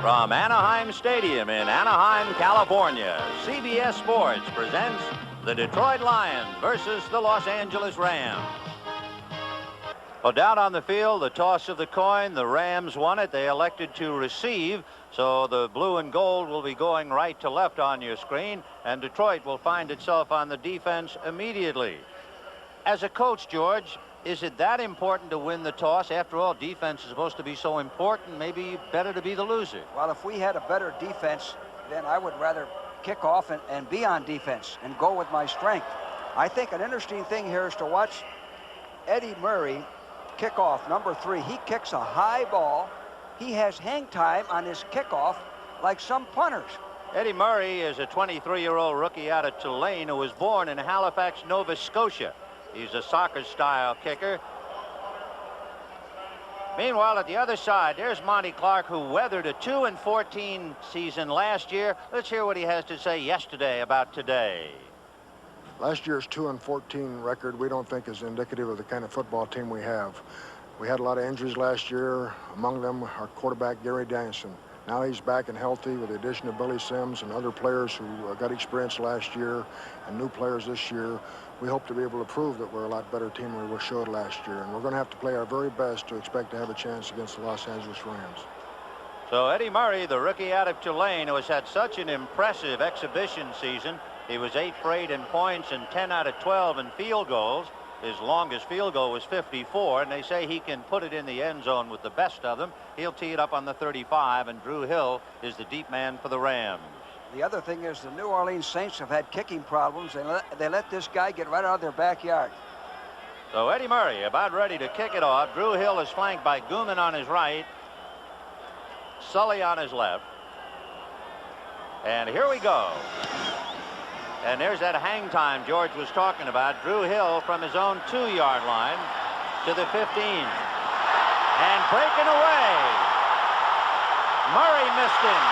From Anaheim Stadium in Anaheim, California, CBS Sports presents the Detroit Lions versus the Los Angeles Rams. Well, down on the field, the toss of the coin, the Rams won it. They elected to receive, so the blue and gold will be going right to left on your screen, and Detroit will find itself on the defense immediately. As a coach, George, is it that important to win the toss? After all, defense is supposed to be so important. Maybe better to be the loser. Well, if we had a better defense, then I would rather kick off and be on defense and go with my strength. I think an interesting thing here is to watch Eddie Murray kick off, number 3. He kicks a high ball. He has hang time on his kickoff like some punters. Eddie Murray is a 23-year-old rookie out of Tulane who was born in Halifax, Nova Scotia. He's a soccer-style kicker. Meanwhile, at the other side, there's Monty Clark, who weathered a 2-14 season last year. Let's hear what he has to say yesterday about today. Last year's 2-14 record we don't think is indicative of the kind of football team we have. We had a lot of injuries last year, among them our quarterback, Gary Danielson. Now he's back and healthy with the addition of Billy Sims and other players who got experience last year and new players this year. We hope to be able to prove that we're a lot better team than we showed last year, and we're going to have to play our very best to expect to have a chance against the Los Angeles Rams. So Eddie Murray, the rookie out of Tulane, who has had such an impressive exhibition season. He was 8 for 8 in points and 10 out of 12 in field goals. His longest field goal was 54, and they say he can put it in the end zone with the best of them. He'll tee it up on the 35, and Drew Hill is the deep man for the Rams. The other thing is the New Orleans Saints have had kicking problems. They let this guy get right out of their backyard. So Eddie Murray about ready to kick it off. Drew Hill is flanked by Gooman on his right, Sully on his left. And here we go. And there's that hang time George was talking about. Drew Hill from his own 2-yard line to the 15. And breaking away. Murray missed him.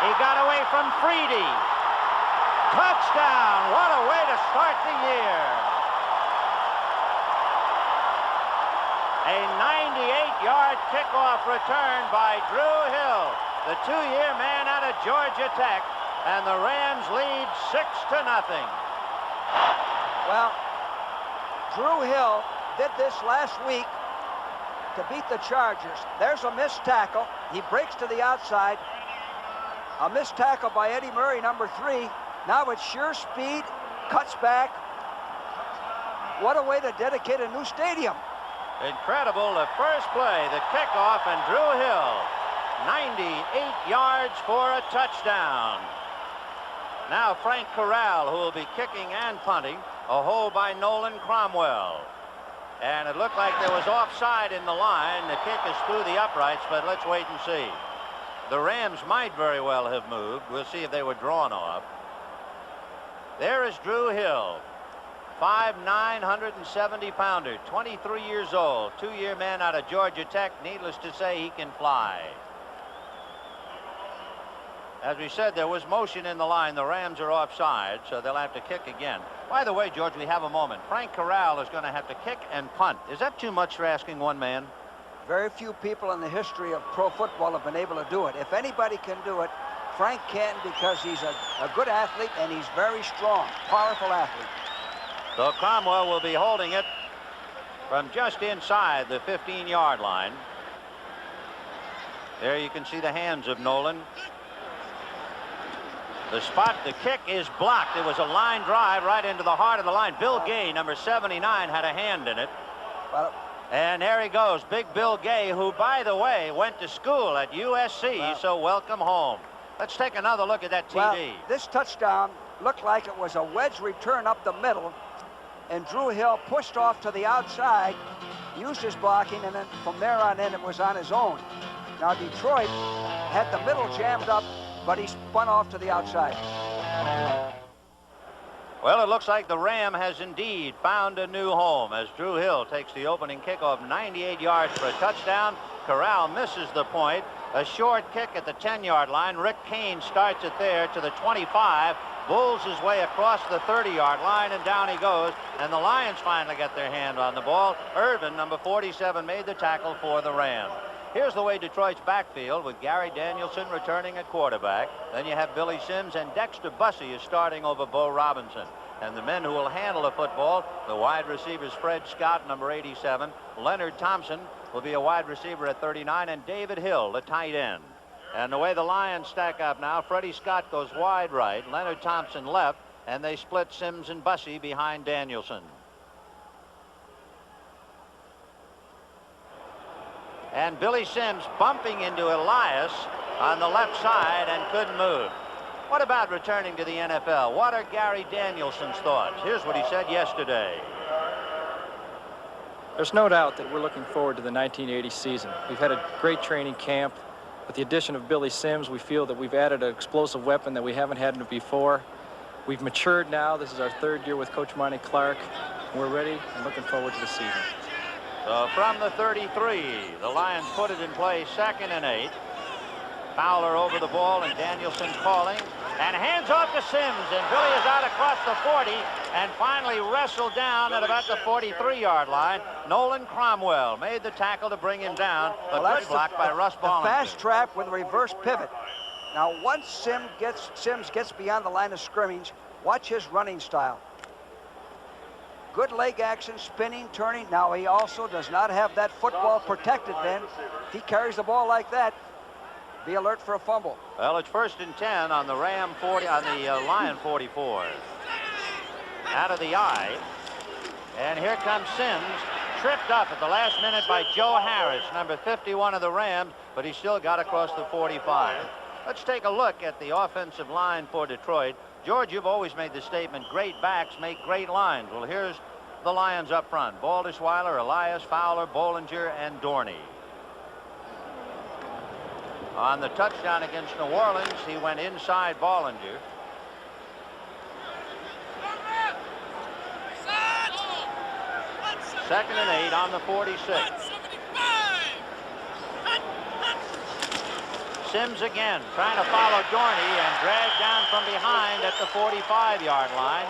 He got away from Freedy. Touchdown. What a way to start the year. A 98-yard kickoff return by Drew Hill, the 2-year man out of Georgia Tech. And the Rams lead 6-0. Well, Drew Hill did this last week to beat the Chargers. There's a missed tackle. He breaks to the outside. A missed tackle by Eddie Murray, number 3. Now it's sure speed, cuts back. What a way to dedicate a new stadium. Incredible, the first play, the kickoff, and Drew Hill, 98 yards for a touchdown. Now Frank Corral, who will be kicking and punting. A hole by Nolan Cromwell. And it looked like there was offside in the line. The kick is through the uprights, but let's wait and see. The Rams might very well have moved. We'll see if they were drawn off. There is Drew Hill, 5'9", 170-pounder, 23 years old, 2-year man out of Georgia Tech. Needless to say, he can fly. As we said, there was motion in the line. The Rams are offside, so they'll have to kick again. By the way, George, we have a moment. Frank Corral is going to have to kick and punt. Is that too much for asking one man? Very few people in the history of pro football have been able to do it. If anybody can do it, Frank can, because he's a good athlete and he's very strong, powerful athlete. So Cromwell will be holding it from just inside the 15-yard line. There you can see the hands of Nolan. The spot, the kick is blocked. It was a line drive right into the heart of the line. Bill Gay, number 79, had a hand in it. Well, and there he goes, big Bill Gay, who, by the way, went to school at USC, so welcome home. Let's take another look at that TV. Well, this touchdown looked like it was a wedge return up the middle, and Drew Hill pushed off to the outside, used his blocking, and then from there on in, it was on his own. Now, Detroit had the middle jammed up, but he spun off to the outside. Well, it looks like the Ram has indeed found a new home as Drew Hill takes the opening kickoff, 98 yards for a touchdown. Corral misses the point. A short kick at the 10-yard line. Rick Kane starts it there to the 25, bulls his way across the 30-yard line, and down he goes. And the Lions finally get their hand on the ball. Irvin, number 47, made the tackle for the Rams. Here's the way Detroit's backfield with Gary Danielson returning at quarterback. Then you have Billy Sims, and Dexter Bussey is starting over Bo Robinson. And the men who will handle the football, the wide receivers Fred Scott, number 87, Leonard Thompson will be a wide receiver at 39, and David Hill, the tight end. And the way the Lions stack up now, Freddie Scott goes wide right, Leonard Thompson left, and they split Sims and Bussey behind Danielson. And Billy Sims bumping into Elias on the left side and couldn't move. What about returning to the NFL? What are Gary Danielson's thoughts? Here's what he said yesterday. There's no doubt that we're looking forward to the 1980 season. We've had a great training camp. With the addition of Billy Sims, we feel that we've added an explosive weapon that we haven't had before. We've matured now. This is our third year with Coach Monty Clark. We're ready and looking forward to the season. So from the 33, the Lions put it in play, 2nd and 8. Fowler over the ball, and Danielson calling, and hands off to Sims, and Billy is out across the 40 and finally wrestled down at about the 43-yard line. Nolan Cromwell made the tackle to bring him down, but good block by Russ Ballinger. Fast trap with a reverse pivot. Now once Sims gets beyond the line of scrimmage, watch his running style. Good leg action, spinning, turning. Now he also does not have that football protected then. If he carries the ball like that, be alert for a fumble. Well, it's 1st and 10 on the Ram 40, on the Lion 44. Out of the eye. And here comes Sims, tripped up at the last minute by Joe Harris, number 51 of the Rams, but he still got across the 45. Let's take a look at the offensive line for Detroit. George, you've always made the statement, great backs make great lines. Well, here's the Lions up front. Baldishweiler, Elias, Fowler, Bollinger, and Dorney. On the touchdown against New Orleans, he went inside Bollinger. Second and 8 on the 46. Sims again trying to follow Dorney and dragged down from behind at the 45-yard line.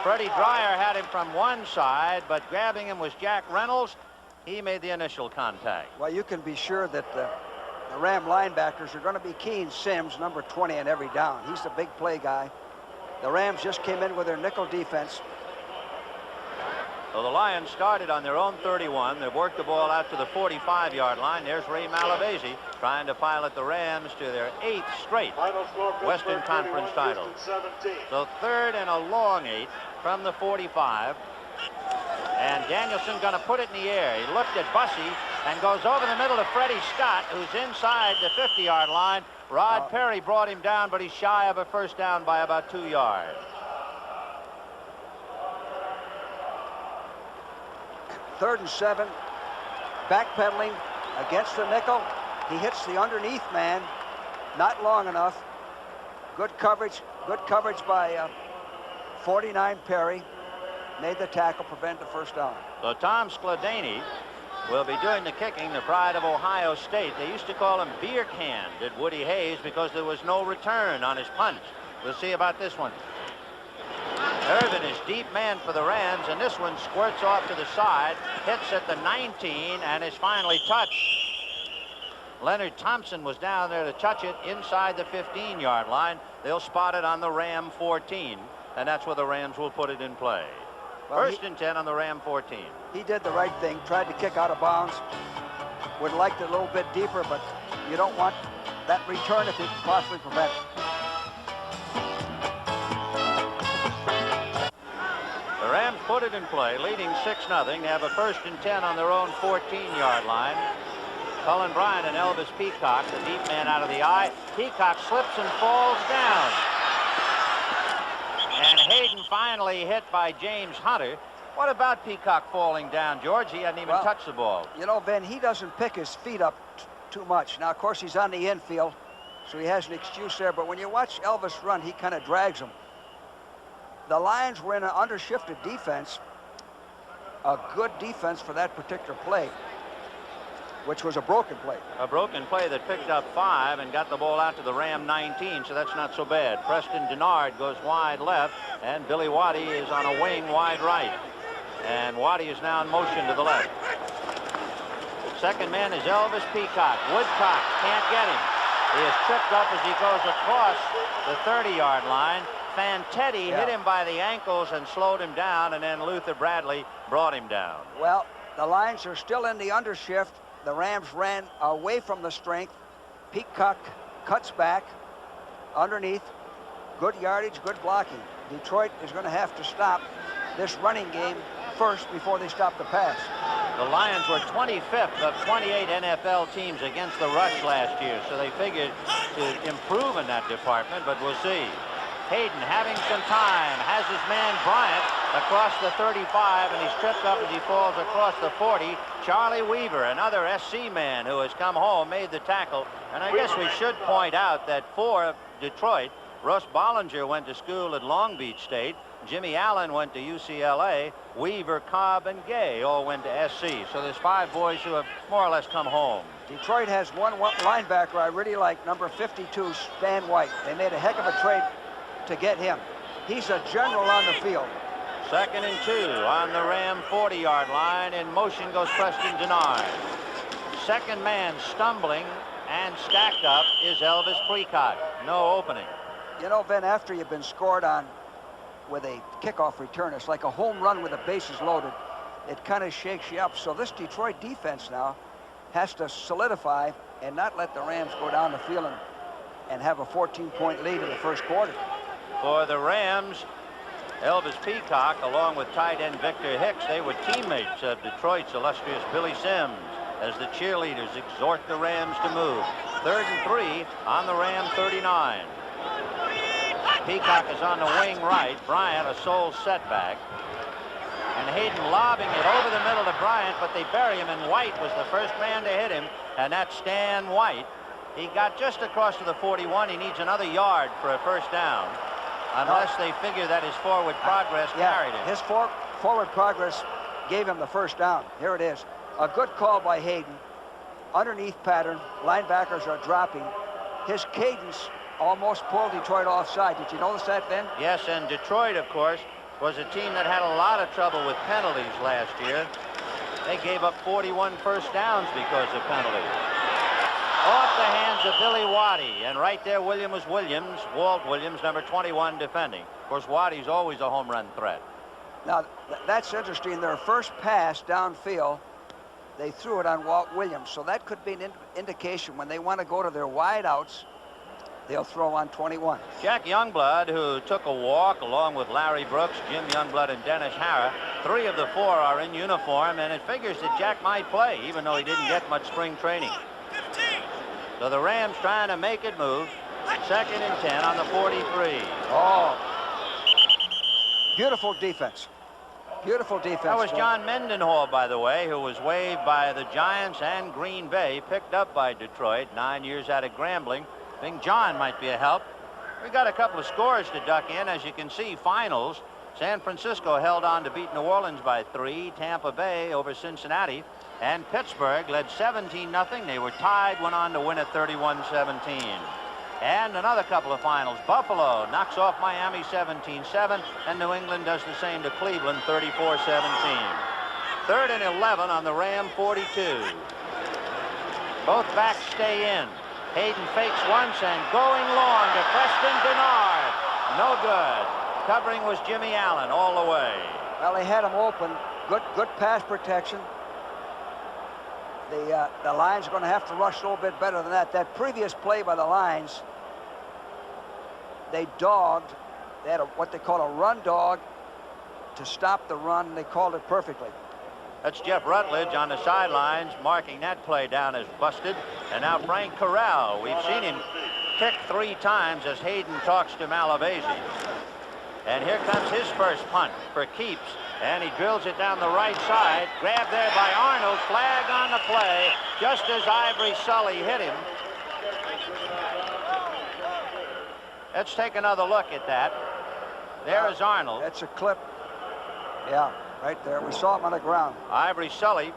Freddie Dreyer had him from one side, but grabbing him was Jack Reynolds. He made the initial contact. Well, you can be sure that the Ram linebackers are going to be keying Sims, number 20, in every down. He's the big play guy. The Rams just came in with their nickel defense. So the Lions started on their own 31. They've worked the ball out to the 45-yard line. There's Ray Malavasi trying to pilot the Rams to their 8th straight Western Conference title. So 3rd and a long 8 from the 45. And Danielson going to put it in the air. He looked at Bussey and goes over the middle to Freddie Scott, who's inside the 50-yard line. Rod Perry brought him down, but he's shy of a first down by about 2 yards. Third and 7, backpedaling against the nickel. He hits the underneath man, not long enough. Good coverage by 49 Perry. Made the tackle, prevent the first down. So Tom Skladany will be doing the kicking, the pride of Ohio State. They used to call him beer canned at Woody Hayes because there was no return on his punch. We'll see about this one. Irvin is deep man for the Rams, and this one squirts off to the side, hits at the 19, and is finally touched. Leonard Thompson was down there to touch it inside the 15-yard line. They'll spot it on the Ram 14, and that's where the Rams will put it in play. Well, 1st and 10 on the Ram 14. He did the right thing, tried to kick out of bounds. Would have liked it a little bit deeper, but you don't want that return if you can possibly prevent it. The Rams put it in play, leading 6-0. They have a 1st and 10 on their own 14-yard line. Cullen Bryant and Elvis Peacock, the deep man out of the eye. Peacock slips and falls down. And Hayden finally hit by James Hunter. What about Peacock falling down, George? He hadn't even touched the ball. You know, Ben, he doesn't pick his feet up too much. Now, of course, he's on the infield, so he has an excuse there. But when you watch Elvis run, he kind of drags him. The Lions were in an undershifted defense, a good defense for that particular play, which was a broken play. A broken play that picked up 5 and got the ball out to the Ram 19, so that's not so bad. Preston Denard goes wide left, and Billy Waddy is on a wing wide right. And Waddy is now in motion to the left. Second man is Elvis Peacock. Woodcock can't get him. He is tripped up as he goes across the 30-yard line. Fantetti hit him by the ankles and slowed him down, and then Luther Bradley brought him down. Well, the Lions are still in the undershift. The Rams ran away from the strength. Peacock cuts back underneath. Good yardage, good blocking. Detroit is going to have to stop this running game first before they stop the pass. The Lions were 25th of 28 NFL teams against the rush last year, so they figured to improve in that department, but we'll see. Hayden having some time, has his man Bryant across the 35, and he's tripped up as he falls across the 40. Charlie Weaver, another SC man who has come home, made the tackle. And I guess we should point out that for Detroit, Russ Bollinger went to school at Long Beach State. Jimmy Allen went to UCLA. Weaver, Cobb, and Gay all went to SC. So there's 5 boys who have more or less come home. Detroit has one linebacker I really like, number 52, Stan White. They made a heck of a trade to get him. He's a general on the field. 2nd and 2 on the Ram 40-yard line. In motion goes Preston Denard. Second man stumbling and stacked up is Elvis Peacock. No opening. You know, Ben, after you've been scored on with a kickoff return, it's like a home run with the bases loaded. It kind of shakes you up. So this Detroit defense now has to solidify and not let the Rams go down the field and have a 14-point lead in the first quarter. For the Rams, Elvis Peacock, along with tight end Victor Hicks, they were teammates of Detroit's illustrious Billy Sims as the cheerleaders exhort the Rams to move. 3rd and 3 on the Ram 39. Peacock is on the wing right. Bryant a sole setback. And Hayden lobbing it over the middle to Bryant, but they bury him, and White was the first man to hit him, and that's Stan White. He got just across to the 41. He needs another yard for a first down, unless they figure that his forward progress carried him. His forward progress gave him the first down. Here it is. A good call by Hayden. Underneath pattern. Linebackers are dropping. His cadence almost pulled Detroit offside. Did you notice that, Ben? Yes, and Detroit, of course, was a team that had a lot of trouble with penalties last year. They gave up 41 first downs because of penalties. Off the hands of Billy Waddy, and right there Williams was Williams, Walt Williams, number 21, defending. Of course, Waddy's always a home run threat. Now, that's interesting. Their first pass downfield, they threw it on Walt Williams, so that could be an indication when they want to go to their wideouts, they'll throw on 21. Jack Youngblood, who took a walk along with Larry Brooks, Jim Youngblood, and Dennis Harrah. 3 of the 4 are in uniform, and it figures that Jack might play, even though he didn't get much spring training. So the Rams trying to make it move. 2nd and 10 on the 43. Oh, beautiful defense. Beautiful defense. That was John Mendenhall, by the way, who was waived by the Giants and Green Bay, picked up by Detroit, 9 years out of Grambling. I think John might be a help. We got a couple of scores to duck in. As you can see, finals. San Francisco held on to beat New Orleans by 3. Tampa Bay over Cincinnati. And Pittsburgh led 17-0. They were tied, went on to win at 31-17. And another couple of finals. Buffalo knocks off Miami 17-7, and New England does the same to Cleveland 34-17. 3rd and 11 on the Ram 42. Both backs stay in. Hayden fakes once and going long to Preston Denard. No good. Covering was Jimmy Allen all the way. Well, they had him open. Good pass protection. The Lions are going to have to rush a little bit better than that. That previous play by the Lions, they dogged. They had what they call a run dog to stop the run, and they called it perfectly. That's Jeff Rutledge on the sidelines, marking that play down as busted. And now Frank Corral. We've seen him kick 3 times as Hayden talks to Malavasi. And here comes his first punt for keeps. And he drills it down the right side. Grabbed there by Arnold. Flag on the play, just as Ivory Sully hit him. Let's take another look at that. There is Arnold. That's a clip. Yeah, right there. We saw him on the ground. Ivory Sully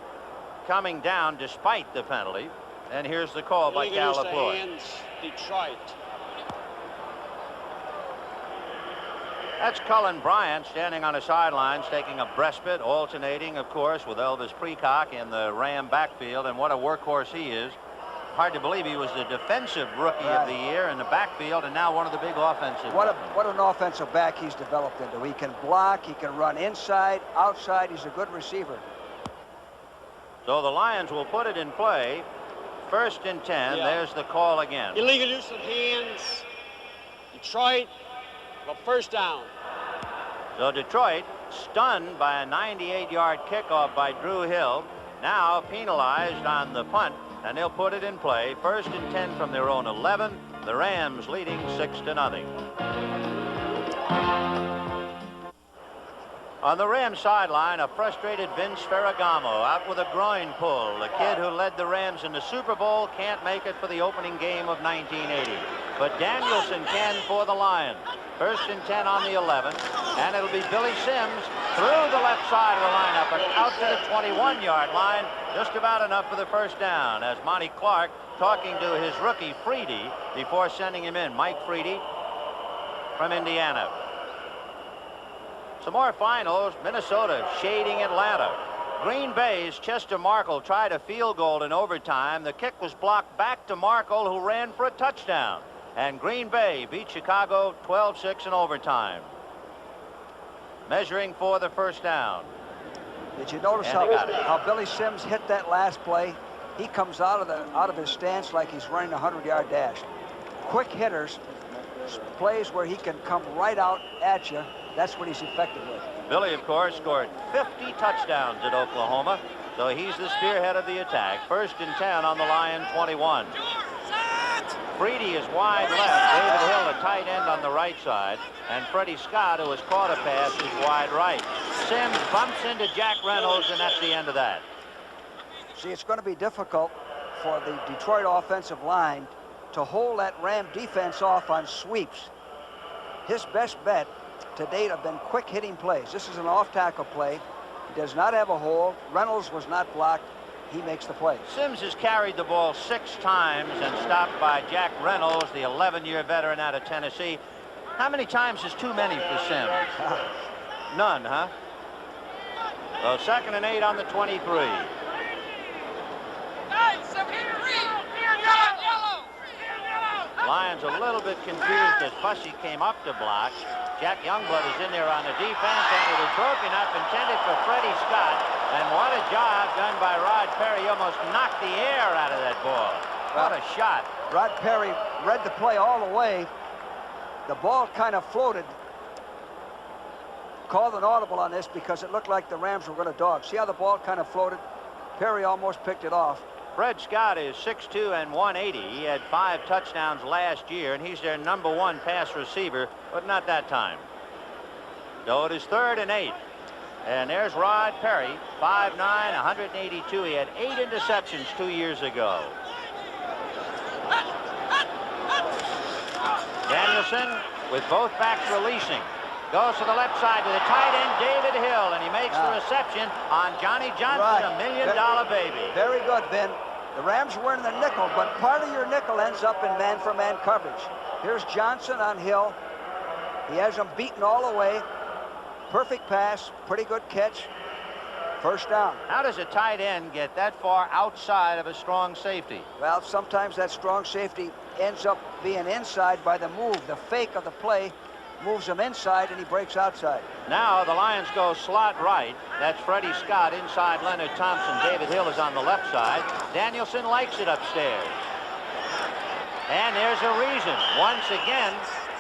coming down despite the penalty. And here's the call by Cal LaFleur. Detroit. That's Cullen Bryant standing on the sidelines taking a breastbit, alternating, of course, with Elvis Precock in the Ram backfield. And what a workhorse he is. Hard to believe he was the defensive rookie of the year in the backfield and now one of the big offensive. What an offensive back he's developed into. He can block, he can run inside, outside. He's a good receiver. So the Lions will put it in play. 1st and 10. Yeah. There's the call again. Illegal use of hands. Detroit, well, 1st down. So Detroit, stunned by a 98-yard kickoff by Drew Hill, now penalized on the punt, and they'll put it in play. 1st and 10 from their own 11. The Rams leading 6-0. On the Rams sideline, a frustrated Vince Ferragamo out with a groin pull. The kid who led the Rams in the Super Bowl can't make it for the opening game of 1980. But Danielson can for the Lions. 1st and 10 on the 11. And it'll be Billy Sims through the left side of the lineup and out to the 21-yard line. Just about enough for the 1st down as Monty Clark talking to his rookie Freedy before sending him in. Mike Freedy from Indiana. Some more finals. Minnesota shading Atlanta. Green Bay's Chester Markle tried a field goal in overtime. The kick was blocked back to Markle, who ran for a touchdown. And Green Bay beat Chicago 12-6 in overtime. Measuring for the 1st down. Did you notice how Billy Sims hit that last play? He comes out of his stance like he's running a 100-yard dash. Quick hitters, plays where he can come right out at you. That's what he's effective with. Billy, of course, scored 50 touchdowns at Oklahoma, so he's the spearhead of the attack. 1st and 10 on the Lion 21. Freedy is wide left. David Hill, a tight end, on the right side. And Freddie Scott, who has caught a pass, is wide right. Sims bumps into Jack Reynolds, and that's the end of that. See, it's going to be difficult for the Detroit offensive line to hold that Ram defense off on sweeps. His best bet to date have been quick hitting plays. This is an off-tackle play. He does not have a hold. Reynolds was not blocked. He makes the play. Sims has carried the ball 6 times and stopped by Jack Reynolds, the 11-year veteran out of Tennessee. How many times is too many for Sims? None, huh? So 2nd and 8 on the 23. Lions a little bit confused as Fussy came up to block. Jack Youngblood is in there on the defense, and it is broken up, intended for Freddie Scott. And what a job done by Rod Perry. He almost knocked the air out of that ball. What a shot. Rod Perry read the play all the way. The ball kind of floated. Called an audible on this because it looked like the Rams were going to dog. See how the ball kind of floated? Perry almost picked it off. Fred Scott is 6'2" and 180. He had 5 touchdowns last year, and he's their #1 pass receiver, but not that time. So it is 3rd and 8. And there's Rod Perry, 5'9", 182. He had 8 interceptions 2 years ago. Danielson, with both backs releasing, goes to the left side to the tight end, David Hill, and he makes the reception on Johnny Johnson, a $1 million baby. Very good, Ben. The Rams were in the nickel, but part of your nickel ends up in man-for-man coverage. Here's Johnson on Hill. He has him beaten all the way. Perfect pass, pretty good catch. 1st down. How does a tight end get that far outside of a strong safety? Well, sometimes that strong safety ends up being inside by the move. The fake of the play moves him inside, and he breaks outside. Now the Lions go slot right. That's Freddie Scott inside Leonard Thompson. David Hill is on the left side. Danielson likes it upstairs. And there's a reason. Once again,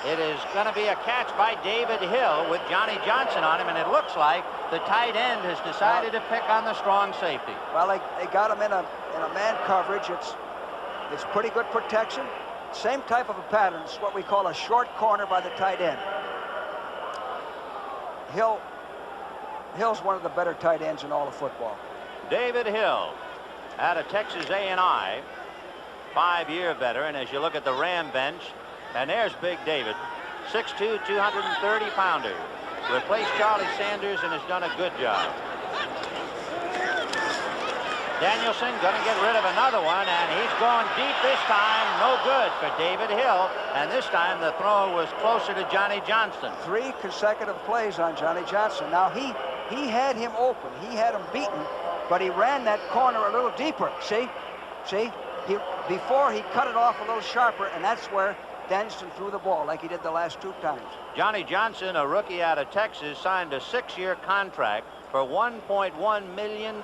it is going to be a catch by David Hill with Johnny Johnson on him, and it looks like the tight end has decided to pick on the strong safety. Well, they got him in a man coverage. It's pretty good protection. Same type of a pattern. It's what we call a short corner by the tight end. Hill's one of the better tight ends in all of football. David Hill out of Texas A&I, 5-year veteran. As you look at the Ram bench, and there's Big David, 6'2", 230-pounder. Replaced Charlie Sanders and has done a good job. Danielson going to get rid of another one, and he's going deep this time. No good for David Hill. And this time the throw was closer to Johnny Johnson. 3 consecutive plays on Johnny Johnson. Now he had him open. He had him beaten, but he ran that corner a little deeper. See? Before he cut it off a little sharper, and that's where Danielson threw the ball like he did the last 2 times. Johnny Johnson, a rookie out of Texas, signed a 6-year contract for $1.1 million.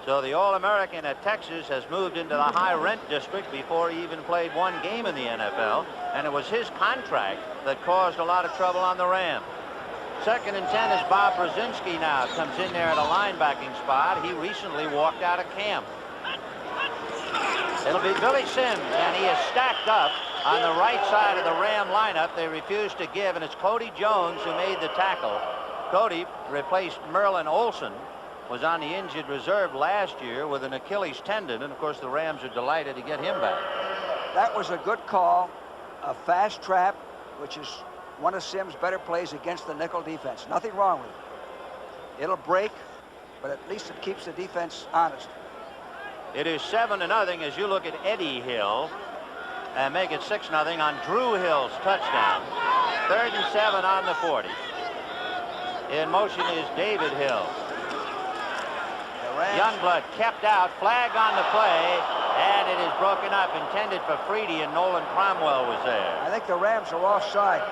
So the All-American at Texas has moved into the high rent district before he even played 1 game in the NFL. And it was his contract that caused a lot of trouble on the Rams. 2nd and 10 as Bob Brzezinski now comes in there at a linebacking spot. He recently walked out of camp. It'll be Billy Sims, and he is stacked up on the right side of the Ram lineup. They refused to give, and it's Cody Jones who made the tackle. Cody replaced Merlin Olsen, was on the injured reserve last year with an Achilles tendon, and of course the Rams are delighted to get him back. That was a good call, a fast trap, which is one of Sims' better plays against the nickel defense. Nothing wrong with it. It'll break, but at least it keeps the defense honest. It is 7-0 as you look at Eddie Hill and make it 6-0 on Drew Hill's touchdown. 3rd and 7 on the 40. In motion is David Hill. Youngblood kept out, flag on the play, and it is broken up, intended for Freedy, and Nolan Cromwell was there. I think the Rams are offside.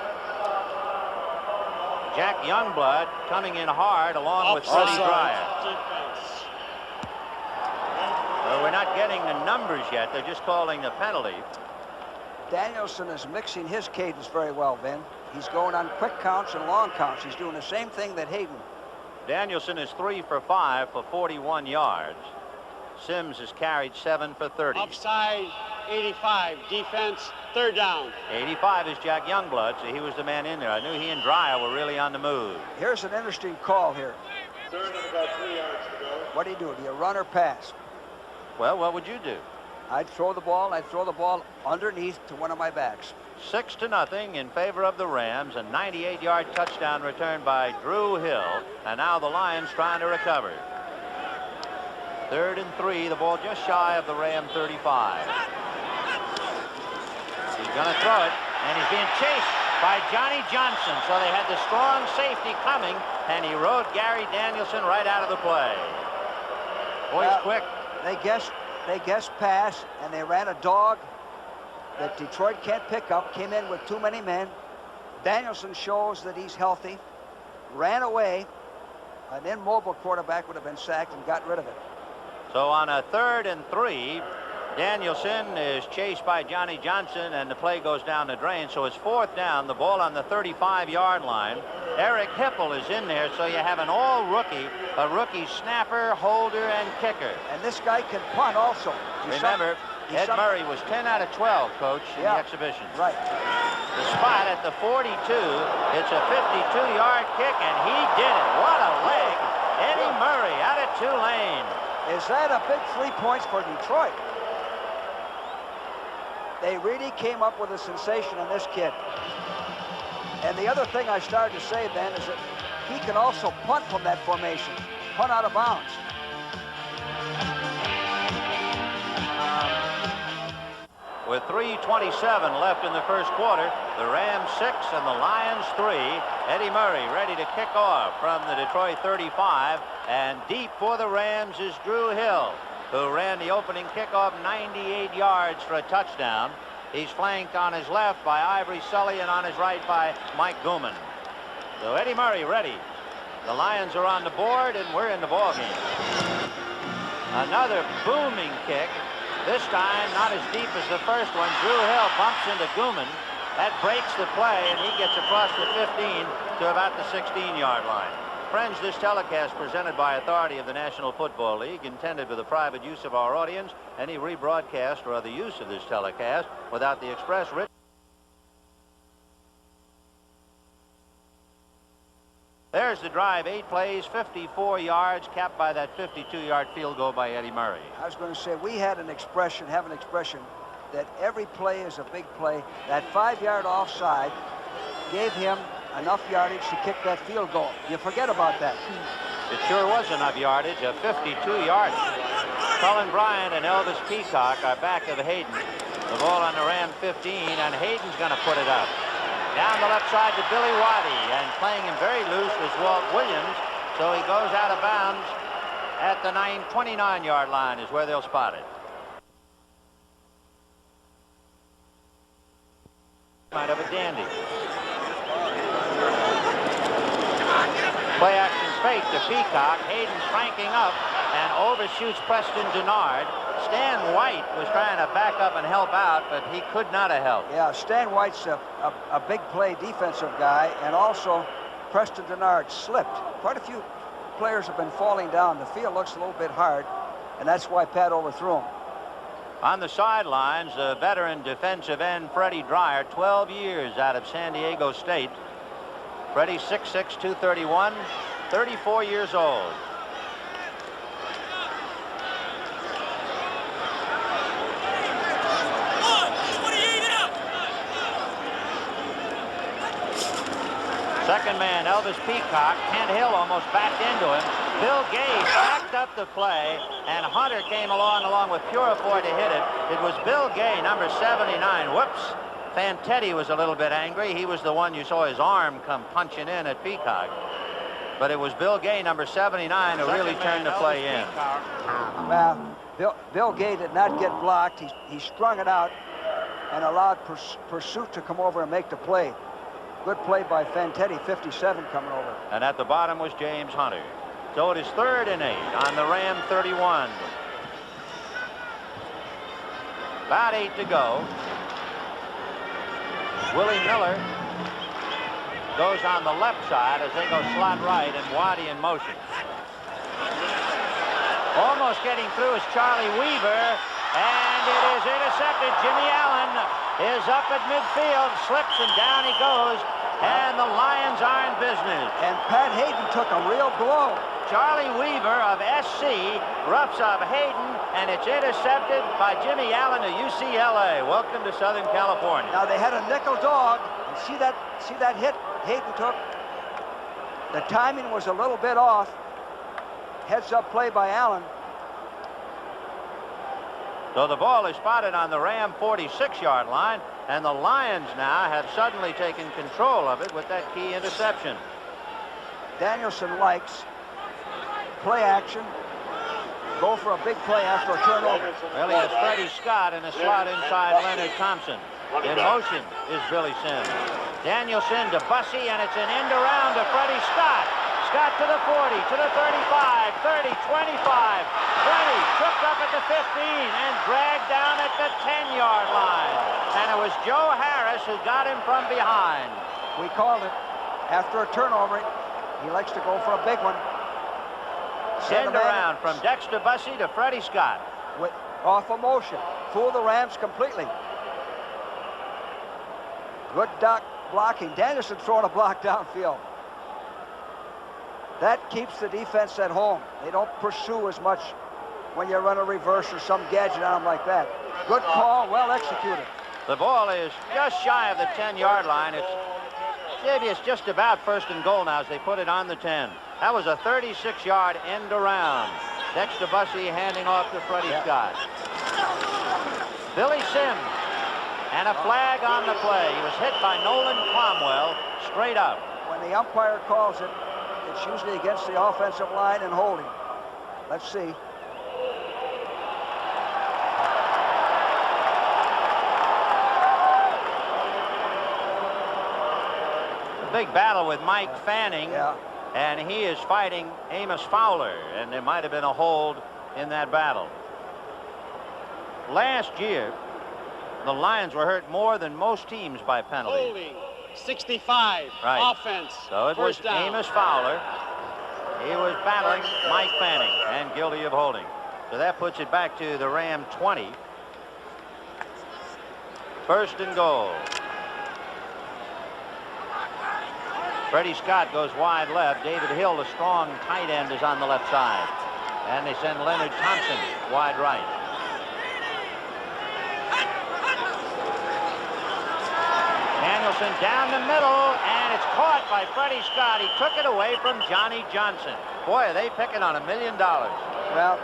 Jack Youngblood coming in hard along with Freddie Dryer. We're not getting the numbers yet. They're just calling the penalty. Danielson is mixing his cadence very well, Ben. He's going on quick counts and long counts. He's doing the same thing that Hayden. Danielson is 3 for 5 for 41 yards. Sims has carried 7 for 30. Offside, 85. Defense, 3rd down. 85 is Jack Youngblood, so he was the man in there. I knew he and Dryer were really on the move. Here's an interesting call here. 3rd and about 3 yards to go. What do you do? Do you run or pass? Well, what would you do? I'd throw the ball. I'd throw the ball underneath to one of my backs. 6-0 in favor of the Rams. A 98-yard touchdown return by Drew Hill. And now the Lions trying to recover. 3rd and 3. The ball just shy of the Ram 35. He's going to throw it, and he's being chased by Johnny Johnson. So they had the strong safety coming, and he rode Gary Danielson right out of the play. Boy's quick. They guessed pass, and they ran a dog that Detroit can't pick up. Came in with too many men. Danielson shows that he's healthy. Ran away. An immobile quarterback would have been sacked and got rid of it. So on a 3rd and 3, Danielson is chased by Johnny Johnson, and the play goes down the drain. So it's 4th down, the ball on the 35-yard line. Eric Hipple is in there, so you have an all-rookie, a rookie snapper, holder, and kicker. And this guy can punt also. Remember, Ed Murray was 10 out of 12, Coach, in the exhibition. Right. The spot at the 42, it's a 52-yard kick, and he did it. What a leg. Eddie Murray out of Tulane. Is that a big 3 points for Detroit? They really came up with a sensation on this kid. And the other thing I started to say, Ben, is that he can also punt from that formation, punt out of bounds. With 3:27 left in the first quarter, the Rams 6 and the Lions 3. Eddie Murray ready to kick off from the Detroit 35, and deep for the Rams is Drew Hill, who ran the opening kickoff 98 yards for a touchdown. He's flanked on his left by Ivory Sully and on his right by Mike Gooman. So Eddie Murray ready. The Lions are on the board, and we're in the ballgame. Another booming kick. This time not as deep as the first one. Drew Hill bumps into Gooman. That breaks the play, and he gets across the 15 to about the 16-yard line. Friends, this telecast presented by authority of the National Football League, intended for the private use of our audience. Any rebroadcast or other use of this telecast without the express written. There's the drive, 8 plays, 54 yards, capped by that 52-yard field goal by Eddie Murray. I was going to say, we had an expression, that every play is a big play. That 5-yard offside gave him enough yardage to kick that field goal. You forget about that. It sure was enough yardage, a 52 yardage. Cullen Bryant and Elvis Peacock are back of Hayden. The ball on the Ram 15, and Hayden's going to put it up. Down the left side to Billy Waddy, and playing him very loose was Walt Williams, so he goes out of bounds at the 29-yard line is where they'll spot it. Kind of a dandy. Play action fake to Peacock. Hayden cranking up and overshoots Preston Denard. Stan White was trying to back up and help out, but he could not have helped. Yeah, Stan White's a big play defensive guy, and also Preston Denard slipped. Quite a few players have been falling down. The field looks a little bit hard, and that's why Pat overthrew him. On the sidelines, the veteran defensive end Freddie Dryer, 12 years out of San Diego State. Freddie 6'6", 231, 34 years old. Second man, Elvis Peacock. Kent Hill almost backed into him. Bill Gay backed up the play, and Hunter came along with Purifoy to hit it. It was Bill Gay, number 79. Whoops. Fantetti was a little bit angry. He was the one you saw his arm come punching in at Peacock. But it was Bill Gay, number 79, who really turned the play in. Well, Bill Gay did not get blocked. He strung it out and allowed Pursuit to come over and make the play. Good play by Fantetti, 57 coming over. And at the bottom was James Hunter. So it is 3rd and 8 on the Ram 31. About 8 to go. Willie Miller goes on the left side as they go slot right, and Waddy in motion. Almost getting through is Charlie Weaver, and it is intercepted. Jimmy Allen is up at midfield, slips, and down he goes, and the Lions are in business. And Pat Hayden took a real blow. Charlie Weaver of SC roughs up Hayden, and it's intercepted by Jimmy Allen of UCLA. Welcome to Southern California. Now they had a nickel dog, and see that hit Hayden took? The timing was a little bit off. Heads-up play by Allen. So the ball is spotted on the Ram 46-yard line, and the Lions now have suddenly taken control of it with that key interception. Danielson likes play action. Go for a big play after a turnover. Well, he has Freddie Scott in a slot inside Leonard Thompson. In motion is Billy Sims. Danielson to Bussey, and it's an end around to Freddie Scott. Scott to the 40, to the 35, 30, 25, 20, tripped up at the 15, and dragged down at the 10-yard line. And it was Joe Harris who got him from behind. We called it. After a turnover, he likes to go for a big one. End around from Dexter Bussey to Freddie Scott. With off a motion. Fool the Rams completely. Good blocking. Danielson throwing a block downfield. That keeps the defense at home. They don't pursue as much when you run a reverse or some gadget on them like that. Good call, well executed. The ball is just shy of the 10-yard line. It's just about 1st and goal now as they put it on the 10. That was a 36-yard end around. Dexter Bussey handing off to Freddie Scott. Billy Sims, and a flag on the play. He was hit by Nolan Cromwell straight up. When the umpire calls it, it's usually against the offensive line and holding. Let's see. Big battle with Mike Fanning, Yeah. and he is fighting Amos Fowler, and there might have been a hold in that battle. Last year, the Lions were hurt more than most teams by penalties. Holding, 65, Right. offense. So it was First down. Amos Fowler. He was battling Mike Fanning and guilty of holding. So that puts it back to the Ram 20. 1st and goal. Freddie Scott goes wide left. David Hill, the strong tight end, is on the left side. And they send Leonard Thompson wide right. Danielson down the middle, and it's caught by Freddie Scott. He took it away from Johnny Johnson. Boy, are they picking on $1 million. Well,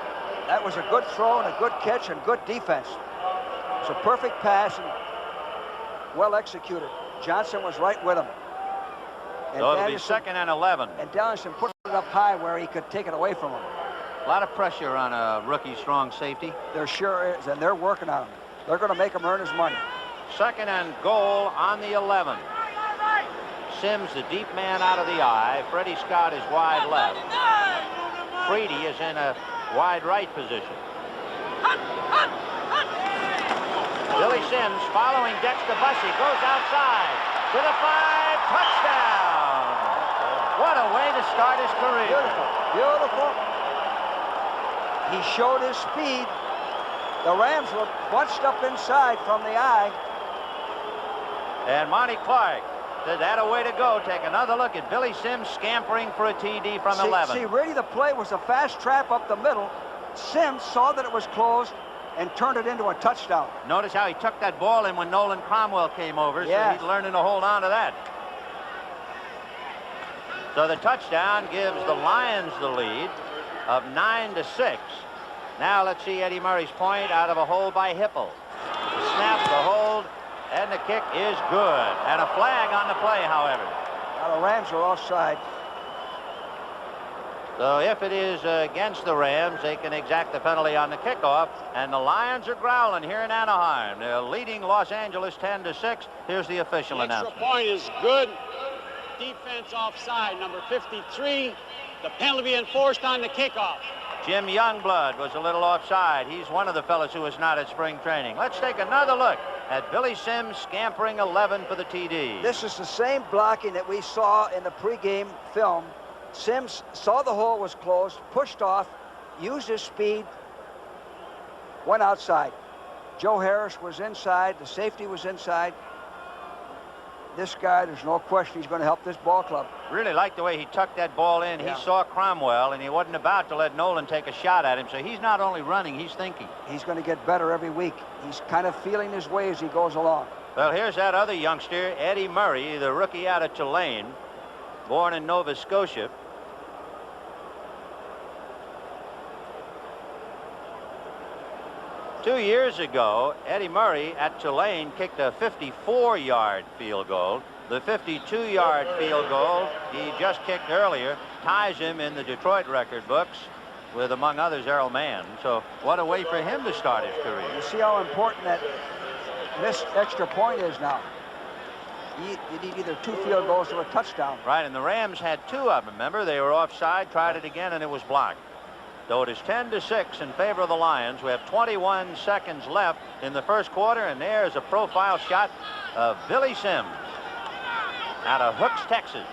That was a good throw and a good catch and good defense. It was a perfect pass and well executed. Johnson was right with him. And So it'll be Danielson, 2nd and 11. and Danielson put it up high where he could take it away from him. A lot of pressure on a rookie strong safety. There sure is, and they're working on him. They're going to make him earn his money. 2nd and goal on the 11. Sims, the deep man out of the eye. Freddie Scott is wide left. Freedy is in a wide right position. Billy Sims following Dexter Bussey goes outside to the 5, touchdown. What a way to start his career. Beautiful, beautiful. He showed his speed. The Rams were bunched up inside from the eye. And Monty Clark said that a way to go. Take another look at Billy Sims scampering for a TD from 11. See, really the play was a fast trap up the middle. Sims saw that it was closed and turned it into a touchdown. Notice how he took that ball in when Nolan Cromwell came over, Yes. so he's learning to hold on to that. So the touchdown gives the Lions the lead of 9-6. Now let's see Eddie Murray's point out of a hold by Hipple. The snap, the hold, and the kick is good. And a flag on the play, however. Now the Rams are offside. So if it is against the Rams, they can exact the penalty on the kickoff. And the Lions are growling here in Anaheim. They're leading Los Angeles 10-6. Here's the official The extra announcement. point is good. Defense offside, number 53. The penalty being enforced on the kickoff. Jim Youngblood was a little offside. He's one of the fellas who was not at spring training. Let's take another look at Billy Sims scampering 11 for the TD. This is the same blocking that we saw in the pregame film. Sims saw the hole was closed, pushed off, used his speed, went outside. Joe Harris was inside. The safety was inside. This guy, there's no question he's going to help this ball club. Really liked the way he tucked that ball in. Yeah. He saw Cromwell, and he wasn't about to let Nolan take a shot at him. So he's not only running, he's thinking. He's going to get better every week. He's kind of feeling his way as he goes along. Well, here's that other youngster, Eddie Murray, the rookie out of Tulane, born in Nova Scotia. Two years ago, Eddie Murray at Tulane kicked a 54-yard field goal. The 52-yard field goal he just kicked earlier ties him in the Detroit record books with, among others, Errol Mann. So what a way for him to start his career. You see how important that missed extra point is now. You need either 2 field goals or a touchdown. Right, and the Rams had 2 of them. Remember, they were offside, tried it again, and it was blocked. So it is 10-6 in favor of the Lions. We have 21 seconds left in the first quarter, and there's a profile shot of Billy Sims out of Hooks, Texas.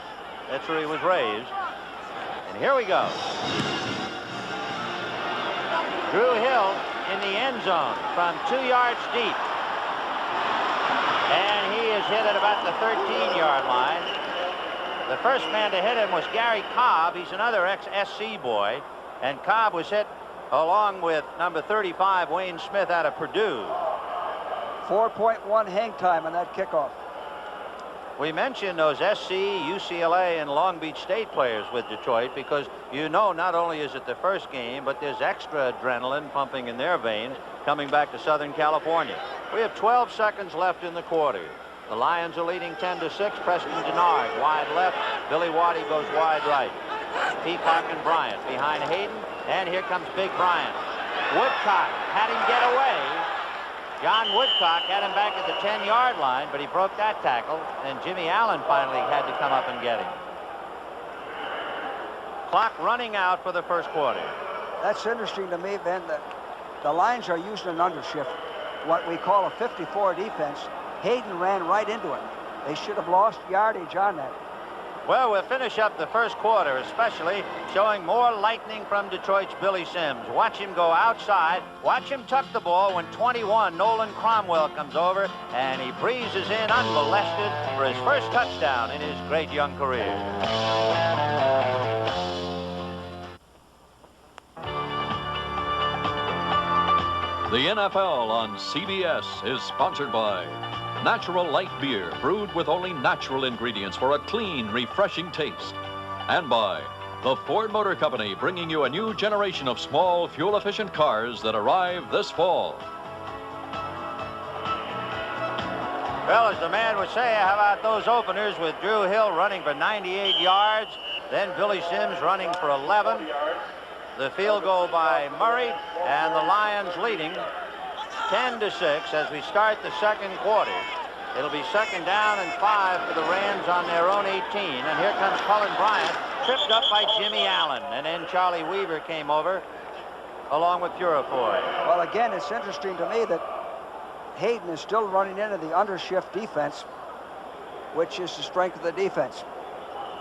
That's where he was raised. And here we go. Drew Hill in the end zone from 2 yards deep. And he is hit at about the 13-yard line. The first man to hit him was Gary Cobb. He's another ex-SC boy. And Cobb was hit along with number 35, Wayne Smith, out of Purdue. 4.1 hang time on that kickoff. We mentioned those SC, UCLA, and Long Beach State players with Detroit because, you know, not only is it the first game, but there's extra adrenaline pumping in their veins coming back to Southern California. We have 12 seconds left in the quarter. The Lions are leading 10-6. Preston Denard wide left. Billy Waddy goes wide right. Peacock and Bryant behind Hayden, and here comes Big Bryant. Woodcock had him get away. John Woodcock had him back at the 10-yard line, but he broke that tackle, and Jimmy Allen finally had to come up and get him. Clock running out for the first quarter. That's interesting to me, Ben. The Lions are using an undershift, what we call a 54 defense. Hayden ran right into it. They should have lost yardage on that. Well, we'll finish up the first quarter, especially showing more lightning from Detroit's Billy Sims. Watch him go outside. Watch him tuck the ball when 21, Nolan Cromwell, comes over, and he breezes in unmolested for his first touchdown in his great young career. The NFL on CBS is sponsored by Natural Light Beer, brewed with only natural ingredients for a clean, refreshing taste. And by The Ford Motor Company bringing you a new generation of small, fuel-efficient cars that arrive this fall. Well, as the man would say, how about those openers with Drew Hill running for 98 yards, then Billy Sims running for 11. The field goal by Murray, and the Lions leading 10-6 as we start the second quarter. It'll be second down and 5 for the Rams on their own 18. And here comes Cullen Bryant, tripped up by Jimmy Allen. And then Charlie Weaver came over along with Purifoy. Well, again, it's interesting to me that Hayden is still running into the undershift defense, which is the strength of the defense.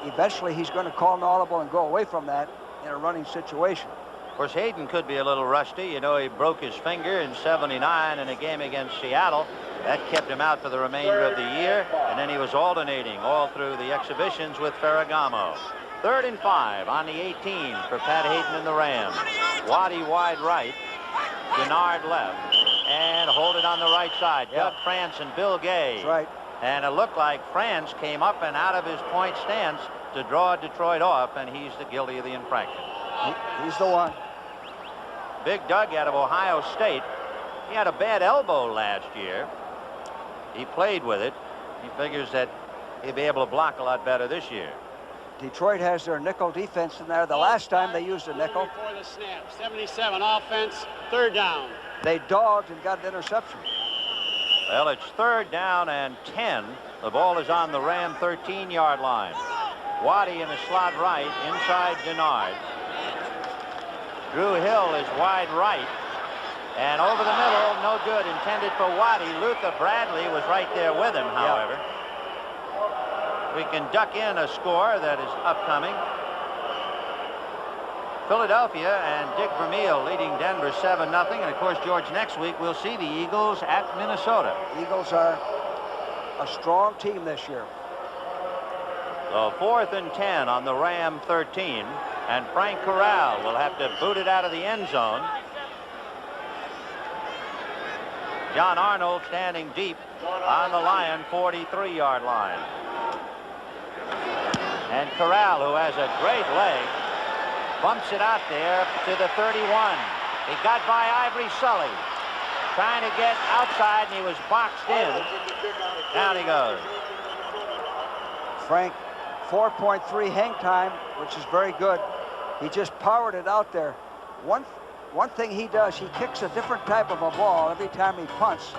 Eventually, he's going to call an audible and go away from that in a running situation. Of course, Hayden could be a little rusty. You know, he broke his finger in '79 in a game against Seattle. That kept him out for the remainder of the year, and then he was alternating all through the exhibitions with Ferragamo. 3rd and 5 on the 18 for Pat Hayden and the Rams. Waddy wide right, Denard left, and hold it on the right side. Doug France and Bill Gay. That's right. And it looked like France came up and out of his point stance to draw Detroit off, and he's the guilty of the infraction. He's the one. Big Doug out of Ohio State. He had a bad elbow last year. He played with it. He figures that he'll be able to block a lot better this year. Detroit has their nickel defense in there. The last time they used a nickel, Before the snap, 77 offense, 3rd down. they dogged and got an interception. Well, it's 3rd down and 10. The ball is on the Ram 13-yard line. Waddy in the slot right, inside Denard. Drew Hill is wide right. And over the middle, no good, intended for Waddy. Luther Bradley was right there with him, however. We can duck in a score that is upcoming. Philadelphia and Dick Vermeil leading Denver 7-0. And of course, George, next week we'll see the Eagles at Minnesota. Eagles are a strong team this year. So 4th and 10 on the Ram 13. And Frank Corral will have to boot it out of the end zone. John Arnold standing deep on the Lion 43-yard line. And Corral, who has a great leg, bumps it out there to the 31. He got by Ivory Sully, trying to get outside, and he was boxed in. Down he goes. Frank, 4.3 hang time, which is very good. He just powered it out there. One thing he does, he kicks a different type of a ball every time he punts,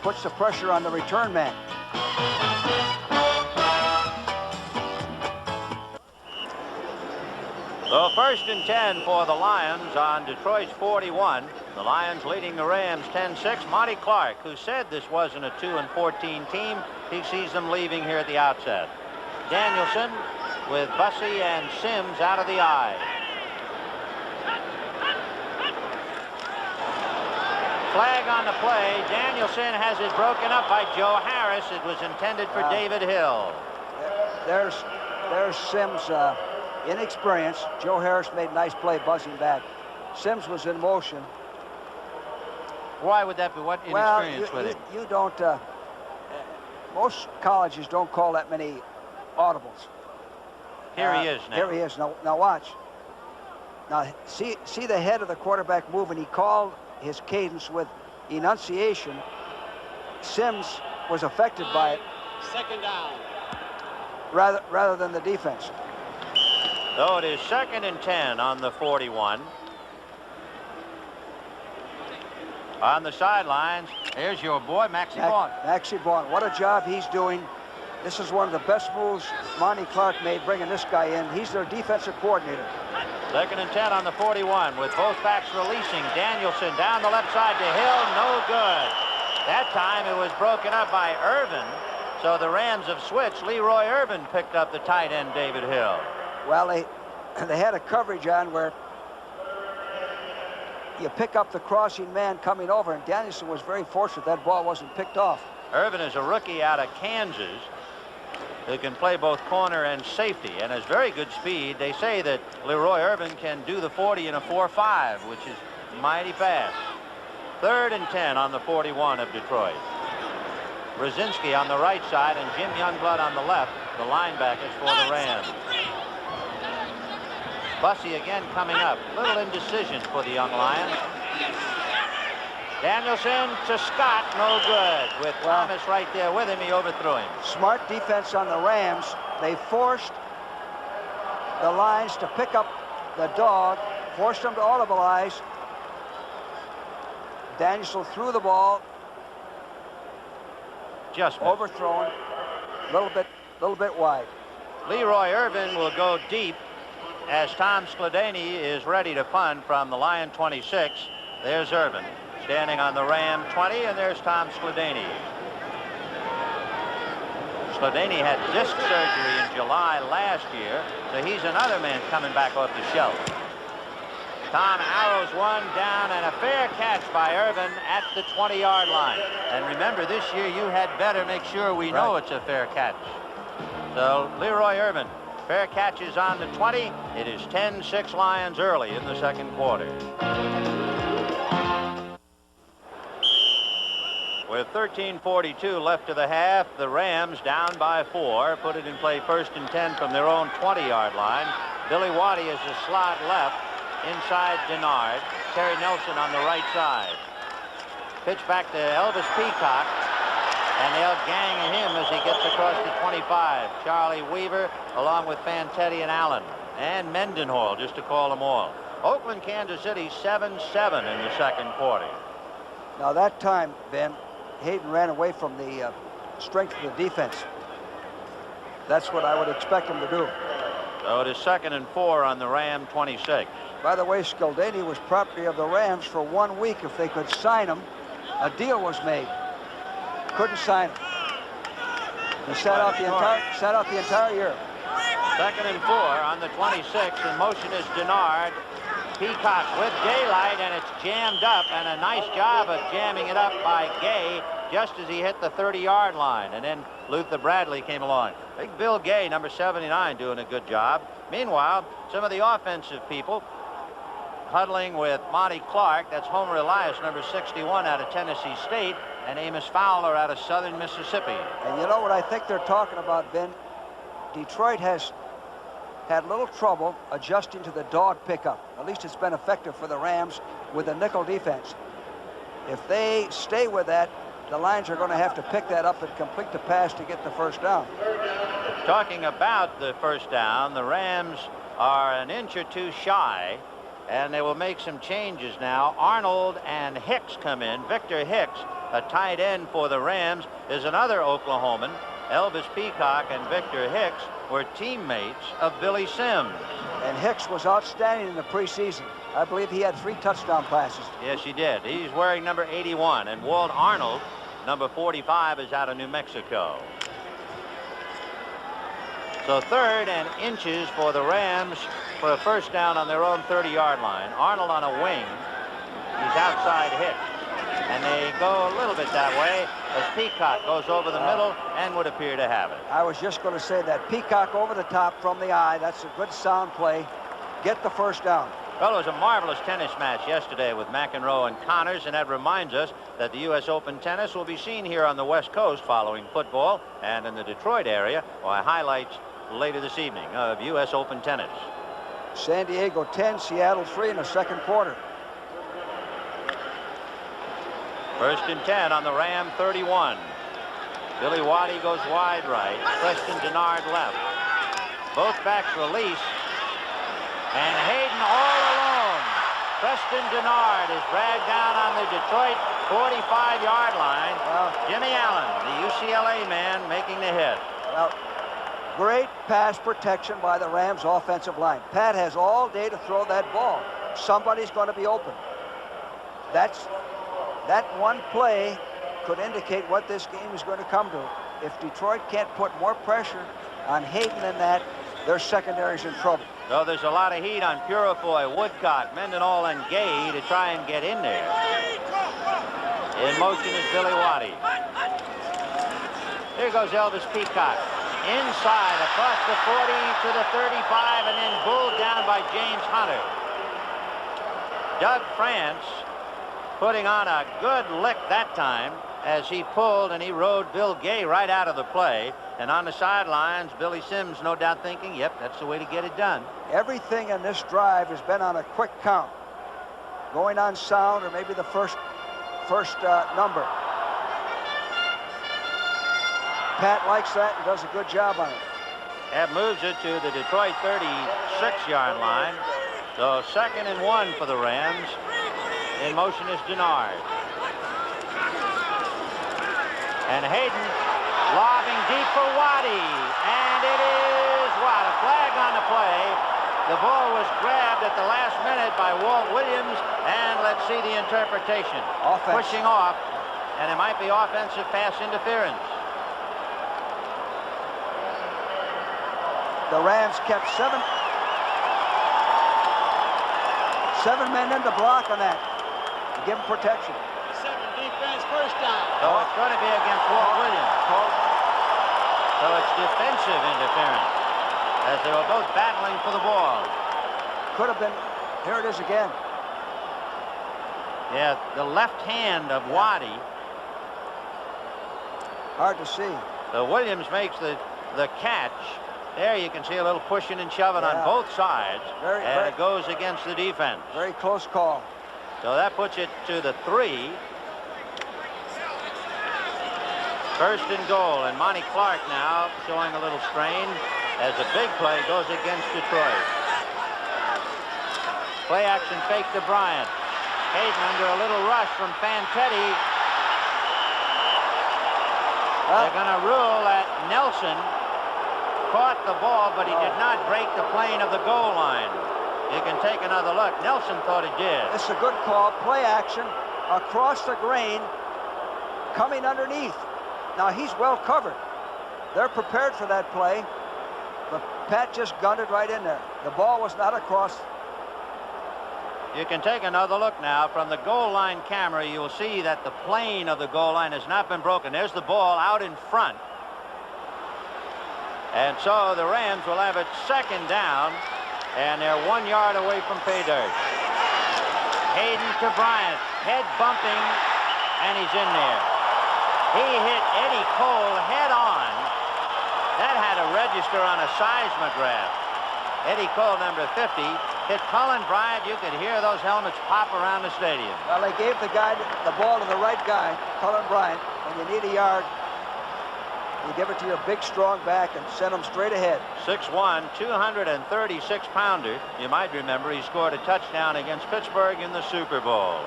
puts the pressure on the return man. So 1st and 10 for the Lions on Detroit's 41. The Lions leading the Rams 10-6. Monty Clark, who said this wasn't a 2-14 team, he sees them leaving here at the outset. Danielson with Bussey and Sims out of the eye. Flag on the play. Danielson has it broken up by Joe Harris. It was intended for David Hill. There's Sims' inexperience. Joe Harris made a nice play buzzing back. Sims was in motion. Why would that be? What inexperience with it? You don't, most colleges don't call that many audibles. Here he is now. Here he is. Now watch. Now see the head of the quarterback moving. He called his cadence with enunciation. Sims was affected by it. 2nd down. Rather than the defense. So it is 2nd and 10 on the 41. On the sidelines, here's your boy, Maxie Vaughn. Maxie Vaughn, what a job he's doing. This is one of the best moves Monty Clark made, bringing this guy in. He's their defensive coordinator. 2nd and 10 on the 41 with both backs releasing. Danielson down the left side to Hill, no good. That time it was broken up by Irvin. So the Rams have switched. Leroy Irvin picked up the tight end, David Hill. Well, they had a coverage on where you pick up the crossing man coming over, and Danielson was very fortunate that ball wasn't picked off. Irvin is a rookie out of Kansas who can play both corner and safety and has very good speed. They say that Leroy Irvin can do the 40 in a 4.5, which is mighty fast. 3rd and 10 on the 41 of Detroit. Brzezinski on the right side and Jim Youngblood on the left, the linebackers for the Rams. Bussey again coming up. Little indecision for the young Lions. Danielson to Scott, no good. With Thomas right there with him, he overthrew him. Smart defense on the Rams. They forced the Lions to pick up the dog, forced them to audibilize. Danielson threw the ball. Just overthrown, little bit wide. Leroy Irvin will go deep as Tom Skladany is ready to punt from the Lion 26. There's Irvin standing on the Ram 20, and there's Tom Skladany. Skladany had disc surgery in July last year, so he's another man coming back off the shelf. Tom arrows one down, and a fair catch by Irvin at the 20-yard line. And remember, this year you had better make sure we know it's a fair catch. So Leroy Irvin, fair catch is on the 20. It is 10-6 Lions early in the second quarter. With 13:42 left to the half, the Rams down by 4, put it in play 1st and 10 from their own 20-yard line. Billy Waddy is the slot left. Inside Denard, Terry Nelson on the right side. Pitch back to Elvis Peacock, and they'll gang him as he gets across the 25. Charlie Weaver along with Fantetti and Allen, and Mendenhall just to call them all. Oakland, Kansas City 7-7 in the second quarter. Now that time, Ben, Hayden ran away from the strength of the defense. That's what I would expect him to do. So it is 2nd and 4 on the Ram 26. By the way, Skaldany was property of the Rams for 1 week. If they could sign him, a deal was made. Couldn't sign him. He sat out the entire year. 2nd and 4 on the 26. In motion is Denard. Peacock with daylight, and it's jammed up, and a nice job of jamming it up by Gay just as he hit the 30-yard line. And then Luther Bradley came along. Big Bill Gay, number 79, doing a good job. Meanwhile, some of the offensive people huddling with Monty Clark. That's Homer Elias, number 61, out of Tennessee State, and Amos Fowler out of Southern Mississippi. And you know what I think they're talking about, Ben? Detroit has had little trouble adjusting to the dog pickup. At least it's been effective for the Rams with the nickel defense. If they stay with that, the Lions are going to have to pick that up and complete the pass to get the first down. Talking about the first down, the Rams are an inch or two shy, and they will make some changes now. Arnold and Hicks come in. Victor Hicks, a tight end for the Rams, is another Oklahoman. Elvis Peacock and Victor Hicks were teammates of Billy Sims. And Hicks was outstanding in the preseason. I believe he had 3 touchdown passes. Yes, he did. He's wearing number 81, and Walt Arnold, number 45, is out of New Mexico. So 3rd and inches for the Rams for a first down on their own 30-yard line. Arnold on a wing. He's outside Hicks. And they go a little bit that way as Peacock goes over the middle and would appear to have it. I was just going to say that. Peacock over the top from the eye. That's a good sound play. Get the first down. Well, it was a marvelous tennis match yesterday with McEnroe and Connors, and that reminds us that the U.S. Open tennis will be seen here on the West Coast following football, and in the Detroit area, highlights later this evening of U.S. Open tennis. San Diego 10, Seattle 3 in the second quarter. 1st and 10 on the Ram 31. Billy Waddy goes wide right. Preston Denard left. Both backs release. And Hayden all alone. Preston Denard is dragged down on the Detroit 45-yard line. Jimmy Allen, the UCLA man, making the hit. Well, great pass protection by the Rams offensive line. Pat has all day to throw that ball. Somebody's going to be open. That one play could indicate what this game is going to come to. If Detroit can't put more pressure on Hayden than that, their secondary's in trouble. So there's a lot of heat on Purifoy, Woodcock, Mendenhall, and Gay to try and get in there. In motion is Billy Waddy. Here goes Elvis Peacock. Inside, across the 40 to the 35, and then pulled down by James Hunter. Doug France putting on a good lick that time as he pulled and he rode Bill Gay right out of the play. And on the sidelines, Billy Sims no doubt thinking, yep, that's the way to get it done. Everything in this drive has been on a quick count. Going on sound or maybe the first number. Pat likes that and does a good job on it. That moves it to the Detroit 36-yard line. So 2nd and 1 for the Rams. In motion is Denard. And Hayden lobbing deep for Waddy. And it is what? A flag on the play. The ball was grabbed at the last minute by Walt Williams. And let's see the interpretation. Offense. Pushing off. And it might be offensive pass interference. The Rams kept seven men in the block on that to give them protection. 7 defense, first down. So it's going to be against Walt Williams. So it's defensive interference as they were both battling for the ball. Could have been. Here it is again. Yeah, the left hand of Waddy. Hard to see. So Williams makes the catch. There you can see a little pushing and shoving on both sides. And it goes against the defense. Very close call. So that puts it to the 3. 1st and goal. And Monty Clark now showing a little strain as a big play goes against Detroit. Play action fake to Bryant. Hayden under a little rush from Fantetti. They're going to rule that Nelson caught the ball, but he did not break the plane of the goal line. You can take another look. Nelson thought it did. This is a good call. Play action across the grain, coming underneath. Now he's well covered. They're prepared for that play, but Pat just gunned it right in there. The ball was not across. You can take another look now. From the goal line camera, you'll see that the plane of the goal line has not been broken. There's the ball out in front. And so the Rams will have it 2nd down, and they're 1 yard away from pay dirt. Hayden to Bryant, head bumping, and he's in there. He hit Eddie Cole head on. That had to register on a seismograph. Eddie Cole, number 50, hit Cullen Bryant. You could hear those helmets pop around the stadium. Well, they gave the ball to the right guy, Cullen Bryant. When you need a yard, you give it to your big, strong back and send him straight ahead. 6'1", 236-pounder. You might remember he scored a touchdown against Pittsburgh in the Super Bowl.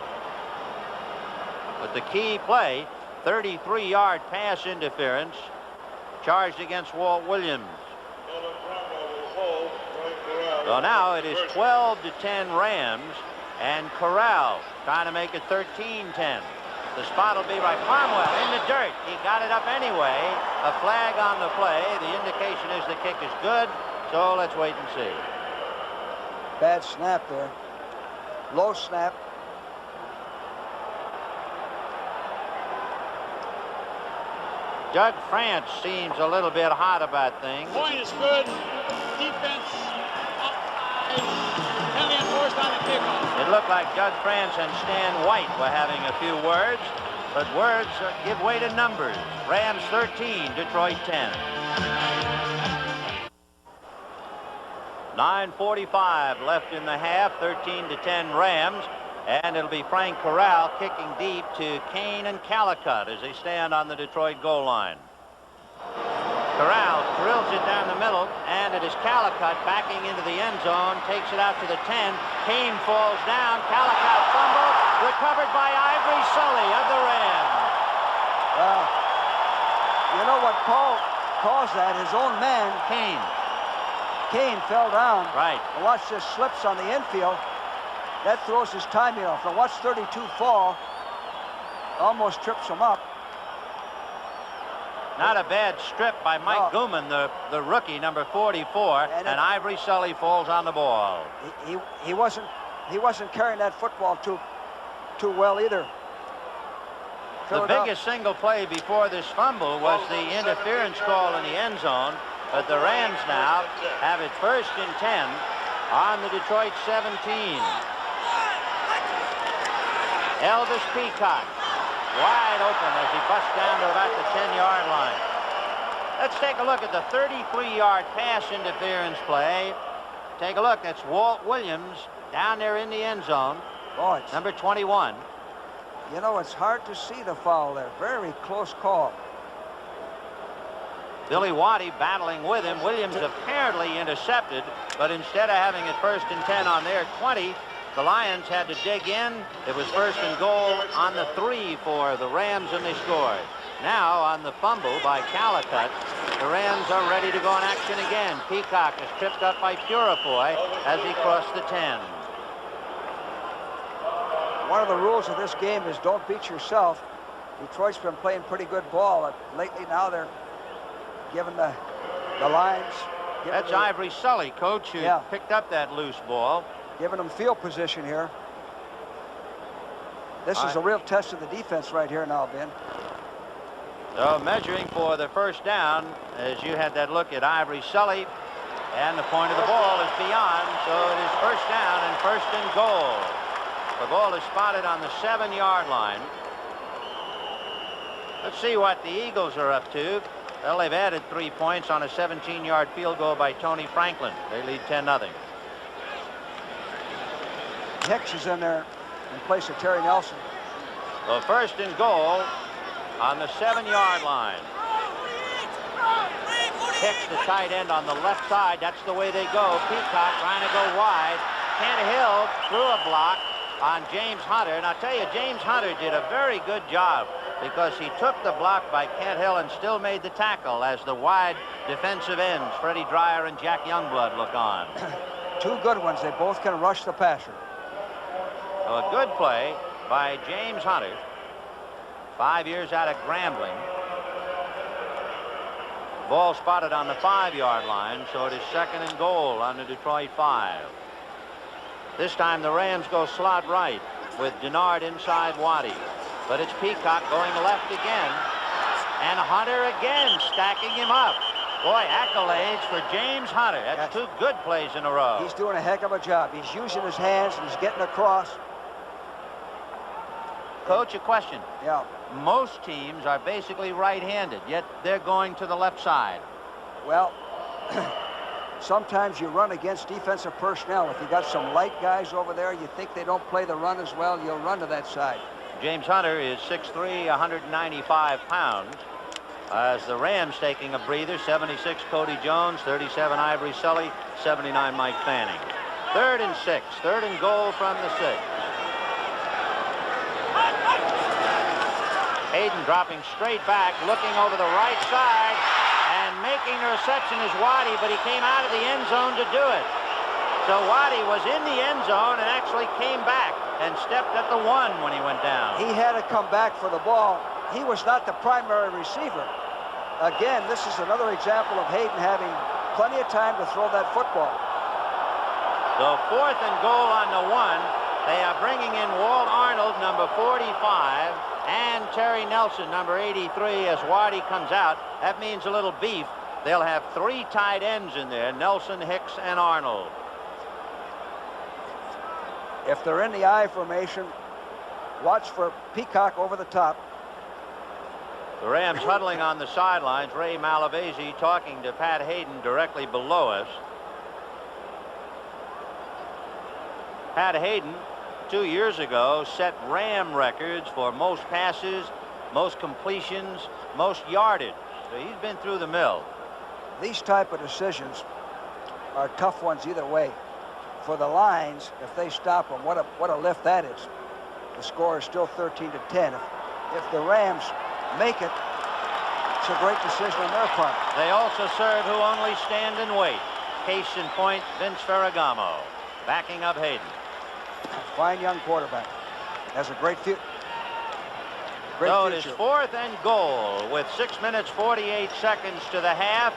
But the key play, 33-yard pass interference, charged against Walt Williams. So now it is 12-10 Rams, and Corral trying to make it 13-10. The spot will be by Cromwell in the dirt. He got it up anyway. A flag on the play. The indication is the kick is good. So let's wait and see. Bad snap there. Low snap. Doug France seems a little bit hot about things. Point is good. Defense upside. Penalty enforced on the kickoff. It looked like Doug France and Stan White were having a few words, but words give way to numbers. Rams 13, Detroit 10. 9:45 left in the half, 13-10 Rams, and it'll be Frank Corral kicking deep to Kane and Callicutt as they stand on the Detroit goal line. Corral drills it down the middle, and it is Callicutt backing into the end zone, takes it out to the 10. Kane falls down. Callicutt fumble, recovered by Ivory Sully of the Rams. You know what caused that? His own man, Kane. Kane, fell down. Right. And watch this, slips on the infield. That throws his timing off. Now watch 32 fall. Almost trips him up. Not a bad strip by Mike Gooman, the rookie, number 44, and Ivory Sully falls on the ball. He wasn't carrying that football too well either. The biggest single play before this fumble was the interference call in the end zone, but the Rams now have it 1st and 10 on the Detroit 17. Elvis Peacock wide open as he busts down to about the 10-yard line. Let's take a look at the 33-yard pass interference play. Take a look. That's Walt Williams down there in the end zone. Boy, Number 21. you know, it's hard to see the foul there. Very close call. Billy Waddy battling with him. Williams apparently intercepted, but instead of having it 1st and 10 on their 20, the Lions had to dig in. It was 1st and goal on the 3 for the Rams, and they scored. Now on the fumble by Calicut, the Rams are ready to go in action again. Peacock is tripped up by Purifoy as he crossed the 10. One of the rules of this game is don't beat yourself. Detroit's been playing pretty good ball. Lately now they're giving the Lions. That's Ivory Sully, coach, who picked up that loose ball. Giving them field position here. This is a real test of the defense right here now, Ben. So measuring for the 1st down, as you had that look at Ivory Sully, and the point of the ball is beyond, so it is 1st down and 1st and goal. The ball is spotted on the 7-yard line. Let's see what the Eagles are up to. Well, they've added 3 points on a 17-yard field goal by Tony Franklin. They lead 10-0. Hicks is in there in place of Terry Nelson. Well, 1st and goal on the 7-yard line. Hicks, the tight end on the left side. That's the way they go. Peacock trying to go wide. Kent Hill threw a block on James Hunter. And I'll tell you, James Hunter did a very good job because he took the block by Kent Hill and still made the tackle as the wide defensive ends, Freddie Dreyer and Jack Youngblood, look on. 2 good ones. They both can rush the passer. So a good play by James Hunter. 5 years out of Grambling. Ball spotted on the 5-yard line, so it is 2nd and goal on the Detroit 5. This time the Rams go slot right with Denard inside Waddy. But it's Peacock going left again. And Hunter again stacking him up. Boy, accolades for James Hunter. That's 2 good plays in a row. He's doing a heck of a job. He's using his hands and he's getting across. Coach, a question. Yeah. Most teams are basically right-handed, yet they're going to the left side. Well, sometimes you run against defensive personnel. If you got some light guys over there, you think they don't play the run as well, you'll run to that side. James Hunter is 6'3", 195 pounds. As the Rams taking a breather, 76 Cody Jones, 37 Ivory Sully, 79 Mike Fanning. 3rd and 6, 3rd and goal from the 6. Hayden dropping straight back, looking over the right side, and making the reception is Waddy, but he came out of the end zone to do it. So Waddy was in the end zone and actually came back and stepped at the 1 when he went down. He had to come back for the ball. He was not the primary receiver. Again, this is another example of Hayden having plenty of time to throw that football. So 4th and goal on the 1. They are bringing in Walt Arnold, number 45, and Terry Nelson, number 83, as Waddy comes out. That means a little beef. They'll have 3 tight ends in there, Nelson, Hicks, and Arnold. If they're in the I formation, watch for Peacock over the top. The Rams huddling on the sidelines. Ray Malavasi talking to Pat Hayden directly below us. Pat Hayden, 2 years ago, set Ram records for most passes, most completions, most yardage. So he's been through the mill. These type of decisions are tough ones either way. For the Lions, if they stop them, what a lift that is. The score is still 13-10. If the Rams make it, it's a great decision on their part. They also serve who only stand and wait. Case in point, Vince Ferragamo, backing up Hayden. Fine young quarterback. Has a great future. So it is 4th and goal with 6 minutes 48 seconds to the half.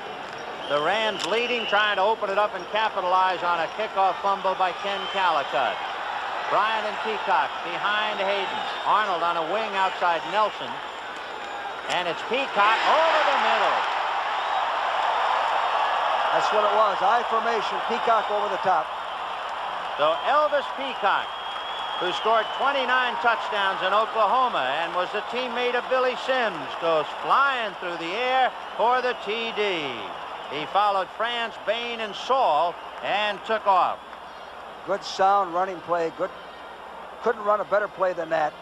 The Rams leading, trying to open it up and capitalize on a kickoff fumble by Ken Calicut. Bryant and Peacock behind Hayden. Arnold on a wing outside Nelson. And it's Peacock over the middle. That's what it was. I formation, Peacock over the top. So Elvis Peacock who scored 29 touchdowns in Oklahoma and was the teammate of Billy Sims, goes flying through the air for the TD. He followed Franz, Bain, and Saul and took off. Good sound running play. Good. Couldn't run a better play than that.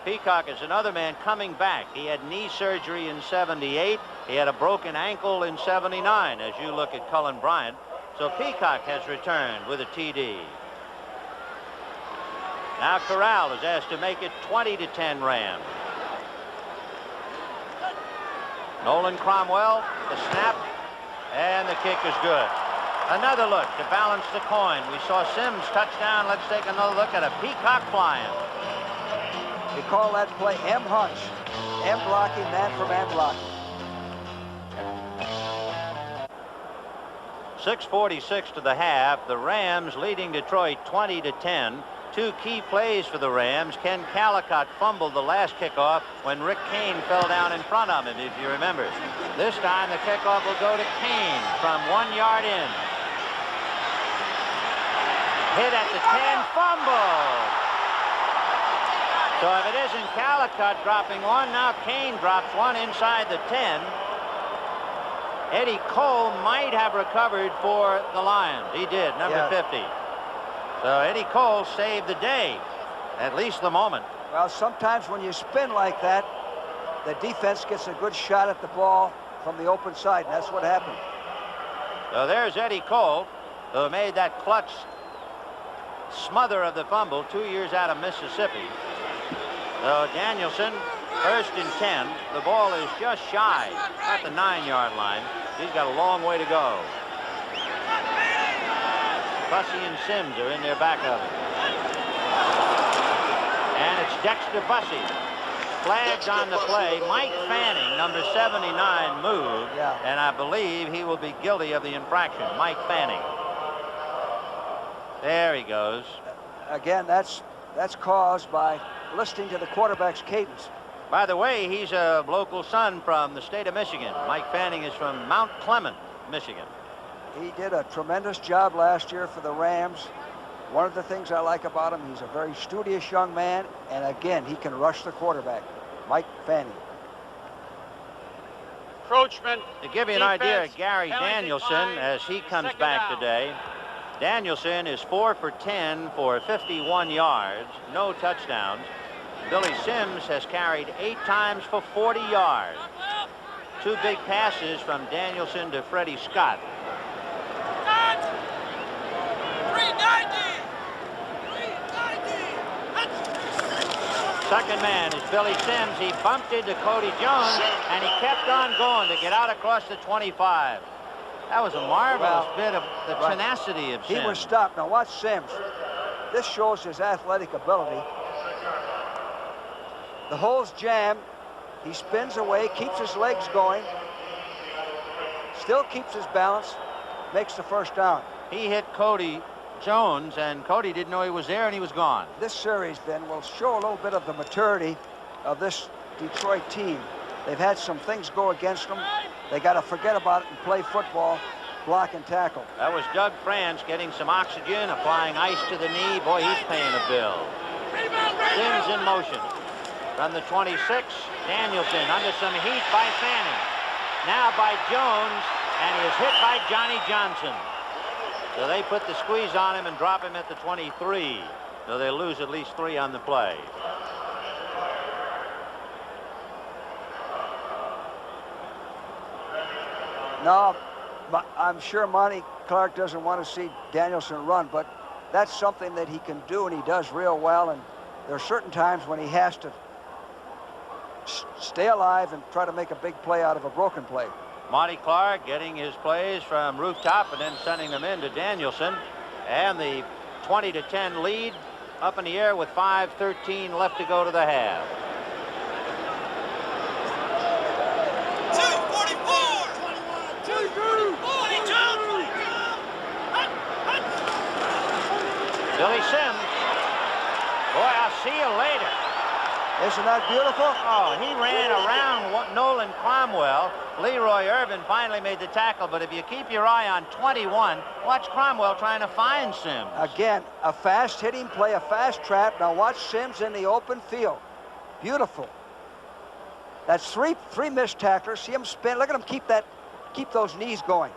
Peacock is another man coming back. He had knee surgery in '78. He had a broken ankle in '79, as you look at Cullen Bryant. So Peacock has returned with a TD. Now Corral is asked to make it 20-10 Rams. Nolan Cromwell, the snap, and the kick is good. Another look to balance the coin. We saw Sims touchdown. Let's take another look at a Peacock flying. We call that play M hunch. M blocking, man for man blocking. 6:46 to the half. The Rams leading Detroit 20-10. Two key plays for the Rams. Ken Calicott fumbled the last kickoff when Rick Kane fell down in front of him, if you remember. This time the kickoff will go to Kane from 1 yard in. Hit at the 10, fumble. So if it isn't Calicott dropping one, now Kane drops one inside the 10. Eddie Cole might have recovered for the Lions. He did, number 50. So Eddie Cole saved the day, at least the moment. Well, sometimes when you spin like that, the defense gets a good shot at the ball from the open side, and that's what happened. So there's Eddie Cole, who made that clutch smother of the fumble 2 years out of Mississippi. So Danielson, 1st and 10. The ball is just shy at the 9-yard line. He's got a long way to go. Bussey and Sims are in their back of him. And it's Dexter Bussey. Flags on the play. Mike Fanning, number 79, moved. And I believe he will be guilty of the infraction. Mike Fanning. There he goes. Again, that's caused by listening to the quarterback's cadence. By the way, he's a local son from the state of Michigan. Mike Fanning is from Mount Clement, Michigan. He did a tremendous job last year for the Rams. One of the things I like about him, he's a very studious young man, and again, he can rush the quarterback. Mike Fanning. Encroachment. To give you an idea of Gary Danielson as he comes back today, Danielson is 4 for 10 for 51 yards, no touchdowns. Billy Sims has carried 8 times for 40 yards. 2 big passes from Danielson to Freddie Scott. 390. Second man is Billy Sims. He bumped into Cody Jones, and he kept on going to get out across the 25. That was a marvelous bit of the tenacity of Sims. He was stopped. Now watch Sims. This shows his athletic ability. The hole's jammed. He spins away, keeps his legs going, still keeps his balance, makes the first down. He hit Cody Jones, and Cody didn't know he was there, and he was gone. This series, then, will show a little bit of the maturity of this Detroit team. They've had some things go against them. They got to forget about it and play football, block and tackle. That was Doug Franz getting some oxygen, applying ice to the knee. Boy, he's paying a bill. Sims in motion. From the 26, Danielson under some heat by Fanning. Now by Jones, and he is hit by Johnny Johnson. So they put the squeeze on him and drop him at the 23. So they lose at least 3 on the play. No, I'm sure Monty Clark doesn't want to see Danielson run, but that's something that he can do, and he does real well. And there are certain times when he has to stay alive and try to make a big play out of a broken play. Monty Clark getting his plays from rooftop and then sending them in to Danielson. And the 20-10 lead up in the air with 5:13 left to go to the half. 244. 22. Billy Sims. Boy, I'll see you later. Isn't that beautiful? Oh, he ran around Nolan Cromwell. Leroy Irvin finally made the tackle, but if you keep your eye on 21, watch Cromwell trying to find Sims. Again, a fast hitting play, a fast trap. Now watch Sims in the open field. Beautiful. That's three missed tacklers. See him spin. Look at him keep those knees going.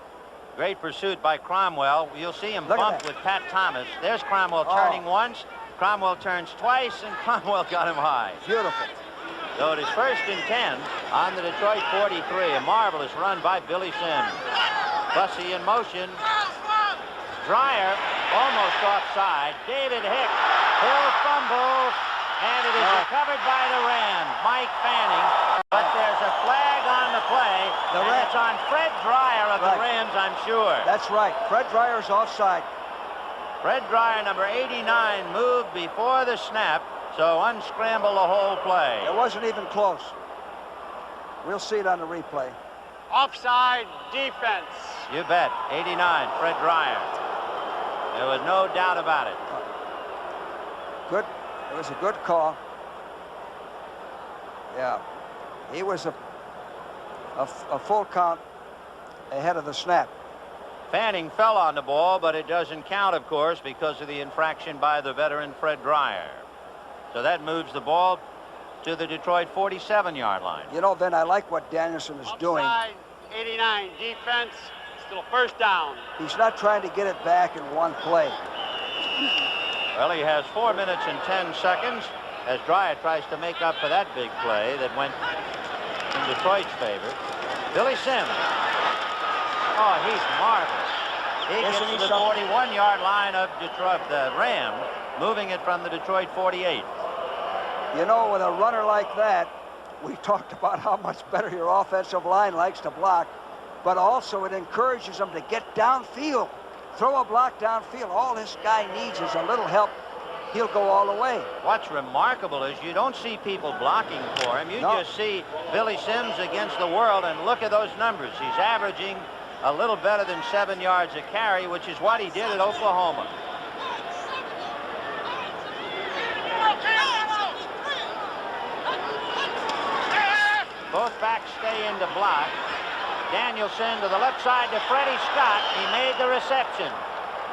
Great pursuit by Cromwell. You'll see him Look at bump that. with Pat Thomas. There's Cromwell Oh. turning once. Cromwell turns twice, and Cromwell got him high. Beautiful. So it is 1st and 10 on the Detroit 43. A marvelous run by Billy Sims. Bussey in motion. Dreyer almost offside. David Hicks. Hill fumbles, and it is recovered by the Rams. Mike Fanning. But there's a flag on the play, and it's on Fred Dreyer of the Rams, I'm sure. That's right. Fred Dreyer's offside. Fred Dreyer, number 89, moved before the snap, so unscramble the whole play. It wasn't even close. We'll see it on the replay. Offside defense. You bet. 89, Fred Dreyer. There was no doubt about it. Good. It was a good call. Yeah. He was a full count ahead of the snap. Fanning fell on the ball, but it doesn't count, of course, because of the infraction by the veteran Fred Dreyer. So that moves the ball to the Detroit 47-yard line. You know, Ben, I like what Danielson is doing. Offside 89 defense. Still first down. He's not trying to get it back in one play. Well, he has 4 minutes and 10 seconds as Dreyer tries to make up for that big play that went in Detroit's favor. Billy Sims. Oh, he's marvelous. He gets to the 41-yard line of Detroit, the Rams, moving it from the Detroit 48. You know, with a runner like that, we talked about how much better your offensive line likes to block, but also it encourages them to get downfield. Throw a block downfield. All this guy needs is a little help. He'll go all the way. What's remarkable is you don't see people blocking for him. You just see Billy Sims against the world, and look at those numbers. He's averaging a little better than 7 yards a carry, which is what he did at Oklahoma. Both backs stay in to block. Danielson to the left side to Freddie Scott. He made the reception.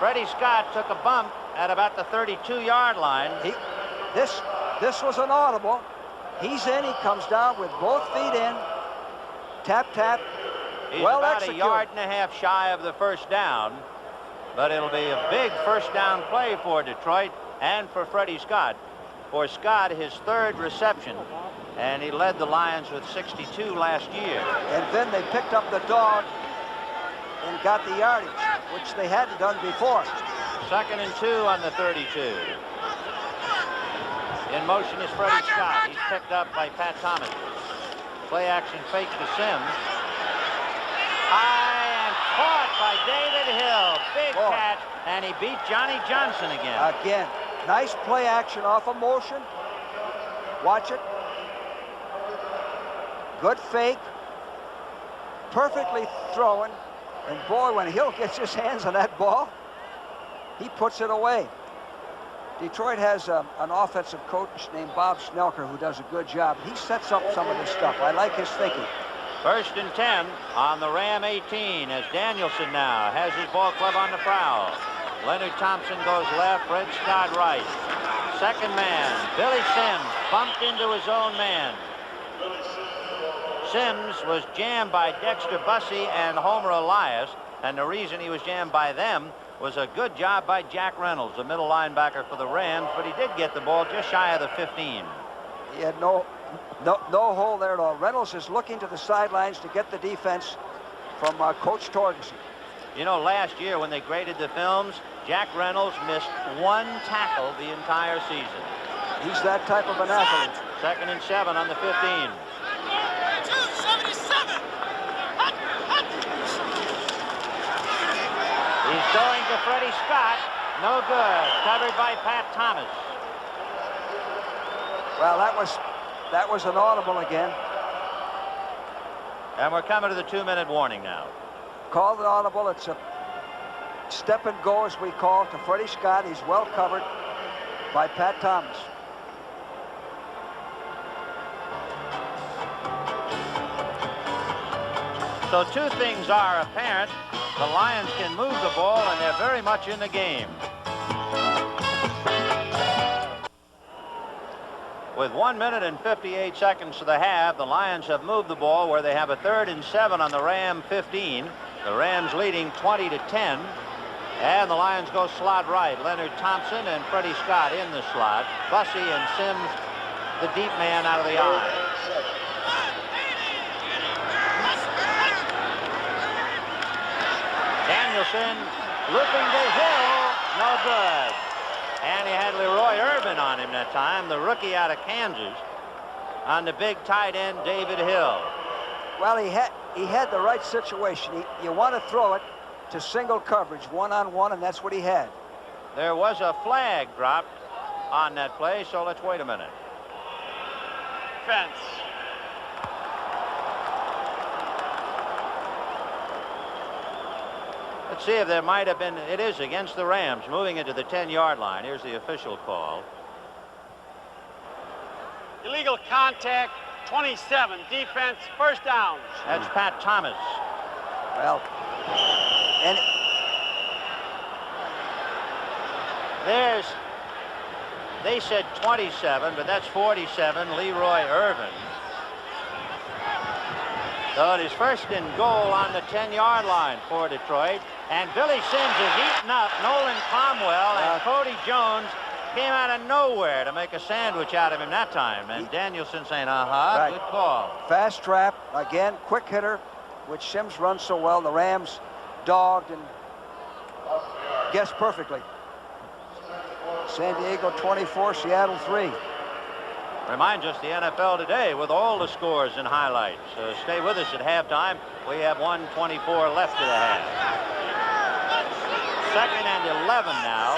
Freddie Scott took a bump at about the 32-yard line. This was an audible. He's in. He comes down with both feet in. Tap, tap. He's well about executed. a yard and a half shy of the first down, but it'll be a big first down play for Detroit and for Freddie Scott. For Scott, his third reception, and he led the Lions with 62 last year. And then they picked up the dog and got the yardage, which they hadn't done before. 2nd and 2 on the 32. In motion is Freddie Scott. He's picked up by Pat Thomas. Play action fake to Sims. High and caught by David Hill. Big catch, and he beat Johnny Johnson again. Again, nice play action off of motion. Watch it. Good fake. Perfectly thrown. And boy, when Hill gets his hands on that ball, he puts it away. Detroit has an offensive coach named Bob Snelker who does a good job. He sets up some of this stuff. I like his thinking. 1st and 10 on the Ram 18 as Danielson now has his ball club on the prowl. Leonard Thompson goes left, Fred Scott right. Second man, Billy Sims bumped into his own man. Sims was jammed by Dexter Bussey and Homer Elias, and the reason he was jammed by them was a good job by Jack Reynolds, the middle linebacker for the Rams, but he did get the ball just shy of the 15. He had no hole there at all. Reynolds is looking to the sidelines to get the defense from Coach Torgerson. You know, last year when they graded the films, Jack Reynolds missed 1 tackle the entire season. He's that type of an athlete. 2nd and 7 on the 15. 277. He's going to Freddie Scott. No good. Covered by Pat Thomas. Well, that was an audible again. And we're coming to the 2-minute warning now. Called an audible. It's a step and go, as we call it, to Freddie Scott. He's well covered by Pat Thomas. So two things are apparent. The Lions can move the ball, and they're very much in the game. With 1 minute and 58 seconds to the half, the Lions have moved the ball where they have a 3rd and 7 on the Ram 15. The Rams leading 20-10. And the Lions go slot right. Leonard Thompson and Freddie Scott in the slot. Bussey and Sims, the deep man out of the eye. Danielson looping to Hill. No good. And he had Leroy Irvin on him that time, the rookie out of Kansas, on the big tight end, David Hill. Well, he had the right situation. You want to throw it to single coverage, one-on-one, and that's what he had. There was a flag dropped on that play, so let's wait a minute. Fence. Let's see if there might have been. It is against the Rams, moving into the 10-yard line. Here's the official call. Illegal contact, 27. Defense, first down. That's Pat Thomas. Well, and they said 27, but that's 47, Leroy Irvin. So it is 1st and goal on the 10-yard line for Detroit. And Billy Sims is eaten up. Nolan Cromwell and Cody Jones came out of nowhere to make a sandwich out of him that time. And Danielson saying, right. Good call. Fast trap, again, quick hitter, which Sims runs so well. The Rams dogged and guessed perfectly. San Diego 24, Seattle 3. Reminds us the NFL today with all the scores and highlights. Stay with us at halftime. We have 1:24 left to the half. 2nd and 11 now.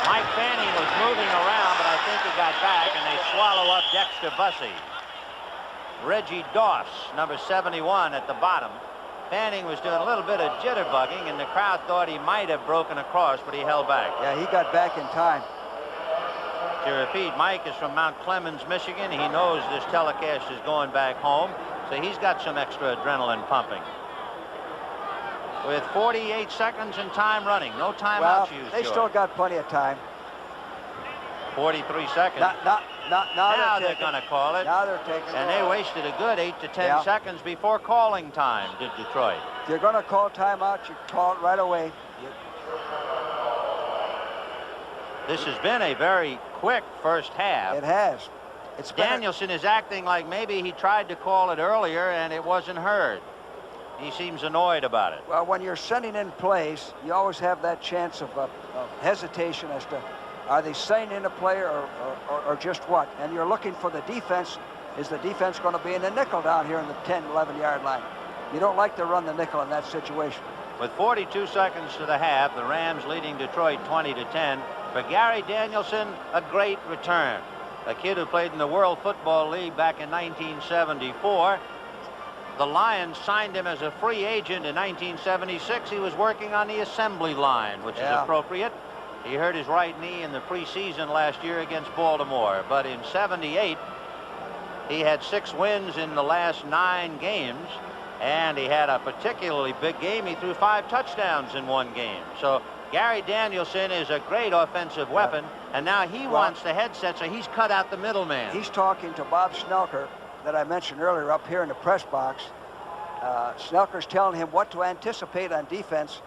Mike Fanning was moving around, but I think he got back, and they swallow up Dexter Bussey. Reggie Doss, number 71 at the bottom. Fanning was doing a little bit of jitterbugging, and the crowd thought he might have broken across, but he held back. Yeah, he got back in time. To repeat, Mike is from Mount Clemens, Michigan. He knows this telecast is going back home, so he's got some extra adrenaline pumping. With 48 seconds and time running. No timeouts used. They still got plenty of time. 43 seconds. Now they're going to call it. Now they're taking And they wasted a good 8 to 10 seconds before calling time, did Detroit. If you're going to call timeout, you call it right away. This has been a very quick first half. It has. Danielson is acting like maybe he tried to call it earlier and it wasn't heard. He seems annoyed about it. Well, when you're sending in plays, you always have that chance of hesitation as to are they sending in a play or just what? And you're looking for the defense. Is the defense going to be in the nickel down here in the 10, 11-yard line? You don't like to run the nickel in that situation. With 42 seconds to the half, the Rams leading Detroit 20-10. For Gary Danielson, a great return. A kid who played in the World Football League back in 1974. The Lions signed him as a free agent in 1976. He was working on the assembly line, which is appropriate. He hurt his right knee in the preseason last year against Baltimore. But in '78, he had 6 wins in the last 9 games. And he had a particularly big game. He threw 5 touchdowns in one game. So Gary Danielson is a great offensive weapon. And now he wants the headset, so he's cut out the middleman. He's talking to Bob Snelker that I mentioned earlier up here in the press box. Snelker's telling him what to anticipate on defense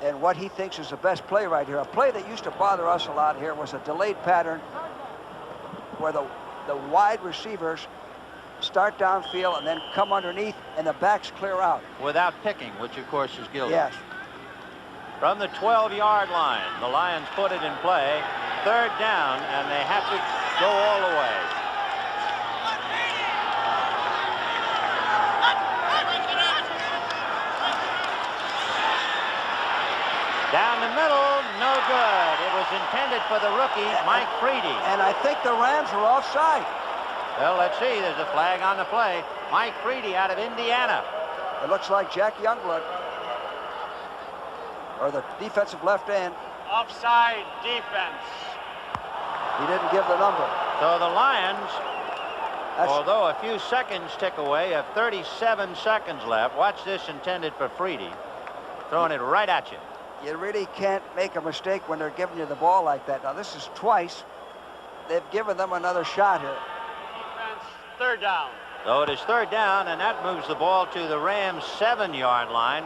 and what he thinks is the best play right here. A play that used to bother us a lot here was a delayed pattern where the wide receivers start downfield and then come underneath and the backs clear out. Without picking, which of course is guilty. Yes. From the 12-yard line, the Lions put it in play. 3rd down, and they have to go all the way. Down the middle, no good. It was intended for the rookie, Mike Freedy. And I think the Rams are offside. Well, let's see. There's a flag on the play. Mike Freedy out of Indiana. It looks like Jack Youngblood, or the defensive left end. Offside defense. He didn't give the number. So the Lions, That's, although a few seconds tick away, have 37 seconds left. Watch this, intended for Freedy. Throwing it right at you. you really can't make a mistake when they're giving you the ball like that. Now, this is twice. They've given them another shot here. Defense, third down. So it is third down, and that moves the ball to the Rams' 7-yard line.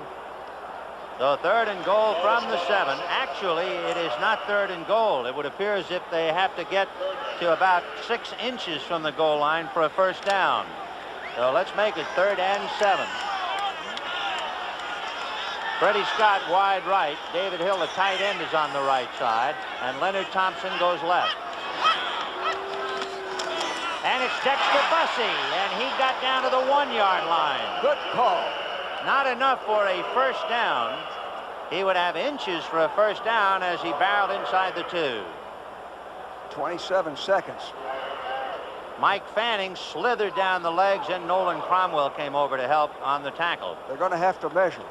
So third and goal from the 7. Actually, it is not third and goal. It would appear as if they have to get to about 6 inches from the goal line for a first down. So let's make it third and 7. Freddie Scott wide right. David Hill, the tight end, is on the right side, and Leonard Thompson goes left. And it's Dexter Bussey, and he got down to the 1-yard line. Good call. Not enough for a first down. He would have inches for a first down as he barreled inside the 2. 27 seconds. Mike Fanning slithered down the legs, and Nolan Cromwell came over to help on the tackle. They're going to have to measure.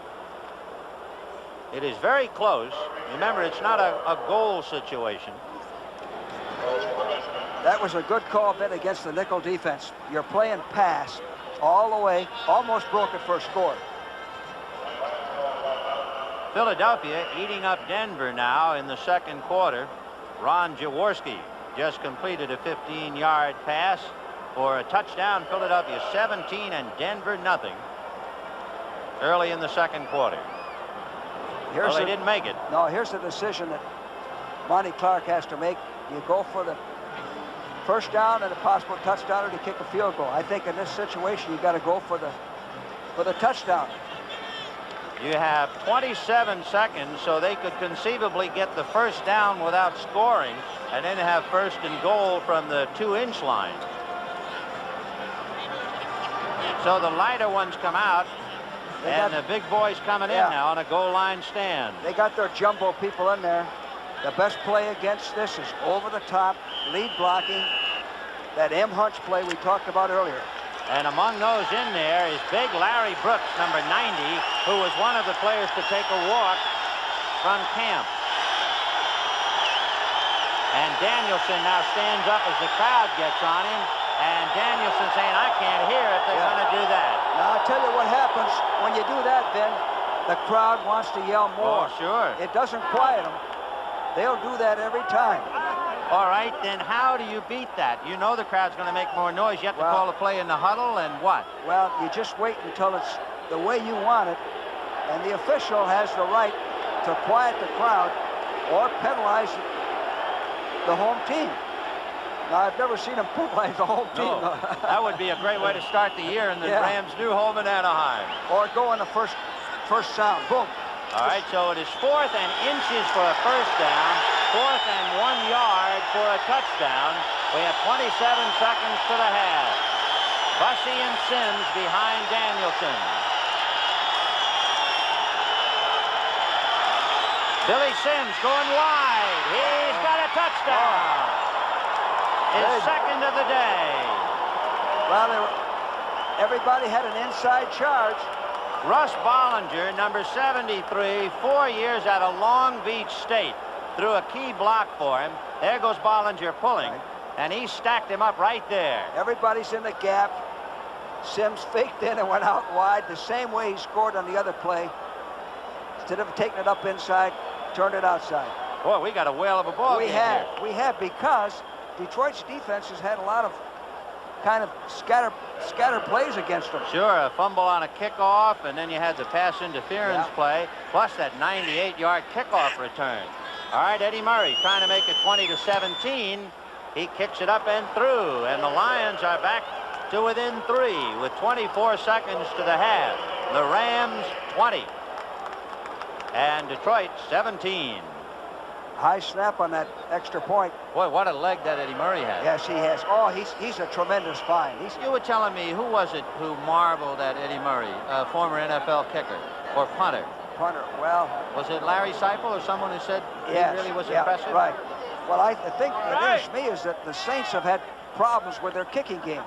It is very close. Remember, it's not a goal situation. That was a good call, Ben, against the nickel defense. You're playing pass all the way, almost broke it for a score. Philadelphia eating up Denver now in the second quarter. Ron Jaworski just completed a 15-yard pass for a touchdown. Philadelphia 17 and Denver nothing early in the second quarter. Well, they didn't make it. No, here's the decision that Monty Clark has to make. You go for the first down and a possible touchdown, or to kick a field goal. I think in this situation you got to go for the touchdown. You have 27 seconds, so they could conceivably get the first down without scoring and then have first and goal from the 2-inch line. So the lighter ones come out, and the big boys coming in now on a goal line stand. They got their jumbo people in there. The best play against this is over the top, lead blocking, that M. Hunch play we talked about earlier. And among those in there is big Larry Brooks, number 90, who was one of the players to take a walk from camp. And Danielson now stands up as the crowd gets on him. And Danielson saying, I can't hear if they're going to do that. Now, I'll tell you what happens when you do that, Ben. The crowd wants to yell more. Oh, sure. It doesn't quiet them. They'll do that every time. All right, then how do you beat that? You know the crowd's going to make more noise. You have to call a play in the huddle, and what? Well, you just wait until it's the way you want it, and the official has the right to quiet the crowd or penalize the home team. Now, I've never seen him penalize the home team. No, that would be a great way to start the year in the Rams' new home in Anaheim. Or go on the first sound. Boom. All right, so it is 4th and inches for a first down, 4th and 1 yard for a touchdown. We have 27 seconds to the half. Bussey and Sims behind Danielson. Billy Sims going wide. He's got a touchdown. His second of the day. Well, everybody had an inside charge. Russ Bollinger, number 73, 4 years out of Long Beach State, threw a key block for him. There goes Bollinger pulling, and he stacked him up right there. Everybody's in the gap. Sims faked in and went out wide the same way he scored on the other play. Instead of taking it up inside, turned it outside. Boy, we got a whale of a ball game here. We have, because Detroit's defense has had a lot of kind of scatter plays against them. Sure, a fumble on a kickoff, and then you had the pass interference play, plus that 98-yard kickoff return. All right, Eddie Murray trying to make it 20-17. He kicks it up and through, and the Lions are back to within 3 with 24 seconds to the half. The Rams 20 and Detroit 17. High snap on that extra point. Boy, what a leg that Eddie Murray has. Yes, he has. Oh, he's a tremendous find. You were telling me, who was it who marveled at Eddie Murray, a former NFL kicker or punter? Punter, well. Was it Larry Seifel or someone who said he really was impressive? Right. Well, I think what interests me is that the Saints have had problems with their kicking game.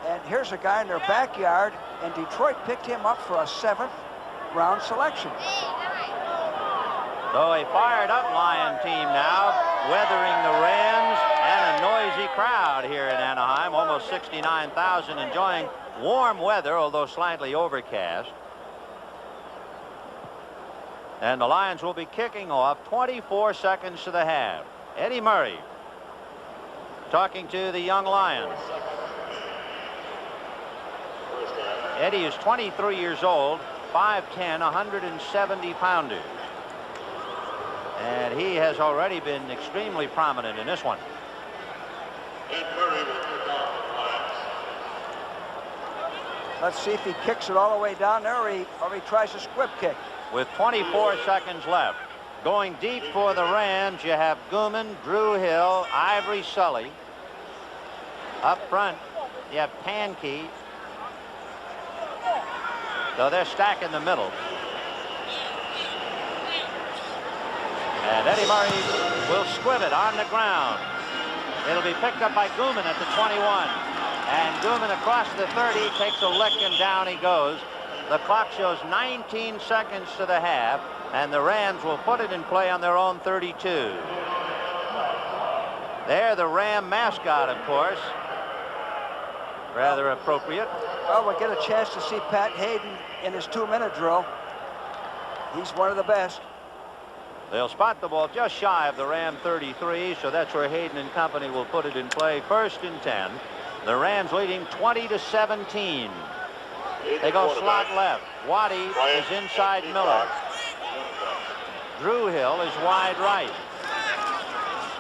And here's a guy in their backyard, and Detroit picked him up for a 7th-round selection. So a fired-up Lion team now, weathering the Rams, and a noisy crowd here in Anaheim, almost 69,000, enjoying warm weather, although slightly overcast. And the Lions will be kicking off 24 seconds to the half. Eddie Murray talking to the young Lions. Eddie is 23 years old, 5'10", 170 pounder. And he has already been extremely prominent in this one. Let's see if he kicks it all the way down there, or he tries a squib kick. With 24 seconds left, going deep for the Rams, you have Gooman, Drew Hill, Ivory Sully. Up front, you have Pankey. So they're stacking the middle. And Eddie Murray will squib it on the ground. It'll be picked up by Gooman at the 21. And Gooman across the 30 takes a lick and down he goes. The clock shows 19 seconds to the half, and the Rams will put it in play on their own 32. There, the Ram mascot, of course. Rather appropriate. Well, we'll get a chance to see Pat Hayden in his 2-minute drill. He's one of the best. They'll spot the ball just shy of the Ram 33, so that's where Hayden and company will put it in play. 1st and 10. The Rams leading 20-17. They go slot left. Waddy is inside Miller. Drew Hill is wide right.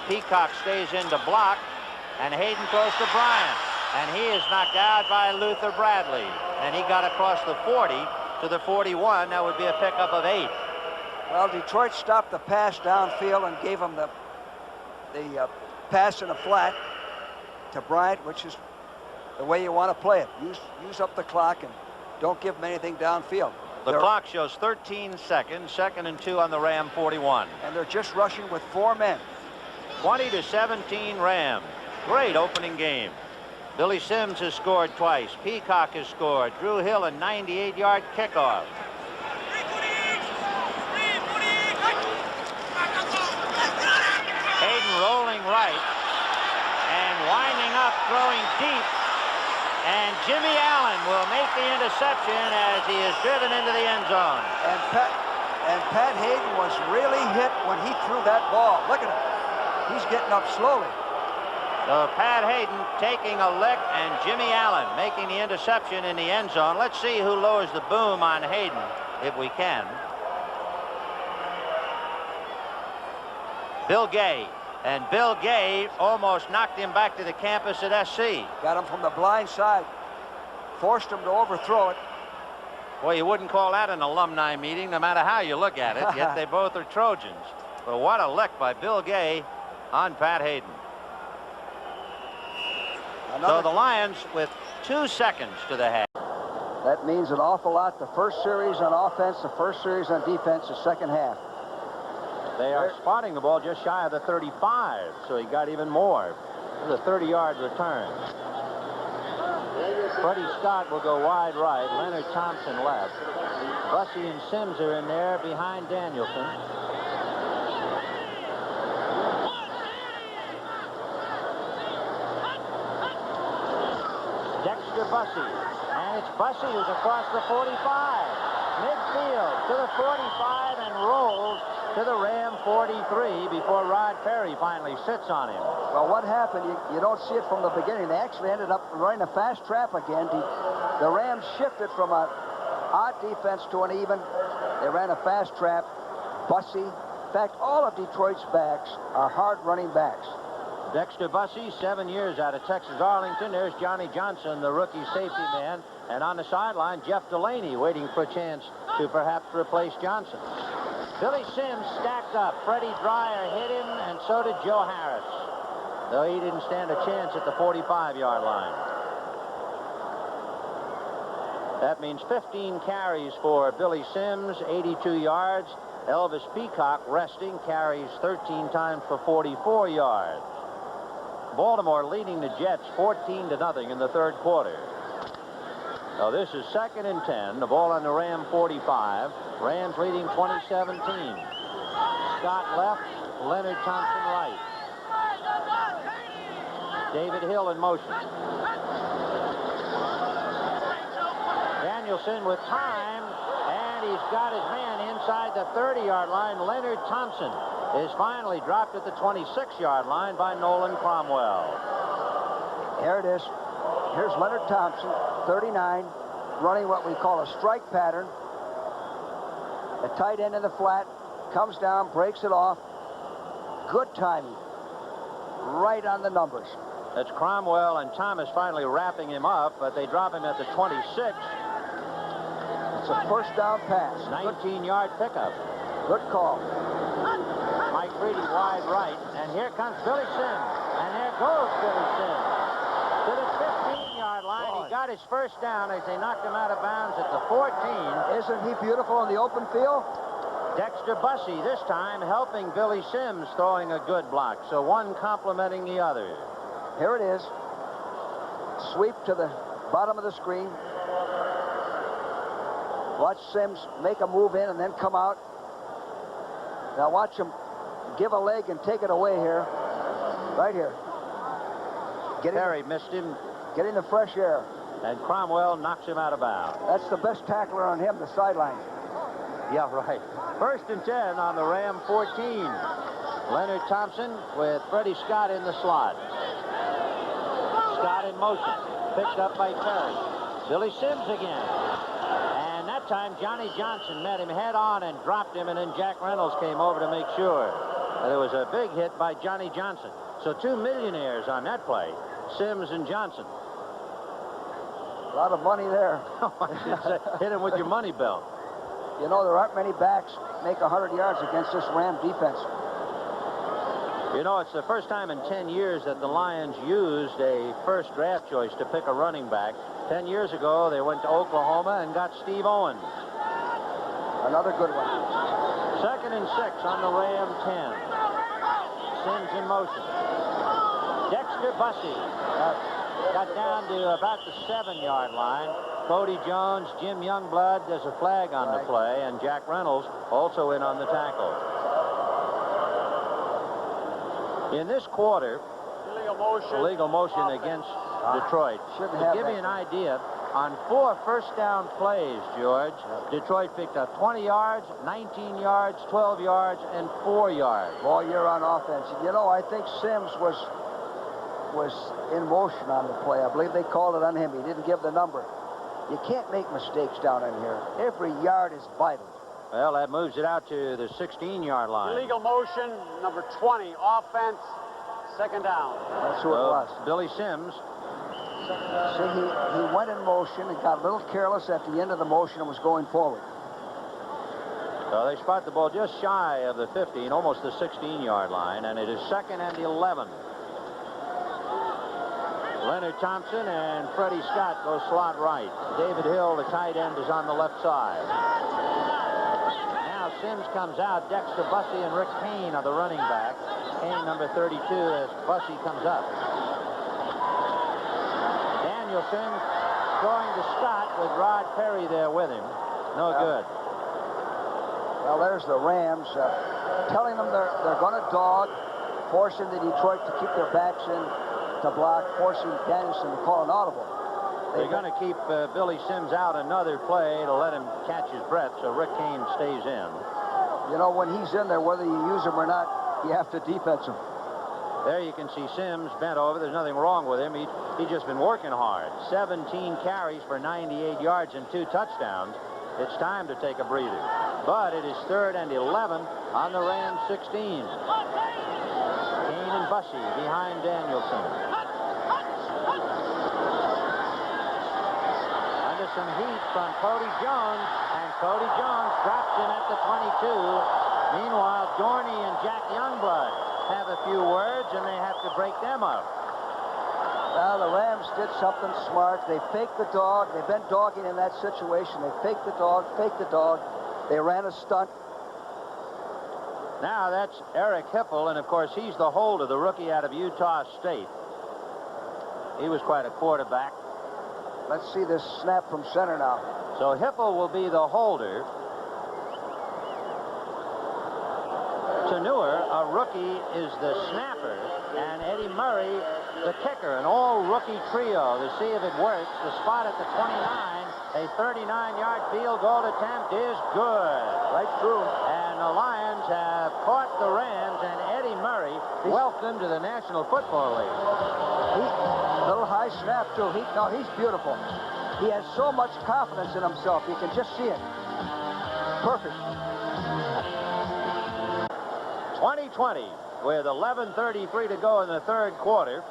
Peacock stays in to block, and Hayden throws to Bryant. And he is knocked out by Luther Bradley. And he got across the 40 to the 41. That would be a pickup of 8. Well, Detroit stopped the pass downfield and gave him the pass in a flat to Bryant, which is the way you want to play it. Use up the clock and don't give him anything downfield. The clock shows 13 seconds, 2nd and 2 on the Ram 41. And they're just rushing with 4 men. 20-17 Rams. Great opening game. Billy Sims has scored twice. Peacock has scored. Drew Hill a 98-yard kickoff. Hayden rolling right and winding up, throwing deep. And Jimmy Allen will make the interception as he is driven into the end zone. And Pat Hayden was really hit when he threw that ball. Look at him. He's getting up slowly. So Pat Hayden taking a lick and Jimmy Allen making the interception in the end zone. Let's see who lowers the boom on Hayden, if we can. Bill Gay. And Bill Gay almost knocked him back to the campus at SC. Got him from the blind side. Forced him to overthrow it. Well, you wouldn't call that an alumni meeting, no matter how you look at it, yet they both are Trojans. But what a lick by Bill Gay on Pat Hayden. So the Lions with 2 seconds to the half. That means an awful lot. The first series on offense, the first series on defense, the second half. They are spotting the ball just shy of the 35, so he got even more. It was a 30-yard return. Freddie Scott will go wide right. Leonard Thompson left. Bussey and Sims are in there behind Danielson. Dexter Bussey. And it's Bussey who's across the 45. Midfield to the 45 and rolls to the Ram 43 before Rod Perry finally sits on him. Well, what happened, you don't see it from the beginning. They actually ended up running a fast trap again. The Rams shifted from an odd defense to an even. They ran a fast trap. Bussey. In fact, all of Detroit's backs are hard running backs. Dexter Bussey, 7 years out of Texas Arlington. There's Johnny Johnson, the rookie safety man. And on the sideline, Jeff Delaney waiting for a chance to perhaps replace Johnson. Billy Sims stacked up. Freddie Dryer hit him, and so did Joe Harris, though he didn't stand a chance at the 45-yard line. That means 15 carries for Billy Sims, 82 yards. Elvis Peacock, resting, carries 13 times for 44 yards. Baltimore leading the Jets 14-0 in the third quarter. So this is 2nd and 10. The ball on the Ram 45. Rams leading 20-17. Scott left, Leonard Thompson right. David Hill in motion. Danielson with time, and he's got his man inside the 30-yard line. Leonard Thompson is finally dropped at the 26-yard line by Nolan Cromwell. Here it is. Here's Leonard Thompson, 39, running what we call a strike pattern. A tight end in the flat, comes down, breaks it off. Good timing. Right on the numbers. That's Cromwell and Thomas finally wrapping him up, but they drop him at the 26. It's a first down pass. 19-yard pickup. Good call. Mike Reedy wide right, and here comes Billy Sims. And there goes Billy Sims to the 15-yard line. He got his first down as they knocked him out of bounds at the 14. Isn't he beautiful in the open field? Dexter Bussey this time helping Billy Sims, throwing a good block. So one complimenting the other. Here it is. Sweep to the bottom of the screen. Watch Sims make a move in and then come out. Now watch him give a leg and take it away here. Right here. Perry missed him. Getting the fresh air. And Cromwell knocks him out of bounds. That's the best tackler on him, the sideline. Yeah, right. 1st and 10 on the Ram 14. Leonard Thompson with Freddie Scott in the slot. Scott in motion. Picked up by Perry. Billy Sims again. And that time Johnny Johnson met him head on and dropped him, and then Jack Reynolds came over to make sure. There was a big hit by Johnny Johnson. So 2 millionaires on that play. Sims and Johnson. A lot of money there. Hit him with your money belt. You know, there aren't many backs make 100 yards against this Ram defense. You know, it's the first time in 10 years that the Lions used a first draft choice to pick a running back. 10 years ago, they went to Oklahoma and got Steve Owens. Another good one. 2nd and 6 on the Ram 10. Sims in motion. Dexter Bussey got down to about the 7-yard line. Cody Jones, Jim Youngblood, there's a flag on the play, and Jack Reynolds also in on the tackle. In this quarter, illegal motion against Detroit. To give you an idea, on 4 first-down plays, George, Detroit picked up 20 yards, 19 yards, 12 yards, and 4 yards. Boy, you're on offense. You know, I think Sims was in motion on the play. I believe they called it on him. He didn't give the number. You can't make mistakes down in here. Every yard is vital. Well, that moves it out to the 16-yard line. Illegal motion, number 20, offense, 2nd down. That's who it was. Billy Sims. See, he went in motion and got a little careless at the end of the motion and was going forward. So they spot the ball just shy of the 15, almost the 16-yard line, and it is 2nd and 11. Leonard Thompson and Freddie Scott go slot right. David Hill, the tight end, is on the left side. Now Sims comes out. Dexter Bussey and Rick Kane are the running backs. Kane, number 32, as Bussey comes up. Danielson throwing to Scott with Rod Perry there with him. No good. Well, there's the Rams telling them they're going to dog, forcing the Detroit to keep their backs in to block, forcing Danielson to call an audible. They're going to keep Billy Sims out another play to let him catch his breath, so Rick Kane stays in. You know, when he's in there, whether you use him or not, you have to defense him. There you can see Sims bent over. There's nothing wrong with him. He's just been working hard. 17 carries for 98 yards and 2 touchdowns. It's time to take a breather. But it is 3rd and 11 on the Rams 16. Kane and Bussey behind Danielson. Under some heat from Cody Jones, and Cody Jones drops him at the 22. Meanwhile, Dorney and Jack Youngblood have a few words, and they have to break them up. Well, the Rams did something smart. They faked the dog. They've been dogging in that situation. They faked the dog, They ran a stunt. Now that's Eric Hippel, and of course he's the holder, the rookie out of Utah State. He was quite a quarterback. Let's see this snap from center now. So Hippel will be the holder. Tanur, a rookie, is the snapper, and Eddie Murray The kicker, an all-rookie trio to see if it works. The spot at the 29, a 39-yard field goal attempt is good. Right through. And the Lions have caught the Rams, and Eddie Murray welcome to the National Football League. Little high snap, too. He's beautiful. He has so much confidence in himself. You can just see it. Perfect. 2020 with 11:33 to go in the third quarter.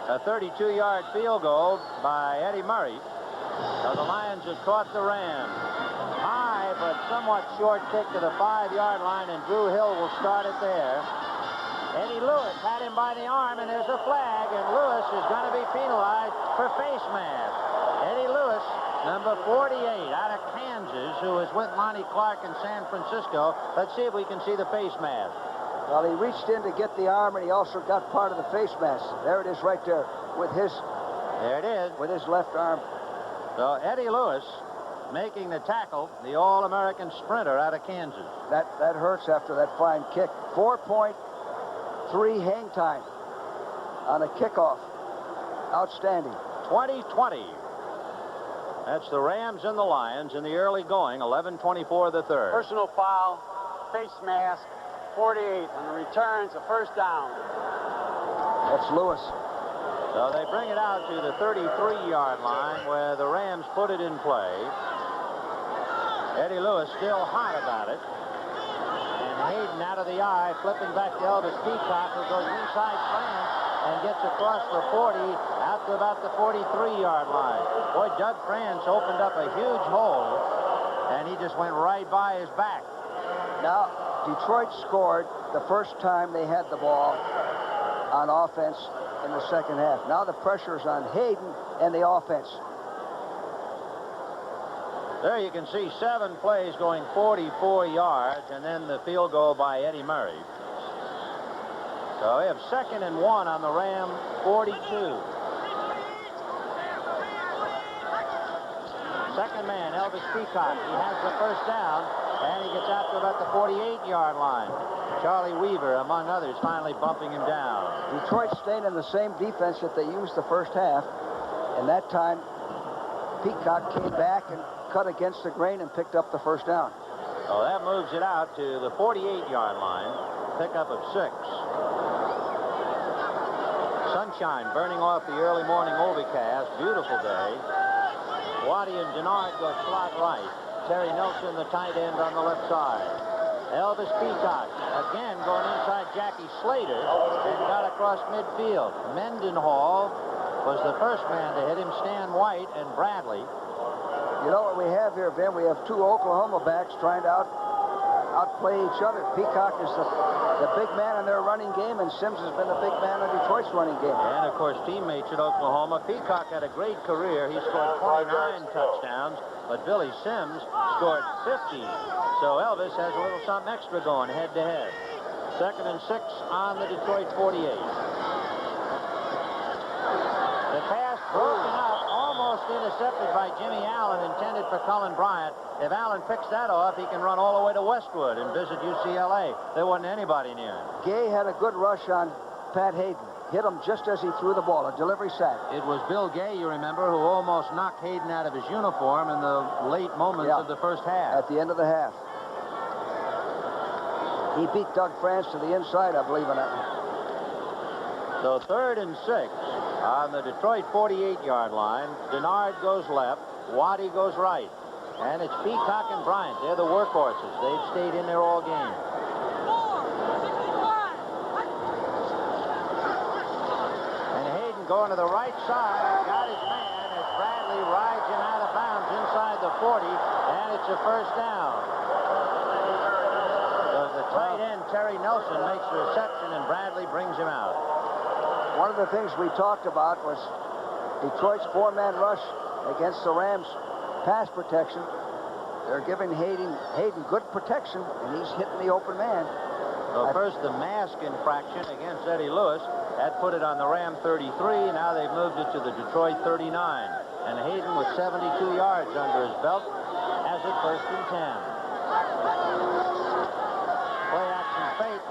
A 32-yard field goal by Eddie Murray. So the Lions have caught the Rams. High but somewhat short kick to the 5-yard line, and Drew Hill will start it there. Eddie Lewis had him by the arm, and there's a flag, and Lewis is going to be penalized for face mask. Eddie Lewis, number 48, out of Kansas, who was with Lonnie Clark in San Francisco. Let's see if we can see the face mask. Well, he reached in to get the arm, and he also got part of the face mask. There it is right there with his... There it is. With his left arm. So Eddie Lewis making the tackle, the All-American sprinter out of Kansas. That hurts after that fine kick. 4.3 hang time on a kickoff. Outstanding. 2020. That's the Rams and the Lions in the early going. 11:24 the third. Personal foul, face mask, 48. On the returns, a first down. That's Lewis. So they bring it out to the 33-yard line where the Rams put it in play. Eddie Lewis still hot about it. And Hayden out of the eye, flipping back to Elvis Peacock, who goes inside France and gets across the 40 out to about the 43-yard line. Boy, Doug France opened up a huge hole, and he just went right by his back. Now, Detroit scored the first time they had the ball on offense in the second half. Now the pressure is on Hayden and the offense. There you can see 7 plays going 44 yards, and then the field goal by Eddie Murray. So we have 2nd and 1 on the Ram 42. Second man, Elvis Peacock. He has the first down, and he gets out to about the 48-yard line. Charlie Weaver, among others, finally bumping him down. Detroit stayed in the same defense that they used the first half, and that time Peacock came back and cut against the grain and picked up the first down. So that moves it out to the 48-yard line. Pickup of 6. Sunshine burning off the early morning overcast. Beautiful day. Waddy and Denard go slot right. Terry Nelson, the tight end, on the left side. Elvis Peacock again going inside Jackie Slater and got across midfield. Mendenhall was the first man to hit him. Stan White and Bradley. You know what we have here, Ben? We have 2 Oklahoma backs trying to outplay each other. Peacock is the big man in their running game, and Sims has been the big man in Detroit's running game. And, of course, teammates at Oklahoma. Peacock had a great career. He scored 29 touchdowns, but Billy Sims scored 50. So Elvis has a little something extra going head-to-head. 2nd and 6 on the Detroit 48. The pass broken up, almost intercepted by Jimmy Allen, intended for Cullen Bryant. If Allen picks that off, he can run all the way to Westwood and visit UCLA. There wasn't anybody near him. Gay had a good rush on Pat Hayden. Hit him just as he threw the ball, a delivery sack. It was Bill Gay, you remember, who almost knocked Hayden out of his uniform in the late moments of the first half. At the end of the half. He beat Doug France to the inside, I believe, in that one. So 3rd and 6 on the Detroit 48-yard line. Denard goes left. Waddy goes right. And it's Peacock and Bryant. They're the workhorses. They've stayed in there all game. And Hayden going to the right side. Got his man as Bradley rides him out of bounds inside the 40. And it's a first down. So the tight end, Terry Nelson, makes the reception, and Bradley brings him out. One of the things we talked about was Detroit's 4-man rush against the Rams' pass protection. They're giving Hayden good protection, and he's hitting the open man. So first the mask infraction against Eddie Lewis. That put it on the Ram 33. Now they've moved it to the Detroit 39. And Hayden with 72 yards under his belt has it 1st and 10. Play action fake.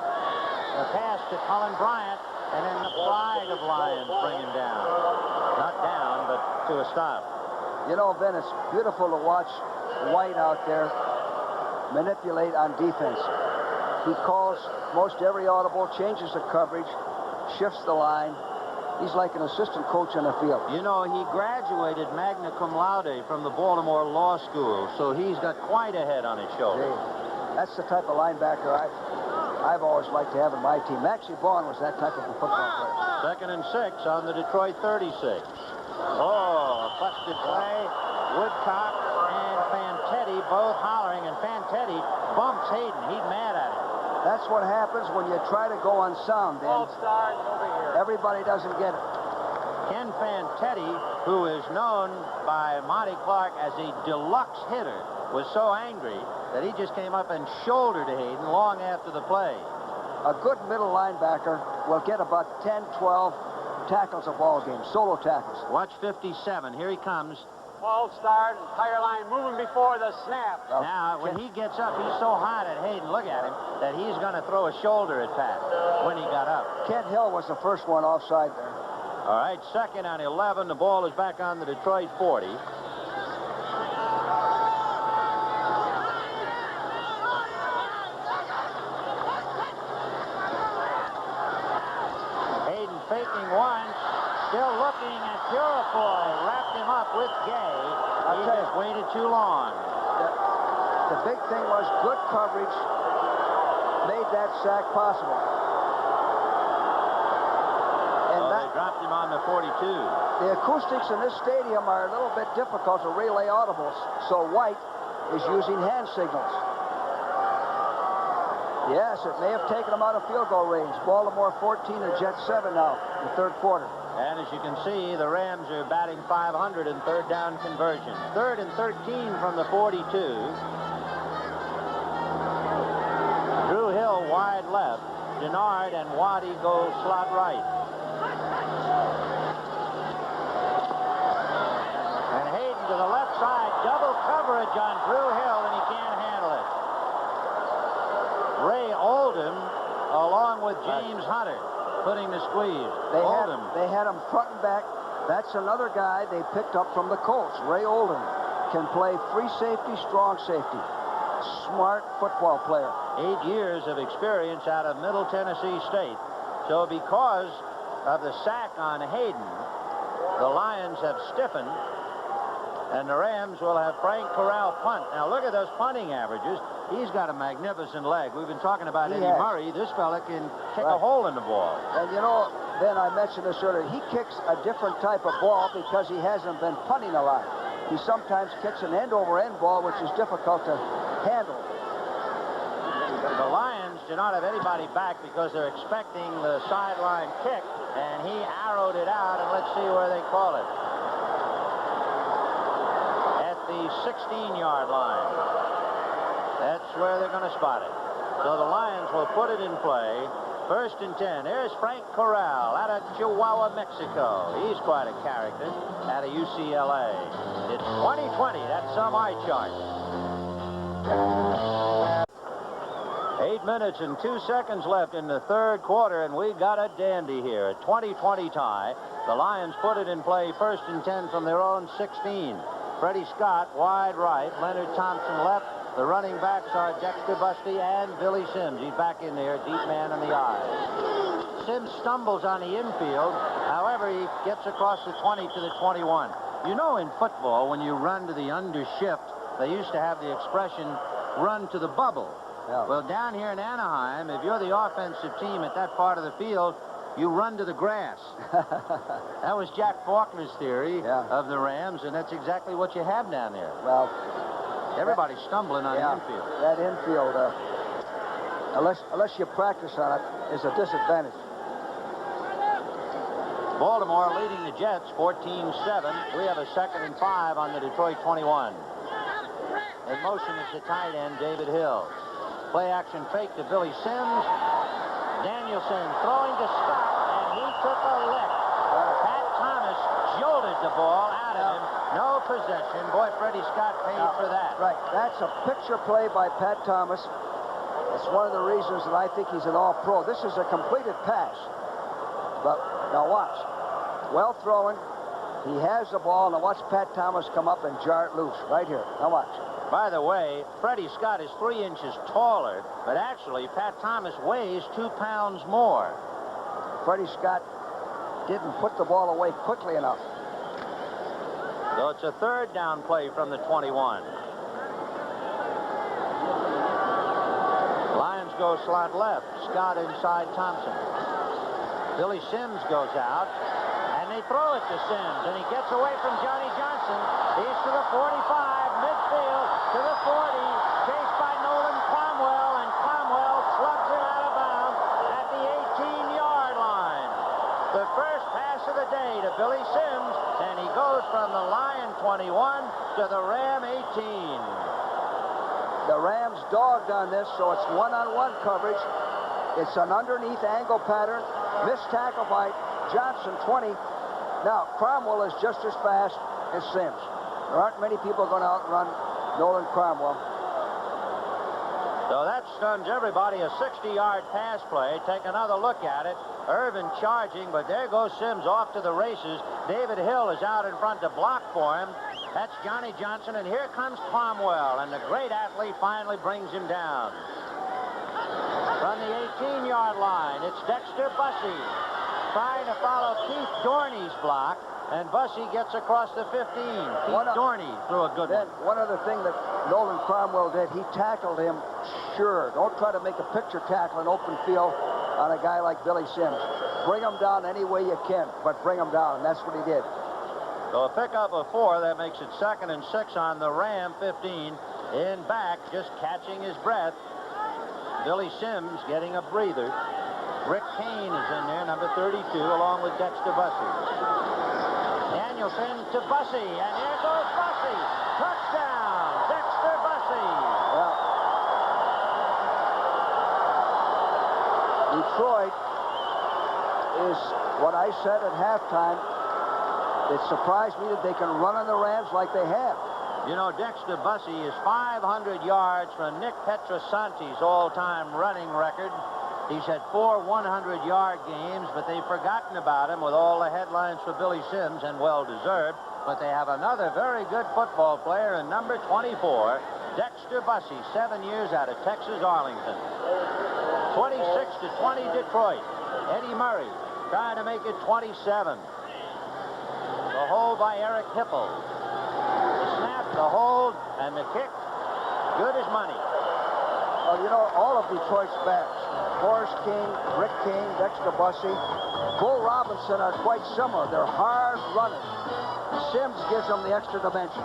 The pass to Cullen Bryant. And then the pride of Lions bring him down. Not down, but to a stop. You know, Ben, it's beautiful to watch White out there manipulate on defense. He calls most every audible, changes the coverage, shifts the line. He's like an assistant coach on the field. You know, he graduated magna cum laude from the Baltimore Law School, so he's got quite a head on his shoulders. Hey, that's the type of linebacker I've always liked to have in my team. Maxie Vaughn was that type of a football player. 2nd and 6 on the Detroit 36. Oh, a busted play. Woodcock and Fantetti both hollering, and Fantetti bumps Hayden. He's mad at him. That's what happens when you try to go unsound, Ben. Everybody doesn't get it. Ken Fantetti, who is known by Monty Clark as a deluxe hitter, was so angry that he just came up and shouldered Hayden long after the play. A good middle linebacker will get about 10, 12 tackles a ball game, solo tackles. Watch 57. Here he comes. False start, entire line moving before the snap. Well, Now, when he gets up, he's so hot at Hayden, look at him, that he's going to throw a shoulder at Pat when he got up. Kent Hill was the first one offside there. All right, 2nd and 11. The ball is back on the Detroit 40. Hayden faking once, still looking at Purifoy. Wrapped him up with Gay. He just waited too long. The big thing was good coverage made that sack possible. And They dropped him on the 42. the acoustics in this stadium are a little bit difficult to relay audibles, so White is using hand signals. Yes, it may have taken them out of field goal range. Baltimore 14 and Jets 7 now in the 3rd quarter. And as you can see, the Rams are batting .500 in 3rd down conversion. 3rd and 13 from the 42. Drew Hill wide left. Denard and Waddy go slot right. And Hayden to the left side. Double coverage on Drew Hill, and he can't handle it. Ray Oldham, along with James Hunter, putting the squeeze. They had him front and back. That's another guy they picked up from the Colts. Ray Oldham can play free safety, strong safety. Smart football player. 8 years of experience out of Middle Tennessee State. So because of the sack on Hayden, the Lions have stiffened, and the Rams will have Frank Corral punt. Now look at those punting averages. He's got a magnificent leg. We've been talking about Eddie Murray. This fella can kick a hole in the ball. And you know, Ben, I mentioned this earlier, he kicks a different type of ball because he hasn't been punting a lot. He sometimes kicks an end-over-end ball, which is difficult to handle. The Lions do not have anybody back because they're expecting the sideline kick, and he arrowed it out, and let's see where they call it. At the 16-yard line. That's where they're going to spot it. So the Lions will put it in play. 1st and 10. There's Frank Corral out of Chihuahua, Mexico. He's quite a character out of UCLA. It's 2020. That's some eye chart. 8 minutes and 2 seconds left in the 3rd quarter, and we got a dandy here. A 20-20 tie. The Lions put it in play. 1st and 10 from their own 16. Freddie Scott wide right. Leonard Thompson left. The running backs are Dexter Busty and Billy Sims. He's back in there, deep man in the eye. Sims stumbles on the infield. However, he gets across the 20 to the 21. You know, in football, when you run to the undershift, they used to have the expression, run to the bubble. Yeah. Well, down here in Anaheim, if you're the offensive team at that part of the field, you run to the grass. That was Jack Faulkner's theory of the Rams, and that's exactly what you have down there. Well, everybody's stumbling on the infield. That infield, unless you practice on it, is a disadvantage. Baltimore leading the Jets 14-7. We have a 2nd and 5 on the Detroit 21. In motion is the tight end, David Hill. Play action fake to Billy Sims. Danielson throwing to Scott, and he took a lick. Pat Thomas jolted the ball out of him. No possession. Boy, Freddie Scott paid for that. Right. That's a picture play by Pat Thomas. It's one of the reasons that I think he's an all-pro. This is a completed pass. But now watch. Well thrown. He has the ball. Now watch Pat Thomas come up and jar it loose right here. Now watch. By the way, Freddie Scott is 3 inches taller, but actually Pat Thomas weighs 2 pounds more. Freddie Scott didn't put the ball away quickly enough. So it's a 3rd down play from the 21. Lions go slot left. Scott inside Thompson. Billy Sims goes out, and they throw it to Sims, and he gets away from Johnny Johnson. He's to the 45, midfield, to the 40, chased by Nolan Cromwell, and Cromwell slugs it out of bounds at the 18-yard line. The first pass of the day to Billy Sims, and he goes from the Lion 21 to the Ram 18. The Rams dogged on this, so it's one-on-one coverage. It's an underneath angle pattern. Missed tackle by Johnson, 20. Now, Cromwell is just as fast as Sims. There aren't many people going to outrun Nolan Cromwell. So that stuns everybody. A 60-yard pass play. Take another look at it. Irvin charging, but there goes Sims off to the races. David Hill is out in front to block for him. That's Johnny Johnson, and here comes Cromwell, and the great athlete finally brings him down. From the 18-yard line, it's Dexter Bussey trying to follow Keith Dorney's block, and Bussey gets across the 15. Keith Dorney threw a good one. One other thing that Nolan Cromwell did, he tackled him sure. Don't try to make a picture tackle in open field on a guy like Billy Sims. Bring him down any way you can, but bring him down, and that's what he did. So a pickup of 4, that makes it 2nd and 6 on the Ram 15. In back, just catching his breath. Billy Sims getting a breather. Rick Kane is in there, number 32, along with Dexter Bussey. Danielson to Bussey, and here goes Bussey. Touchdown, Dexter Bussey. Well, Detroit is what I said at halftime. It surprised me that they can run on the Rams like they have. You know, Dexter Bussey is 500 yards from Nick Petrosanti's all-time running record. He's had 4 100-yard games, but they've forgotten about him with all the headlines for Billy Sims, and well-deserved. But they have another very good football player in number 24, Dexter Bussey, 7 years out of Texas, Arlington. 26-20 Detroit. Eddie Murray trying to make it 27. The hold by Eric Hipple. The snap, the hold, and the kick. Good as money. Well, you know, all of Detroit's backs, Horace King, Rick King, Dexter Bussey, Bull Robinson are quite similar. They're hard runners. Sims gives them the extra dimension.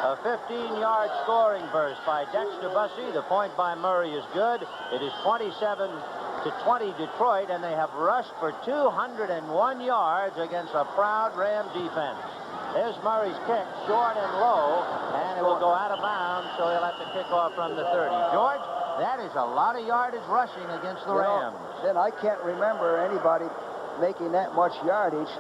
A 15-yard scoring burst by Dexter Bussey. The point by Murray is good. It is 27-20 Detroit, and they have rushed for 201 yards against a proud Ram defense. There's Murray's kick, short and low, and it will go out of bounds, so he'll have to kick off from the 30. George, that is a lot of yardage rushing against the Rams. Then I can't remember anybody making that much yardage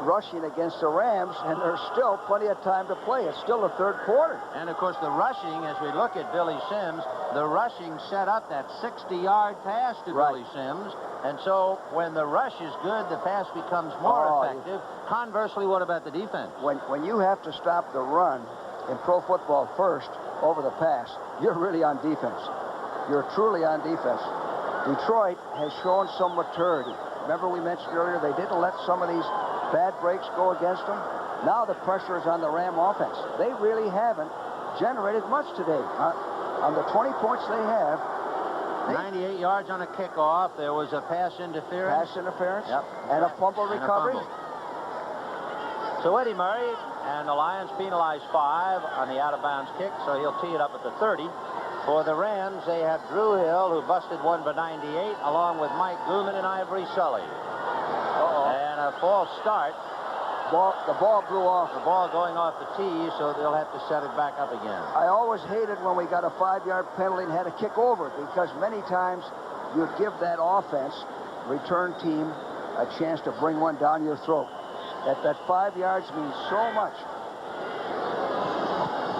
rushing against the Rams, and there's still plenty of time to play. It's still the 3rd quarter. And, of course, the rushing, as we look at Billy Sims, the rushing set up that 60-yard pass to Billy Sims. And so when the rush is good, the pass becomes more effective. Conversely, what about the defense? When you have to stop the run in pro football first over the pass, you're really on defense. You're truly on defense. Detroit has shown some maturity. Remember we mentioned earlier they didn't let some of these bad breaks go against them. Now the pressure is on the Ram offense. They really haven't generated much today. On the 20 points they have. 98 yards on a kickoff. There was a pass interference. Yep. And a fumble recovery. So Eddie Murray and the Lions penalize 5 on the out-of-bounds kick, so he'll tee it up at the 30. For the Rams, they have Drew Hill, who busted one for 98, along with Mike Gooman and Ivory Sully. And a false start. The ball blew off. The ball going off the tee, so they'll have to set it back up again. I always hated when we got a 5-yard penalty and had to kick over it, because many times you'd give that offense, return team, a chance to bring one down your throat. That 5 yards means so much.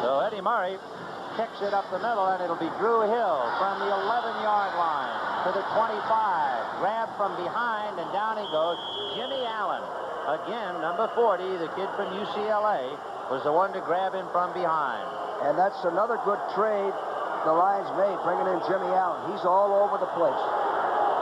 So Eddie Murray kicks it up the middle, and it'll be Drew Hill from the 11-yard line. to the 25. Grab from behind, and down he goes. Jimmy Allen. Again, number 40, the kid from UCLA, was the one to grab him from behind. And that's another good trade the Lions made, bringing in Jimmy Allen. He's all over the place.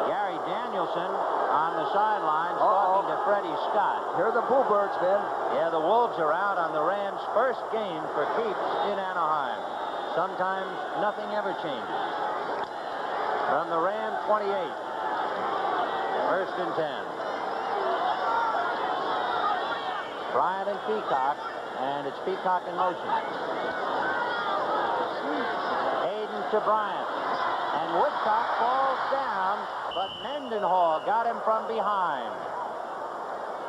Gary Danielson on the sidelines talking to Freddie Scott. Here are the Bluebirds, Ben. Yeah, the Wolves are out on the Rams' first game for keeps in Anaheim. Sometimes nothing ever changes. From the Ram 28. First and 10. Bryant and Peacock, and it's Peacock in motion. Hayden to Bryant, and Woodcock falls down, but Mendenhall got him from behind.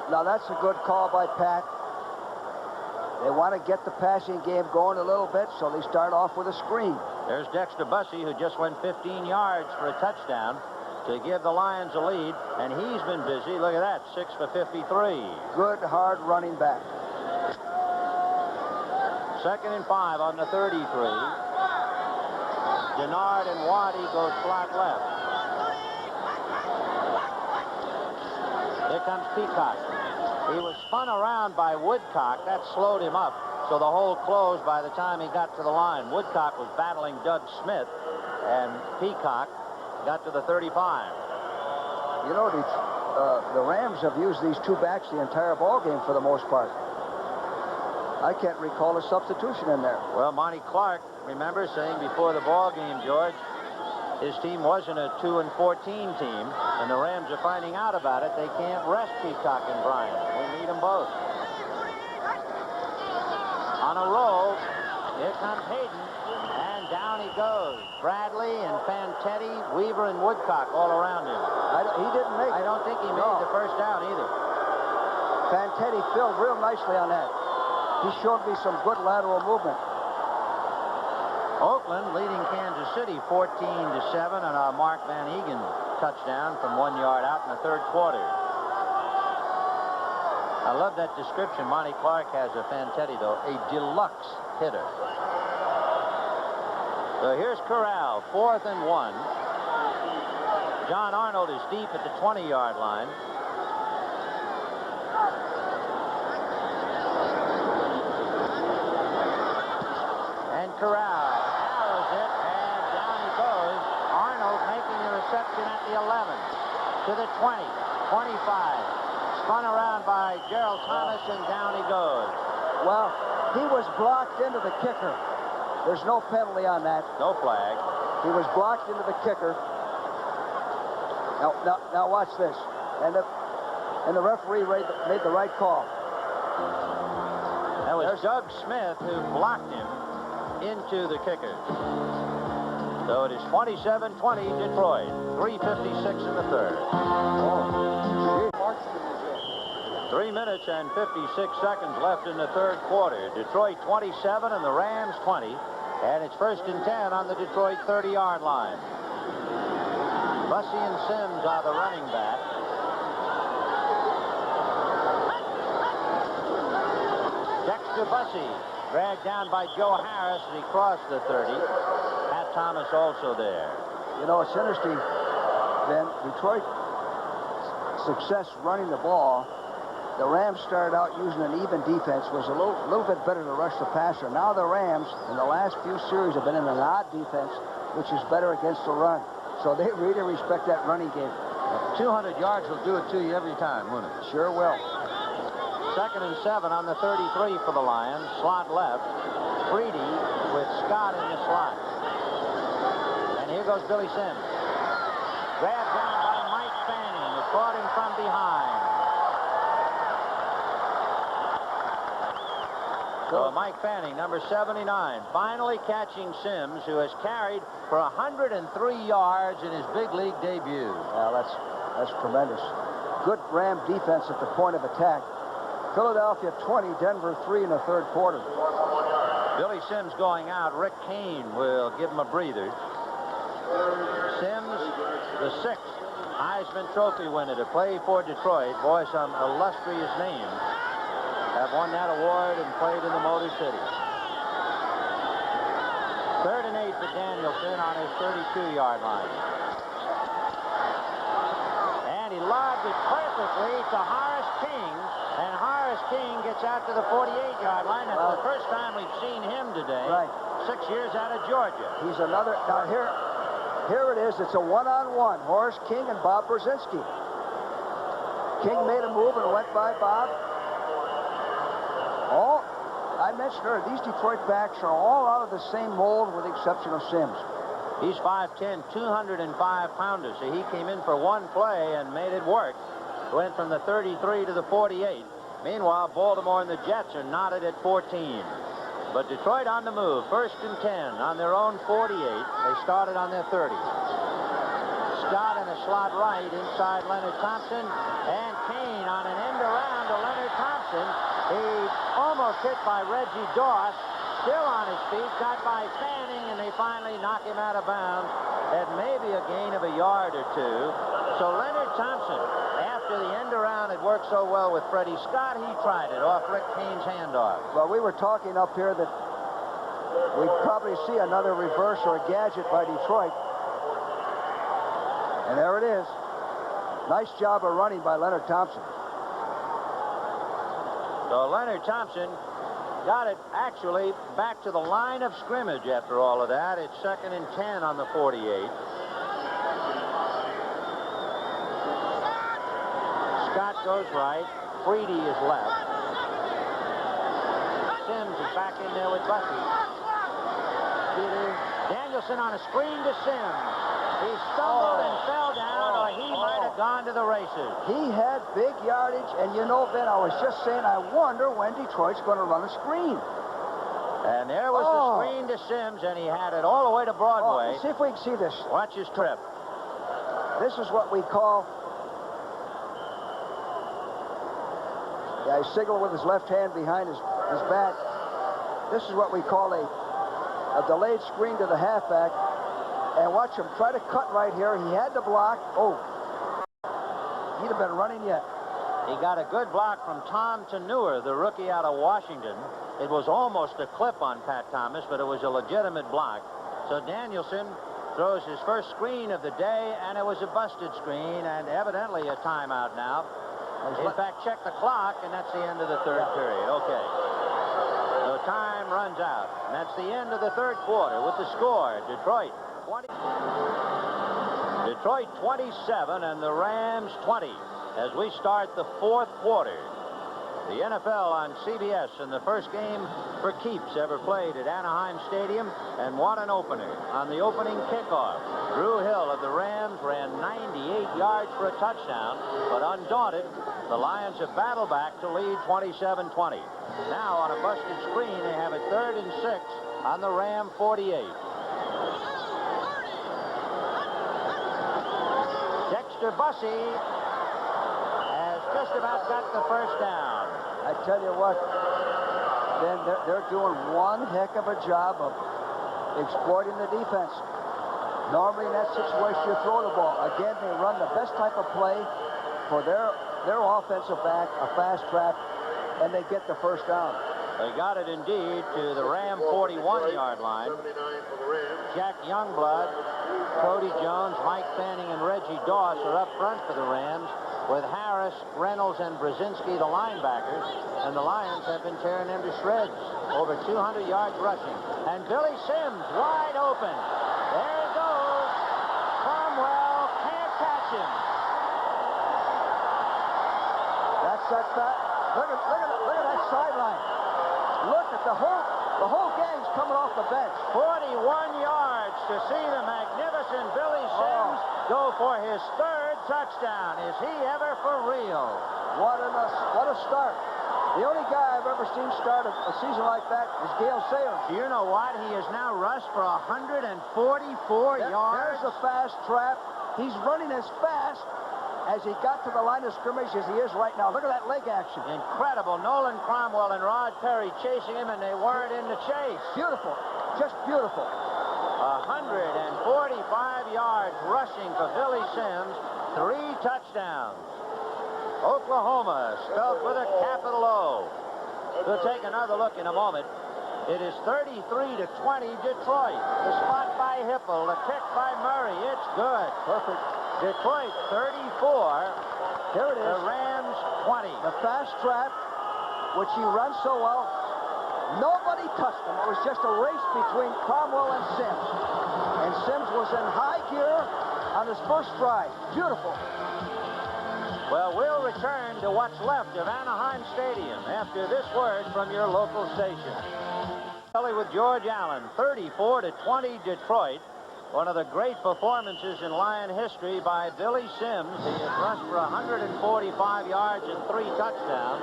Now that's a good call by Pat. They want to get the passing game going a little bit, so they start off with a screen. There's Dexter Bussey, who just went 15 yards for a touchdown to give the Lions a lead, and he's been busy. Look at that, 6 for 53. Good, hard running back. Second and 5 on the 33. Denard and Waddy go slot left. Here comes Peacock. He was spun around by Woodcock. That slowed him up, so the hole closed by the time he got to the line. Woodcock was battling Doug Smith, and Peacock got to the 35. You know, the Rams have used these two backs the entire ball game for the most part. I can't recall a substitution in there. Well, Monty Clark, remember, saying before the ball game, George, his team wasn't a 2-14 team, and the Rams are finding out about it. They can't rest Peacock and Bryant. They need them both. On a roll, here comes Hayden, and down he goes. Bradley and Fantetti, Weaver and Woodcock all around him. He didn't make it. I don't think he made the first down either. Fantetti filled real nicely on that. He showed me some good lateral movement. Oakland leading Kansas City 14-7 on a Mark Van Egan touchdown from 1 yard out in the third quarter. I love that description Monty Clark has of Fantetti, though, a deluxe hitter. So here's Corral, 4th and 1. John Arnold is deep at the 20-yard line. And Corral arrows it, and down he goes. Arnold making the reception at the 11, to the 20, 25. Spun around by Gerald Thomas, and down he goes. Well, he was blocked into the kicker. There's no penalty on that. No flag. He was blocked into the kicker. Now watch this. And the referee made the right call. That was Doug Smith who blocked him into the kicker. So it is 27-20 Detroit. 3:56 in the third. 3 minutes and 56 seconds left in the third quarter. Detroit 27 and the Rams 20. And it's 1st and 10 on the Detroit 30-yard line. Bussey and Sims are the running back. Dexter Bussey dragged down by Joe Harris as he crossed the 30. Pat Thomas also there. You know, it's interesting, Ben. Detroit's success running the ball. The Rams started out using an even defense, was a little bit better to rush the passer. Now the Rams, in the last few series, have been in an odd defense, which is better against the run. So they really respect that running game. 200 yards will do it to you every time, won't it? Sure will. 2nd and 7 on the 33 for the Lions. Slot left. Freedy with Scott in the slot. And here goes Billy Sims. Grabbed down by Mike Fanning, who caught him from behind. So Mike Fanning, number 79, finally catching Sims, who has carried for 103 yards in his big league debut. Well, that's tremendous. Good Ram defense at the point of attack. Philadelphia 20, Denver 3 in the third quarter. Billy Sims going out. Rick Kane will give him a breather. Sims, the 6th Heisman Trophy winner to play for Detroit. Boy, some illustrious names have won that award and played in the Motor City. 3rd and 8 for Danielson on his 32-yard line. lobbed it perfectly to Horace King, and Horace King gets out to the 48-yard line. That's the first time we've seen him today. Right. 6 years out of Georgia. He's another. Now here it is. It's a one-on-one. Horace King and Bob Brzezinski. King made a move and went by Bob. I mentioned earlier, these Detroit backs are all out of the same mold with the exception of Sims. He's 5'10", 205-pounder. So he came in for one play and made it work. Went from the 33 to the 48. Meanwhile, Baltimore and the Jets are knotted at 14. But Detroit on the move. 1st and 10 on their own 48. They started on their 30. Scott in a slot right inside Leonard Thompson. And Kane on an end around to Leonard Thompson. He's almost hit by Reggie Doss. Still on his feet. Got by Fanning, and they finally knock him out of bounds at maybe a gain of a yard or two. So Leonard Thompson, after the end around had worked so well with Freddie Scott, he tried it off Rick Kane's handoff. Well, we were talking up here that we'd probably see another reverse or a gadget by Detroit. And there it is. Nice job of running by Leonard Thompson. So Leonard Thompson got it actually back to the line of scrimmage after all of that. It's 2nd and 10 on the 48. Scott goes right. Freedy is left. Sims is back in there with Bussey. Danielson on a screen to Sims. He stumbled and fell down, or he might have gone to the races. He had big yardage, and you know, Ben, I was just saying, I wonder when Detroit's going to run a screen. And there was the screen to Sims, and he had it all the way to Broadway. See if we can see this. Watch his trip. This is what we call... Yeah, he signaled with his left hand behind his back. This is what we call a delayed screen to the halfback. And watch him try to cut right here. He had to block. Oh, he'd have been running yet. He got a good block from Tom Tanure, the rookie out of Washington. It was almost a clip on Pat Thomas, but it was a legitimate block. So Danielson throws his first screen of the day, and it was a busted screen, and evidently a timeout now. In fact, check the clock, and that's the end of the third period. Okay. So time runs out, and that's the end of the third quarter with the score. Detroit 27 and the Rams 20 as we start the fourth quarter. The NFL on CBS in the first game for keeps ever played at Anaheim Stadium, and what an opener. On the opening kickoff, Drew Hill of the Rams ran 98 yards for a touchdown, but undaunted, the Lions have battled back to lead 27-20. Now on a busted screen, they have it 3rd and 6 on the Ram 48. Dexter Bussey has just about got the first down. I tell you what, Ben, they're doing one heck of a job of exploiting the defense. Normally in that situation, you throw the ball. Again, they run the best type of play for their offensive back, a fast trap, and they get the first down. They got it indeed to the Ram 41-yard line. Jack Youngblood, Cody Jones, Mike Fanning, and Reggie Doss are up front for the Rams, with Harris, Reynolds, and Brzezinski the linebackers, and the Lions have been tearing them to shreds. Over 200 yards rushing. And Billy Sims wide open. There he goes. Cromwell can't catch him. That's that fat. Look at that sideline. Look at the whole gang's coming off the bench. 41 yards to see the magnificent Billy Sims go for his 3rd touchdown. Is he ever for real? What a start. The only guy I've ever seen start a season like that is Gale Sayers. Do you know what? He has now rushed for 144 yards. There's a fast trap. He's running as fast as he got to the line of scrimmage as he is right now. Look at that leg action. Incredible. Nolan Cromwell and Rod Perry chasing him, and they weren't in the chase. Beautiful. Just beautiful. 145 yards rushing for Billy Sims. 3 touchdowns. Oklahoma spelled with a capital O. We'll take another look in a moment. It is 33-20 Detroit. The spot by Hipple, the kick by Murray. It's good. Perfect. Detroit 34, Here it is. The Rams 20. The fast trap, which he runs so well. Nobody touched him. It was just a race between Cromwell and Sims. And Sims was in high gear on his first stride. Beautiful. Well, we'll return to what's left of Anaheim Stadium after this word from your local station. Kelly with George Allen, 34-20 Detroit. One of the great performances in Lion history by Billy Sims. He has rushed for 145 yards and 3 touchdowns.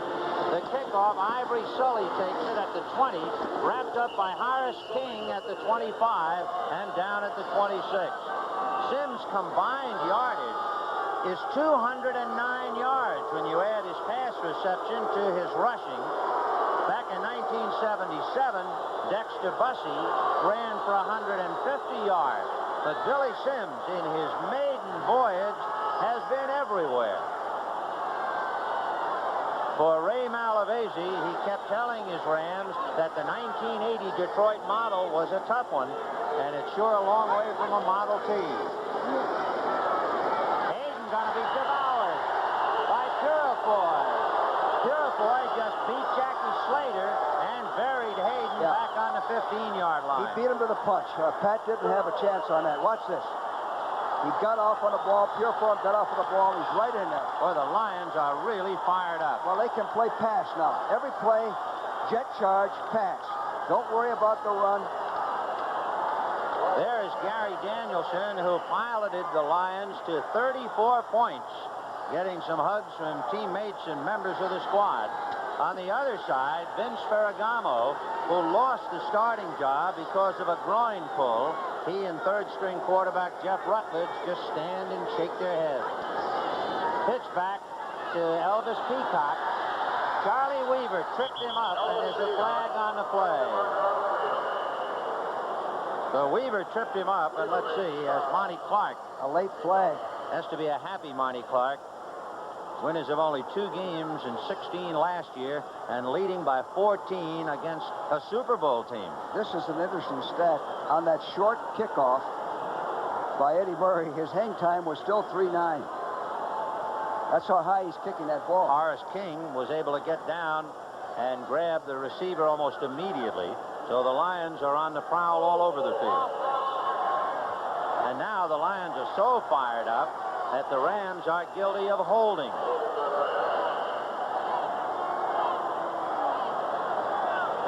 The kickoff, Ivory Sully takes it at the 20, wrapped up by Horace King at the 25 and down at the 26. Sims' combined yardage is 209 yards when you add his pass reception to his rushing. Back in 1977, Dexter Bussey ran for 150 yards. But Billy Sims, in his maiden voyage, has been everywhere. For Ray Malavasi, he kept telling his Rams that the 1980 Detroit model was a tough one, and it's sure a long way from a Model T. Hayden gonna be devoured by Purifoy. Purifoy just beat Jackie Slater and buried Hayden back on the 15-yard line. He beat him to the punch. Pat didn't have a chance on that. Watch this. He got off on the ball. Purifoy got off on the ball. He's right in there. Boy, the Lions are really fired up. Well, they can play pass now. Every play, jet charge, pass. Don't worry about the run. There is Gary Danielson, who piloted the Lions to 34 points, getting some hugs from teammates and members of the squad. On the other side, Vince Ferragamo, who lost the starting job because of a groin pull. He and third-string quarterback Jeff Rutledge just stand and shake their heads. Pitch back to Elvis Peacock. Charlie Weaver tripped him up, and there's a flag on the play. So Weaver tripped him up, and let's see, as Monty Clark. A late flag. Has to be a happy Monty Clark. Winners of only 2 games in 16 last year, and leading by 14 against a Super Bowl team. This is an interesting stat. On that short kickoff by Eddie Murray, his hang time was still 3-9. That's how high he's kicking that ball. Horace King was able to get down and grab the receiver almost immediately. So the Lions are on the prowl all over the field. And now the Lions are so fired up that the Rams are guilty of holding.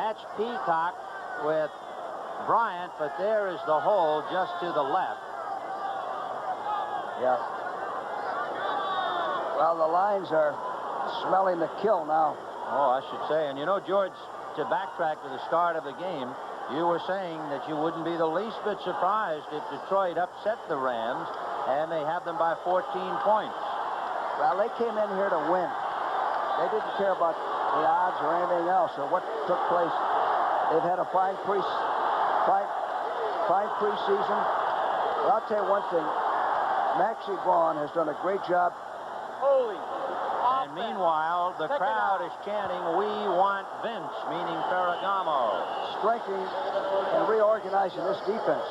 That's Peacock with Bryant, but there is the hold just to the left. Yeah. Well, the Lions are smelling the kill now. Oh, I should say. And you know, George, to backtrack to the start of the game, you were saying that you wouldn't be the least bit surprised if Detroit upset the Rams and they have them by 14 points. Well, they came in here to win. They didn't care about the odds or anything else or what took place. They've had a fine preseason. But I'll tell you one thing. Maxie Vaughn has done a great job. Holy. And meanwhile, the crowd is chanting, "We want Vince," meaning Ferragamo. Strengthening and reorganizing this defense.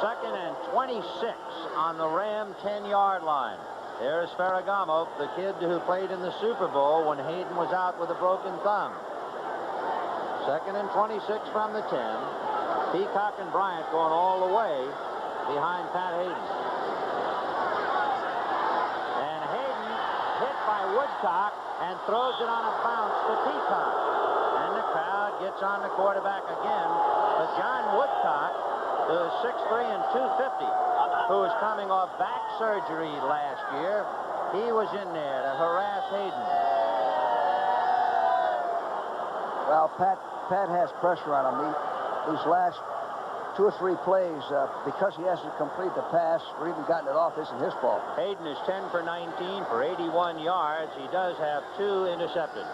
2nd and 26 on the Ram 10-yard line. There's Ferragamo, the kid who played in the Super Bowl when Hayden was out with a broken thumb. 2nd and 26 from the 10. Peacock and Bryant going all the way behind Pat Hayden. And Hayden hit by Woodcock and throws it on a bounce to Peacock. And the crowd gets on the quarterback again. But John Woodcock, who is 6'3" and 250, who was coming off back surgery last year, he was in there to harass Hayden. Well, Pat has pressure on him. These last 2 or 3 plays, because he hasn't completed the pass or even gotten it off, isn't his fault. Hayden is 10 for 19 for 81 yards. He does have 2 intercepted.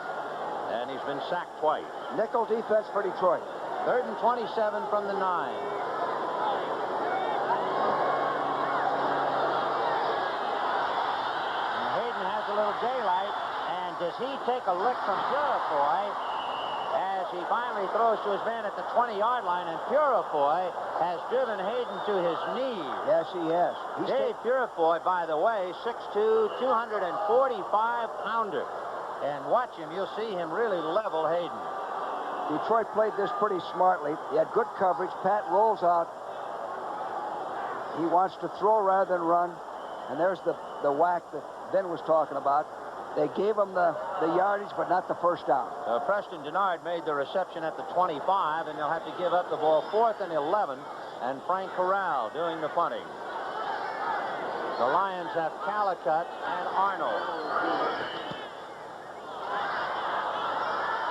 And he's been sacked twice. Nickel defense for Detroit. 3rd and 27 from the 9. And Hayden has a little daylight. And does he take a lick from Purifoy as as he finally throws to his man at the 20-yard line, and Purifoy has driven Hayden to his knee. Yes, he has. Dave Purifoy, by the way, 6'2", 245-pounder. And watch him. You'll see him really level Hayden. Detroit played this pretty smartly. He had good coverage. Pat rolls out. He wants to throw rather than run. And there's the whack that Ben was talking about. They gave him the yardage, but not the first down. Preston Denard made the reception at the 25, and they'll have to give up the ball 4th and 11, and Frank Corral doing the punting. The Lions have Calicut and Arnold.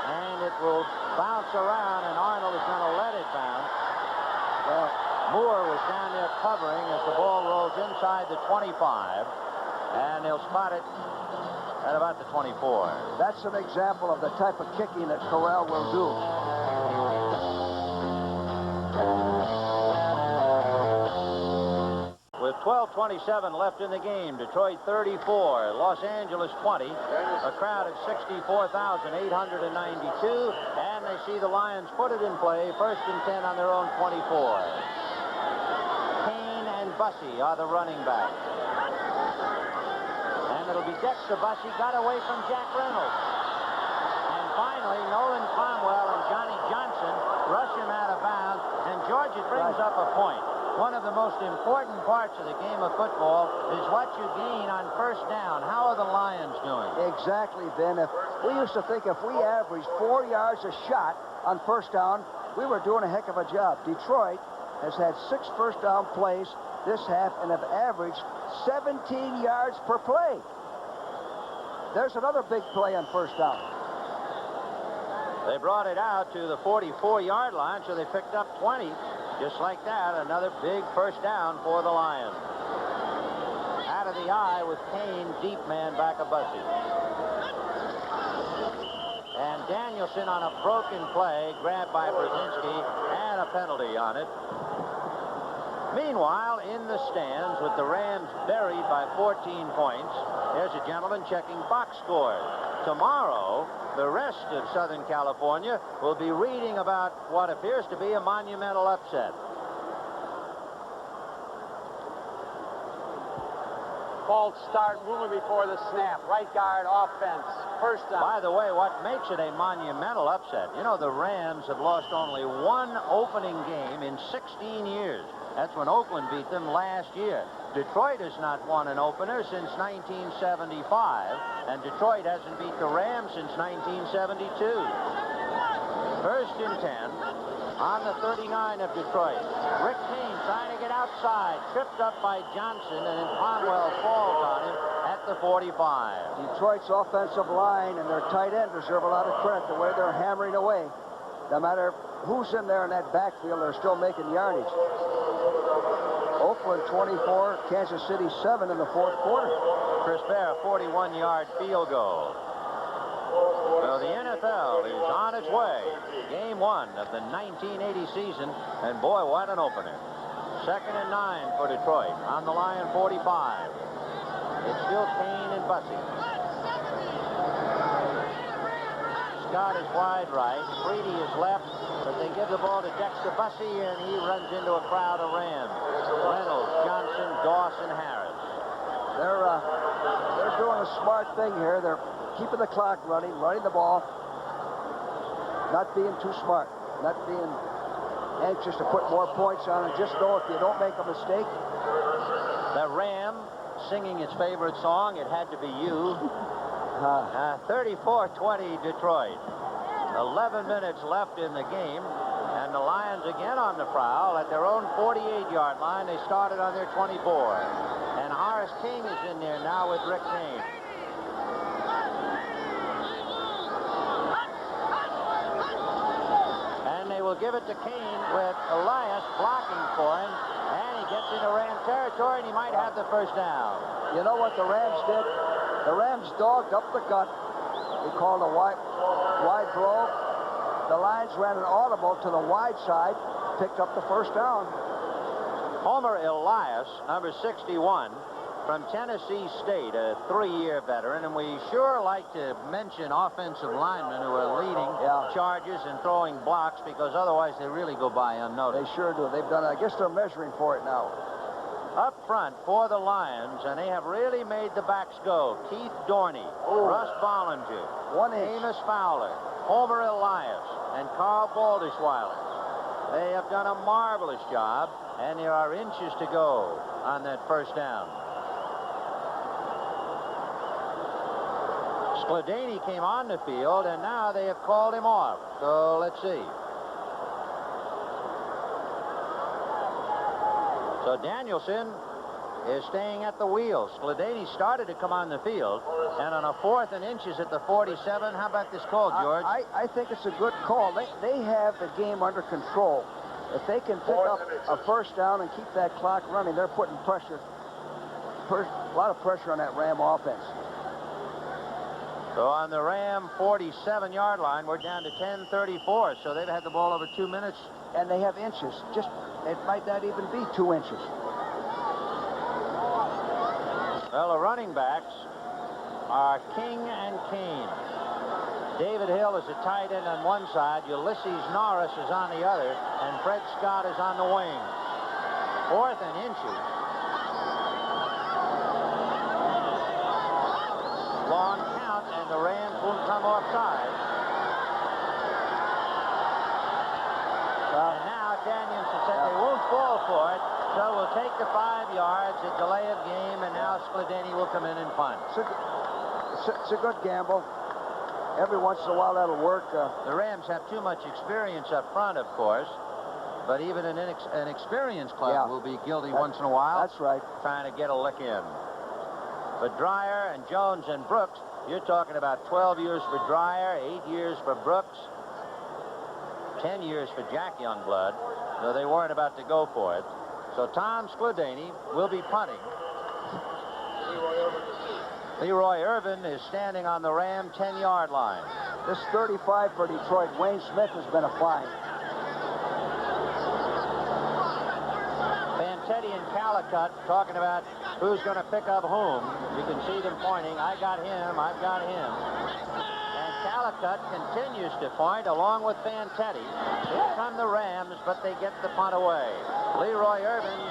And it will bounce around, and Arnold is going to let it bounce. Well, Moore was down there covering as the ball rolls inside the 25, and they'll spot it at about the 24. That's an example of the type of kicking that Corral will do. With 12:27 left in the game, Detroit 34, Los Angeles 20. A crowd of 64,892, and they see the Lions put it in play, 1st and 10 on their own 24. Kane and Bussey are the running backs. And it'll be Dexter Bussey, got away from Jack Reynolds. And finally, Nolan Cromwell and Johnny Johnson rush him out of bounds. And George, it brings up a point. One of the most important parts of the game of football is what you gain on 1st down. How are the Lions doing? Exactly, Ben. We used to think if we averaged 4 yards a shot on 1st down, we were doing a heck of a job. Detroit has had 6 first down plays this half and have averaged 17 yards per play. There's another big play on 1st down. They brought it out to the 44-yard line, so they picked up 20. Just like that, another big 1st down for the Lions. Out of the eye with Kane, deep man back of Bussey. And Danielson on a broken play, grabbed by Brzezinski, and a penalty on it. Meanwhile, in the stands, with the Rams buried by 14 points, there's a gentleman checking box scores. Tomorrow, the rest of Southern California will be reading about what appears to be a monumental upset. False start, moving before the snap. Right guard, offense. 1st down. By the way, what makes it a monumental upset, you know, the Rams have lost only one opening game in 16 years. That's when Oakland beat them last year. Detroit has not won an opener since 1975, and Detroit hasn't beat the Rams since 1972. 1st and 10 on the 39 of Detroit. Rick Kane trying to get outside, tripped up by Johnson, and then Cromwell falls on him at the 45. Detroit's offensive line and their tight end deserve a lot of credit the way they're hammering away. No matter who's in there in that backfield, they're still making yardage. Oakland 24, Kansas City 7 in the 4th quarter. Chris Bear, 41-yard field goal. So the NFL is on its way. Game 1 of the 1980 season, and boy, what an opener. 2nd and 9 for Detroit on the Lion 45. It's still Kane and Bussey. Scott is wide right. Freedy is left, but they give the ball to Dexter Bussey, and he runs into a crowd of Rams. Reynolds, Johnson, Dawson, Harris. They're doing a smart thing here. They're keeping the clock running the ball, not being too smart, not being anxious to put more points on it. Just know if you don't make a mistake. The Ram singing its favorite song, It Had to Be You. 34-20 Detroit. 11 minutes left in the game, and the Lions again on the prowl at their own 48-yard line. They started on their 24. And Horace King is in there now with Rick Kane. And they will give it to Kane with Elias blocking for him. And he gets into Ram territory, and he might have the 1st down. You know what the Rams did? The Rams dogged up the gut. They called a wide blow. The Lions ran an audible to the wide side, picked up the 1st down. Homer Elias, number 61, from Tennessee State, a 3-year veteran, and we sure like to mention offensive linemen who are leading charges and throwing blocks, because otherwise they really go by unnoticed. They sure do. They've done it. I guess they're measuring for it now. Up front for the Lions, and they have really made the backs go. Keith Dorney, Russ Bollinger, Amos Fowler, Homer Elias, and Carl Baldishweiler. They have done a marvelous job, and there are inches to go on that first down. Skladany came on the field, and now they have called him off. So let's see. So Danielson is staying at the wheel. Skladany started to come on the field, and on a 4th and inches at the 47. How about this call, George? I think it's a good call. They have the game under control. If they can pick up a first down and keep that clock running, they're putting pressure, a lot of pressure on that Ram offense. So on the Ram 47-yard line, we're down to 10:34. So they've had the ball over 2 minutes. And they have inches. Just, it might not even be 2 inches. Well, the running backs are King and Kane. David Hill is a tight end on one side, Ulysses Norris is on the other, and Fred Scott is on the wing. 4th and inches. Long count, and the Rams won't come offside. And now Danielson said they won't fall for it, so we'll take the 5 yards, a delay of game, and now Skladany will come in and punt. It's a good gamble. Every once in a while that'll work. The Rams have too much experience up front, of course, but even an experienced club will be guilty once in a while. That's right. Trying to get a lick in. But Dreyer and Jones and Brooks, you're talking about 12 years for Dreyer, 8 years for Brooks, 10 years for Jack Youngblood, though they weren't about to go for it. So Tom Skladany will be punting. Leroy Irvin is standing on the Ram 10-yard line. This 35 for Detroit, Wayne Smith, has been a find. Fantetti and Calicut talking about who's going to pick up whom. You can see them pointing. I got him. I've got him. And Calicut continues to point along with Fantetti. Here come the Rams, but they get the punt away. Leroy Irvin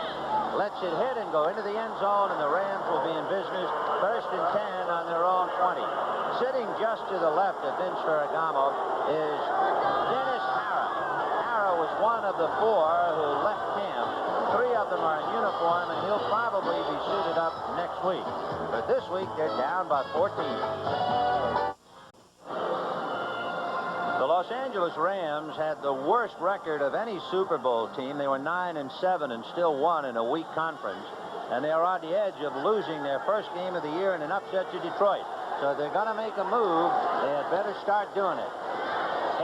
lets it hit and go into the end zone, and the Rams will be in business. 1st and 10 on their own 20. Sitting just to the left of Vince Ferragamo is Dennis Harrah. Harrah was one of the 4 who left camp. 3 of them are in uniform, and he'll probably be suited up next week. But this week, they're down by 14. The Los Angeles Rams had the worst record of any Super Bowl team. They were 9-7 and still won in a weak conference. And they are on the edge of losing their first game of the year in an upset to Detroit. So if they're going to make a move, they had better start doing it.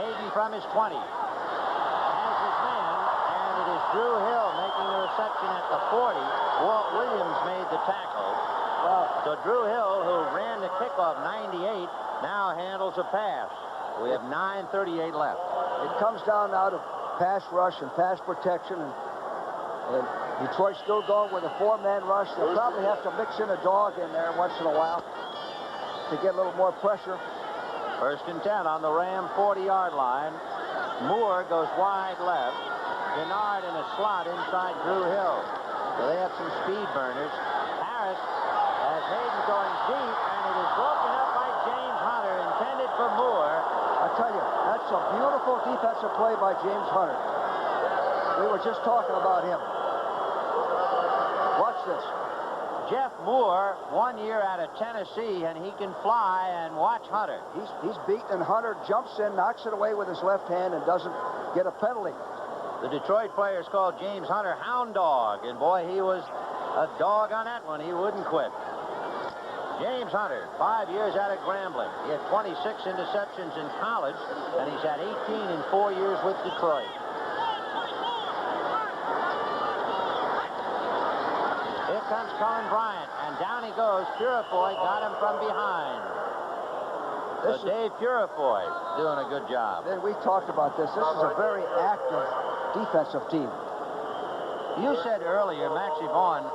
Hayden from his 20 has his man, and it is Drew Hill making the reception at the 40. Walt Williams made the tackle. So Drew Hill, who ran the kickoff 98, now handles a pass. We have 9:38 left. It comes down now to pass rush and pass protection, and Detroit's still going with a 4-man rush. They'll probably have to mix in a dog in there once in a while to get a little more pressure. 1st and 10 on the Ram 40-yard line. Moore goes wide left. Gennard in a slot inside Drew Hill. So they have some speed burners. Harris has Hayden going deep, and it is broken up by James Hunter, intended for Moore. I tell you, that's a beautiful defensive play by James Hunter. We were just talking about him. Watch this. Jeff Moore, 1 year out of Tennessee, and he can fly, and watch Hunter. He's beaten, and Hunter jumps in, knocks it away with his left hand, and doesn't get a penalty. The Detroit players called James Hunter Hound Dog, and boy, he was a dog on that one. He wouldn't quit. James Hunter, 5 years out of Grambling. He had 26 interceptions in college, and he's had 18 in 4 years with Detroit. Here comes Colin Bryant, and down he goes. Purifoy got him from behind. So Dave Purifoy doing a good job. Then we talked about this. This is a very active defensive team. You said earlier, Maxie Vaughn,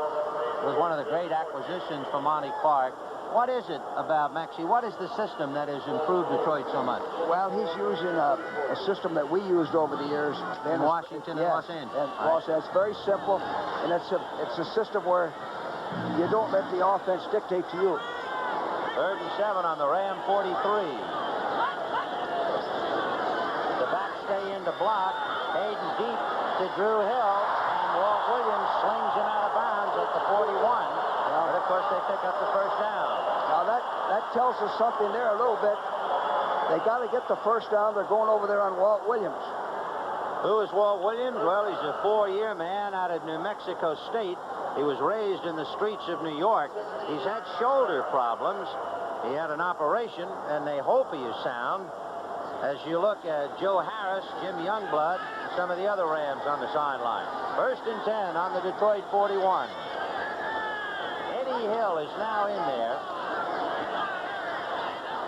was one of the great acquisitions for Monty Clark. What is it about Maxie? What is the system that has improved Detroit so much? Well, he's using a system that we used over the years In Washington and Los Angeles. And Los Angeles. It's very simple, and it's a system where you don't let the offense dictate to you. 3rd and 7 on the Ram 43. The back stay in to block. Hayden deep to Drew Hill, and Walt Williams slings him out of bounds at the 41. But of course they pick up the first down. Now that tells us something there a little bit. They got to get the first down. They're going over there on Walt Williams. Who is Walt Williams? Well, he's a 4-year man out of New Mexico State. He was raised in the streets of New York. He's had shoulder problems. He had an operation, and they hope he is sound. As you look at Joe Harris, Jim Youngblood, and some of the other Rams on the sideline. 1st and 10 on the Detroit 41. Eddie Hill is now in there.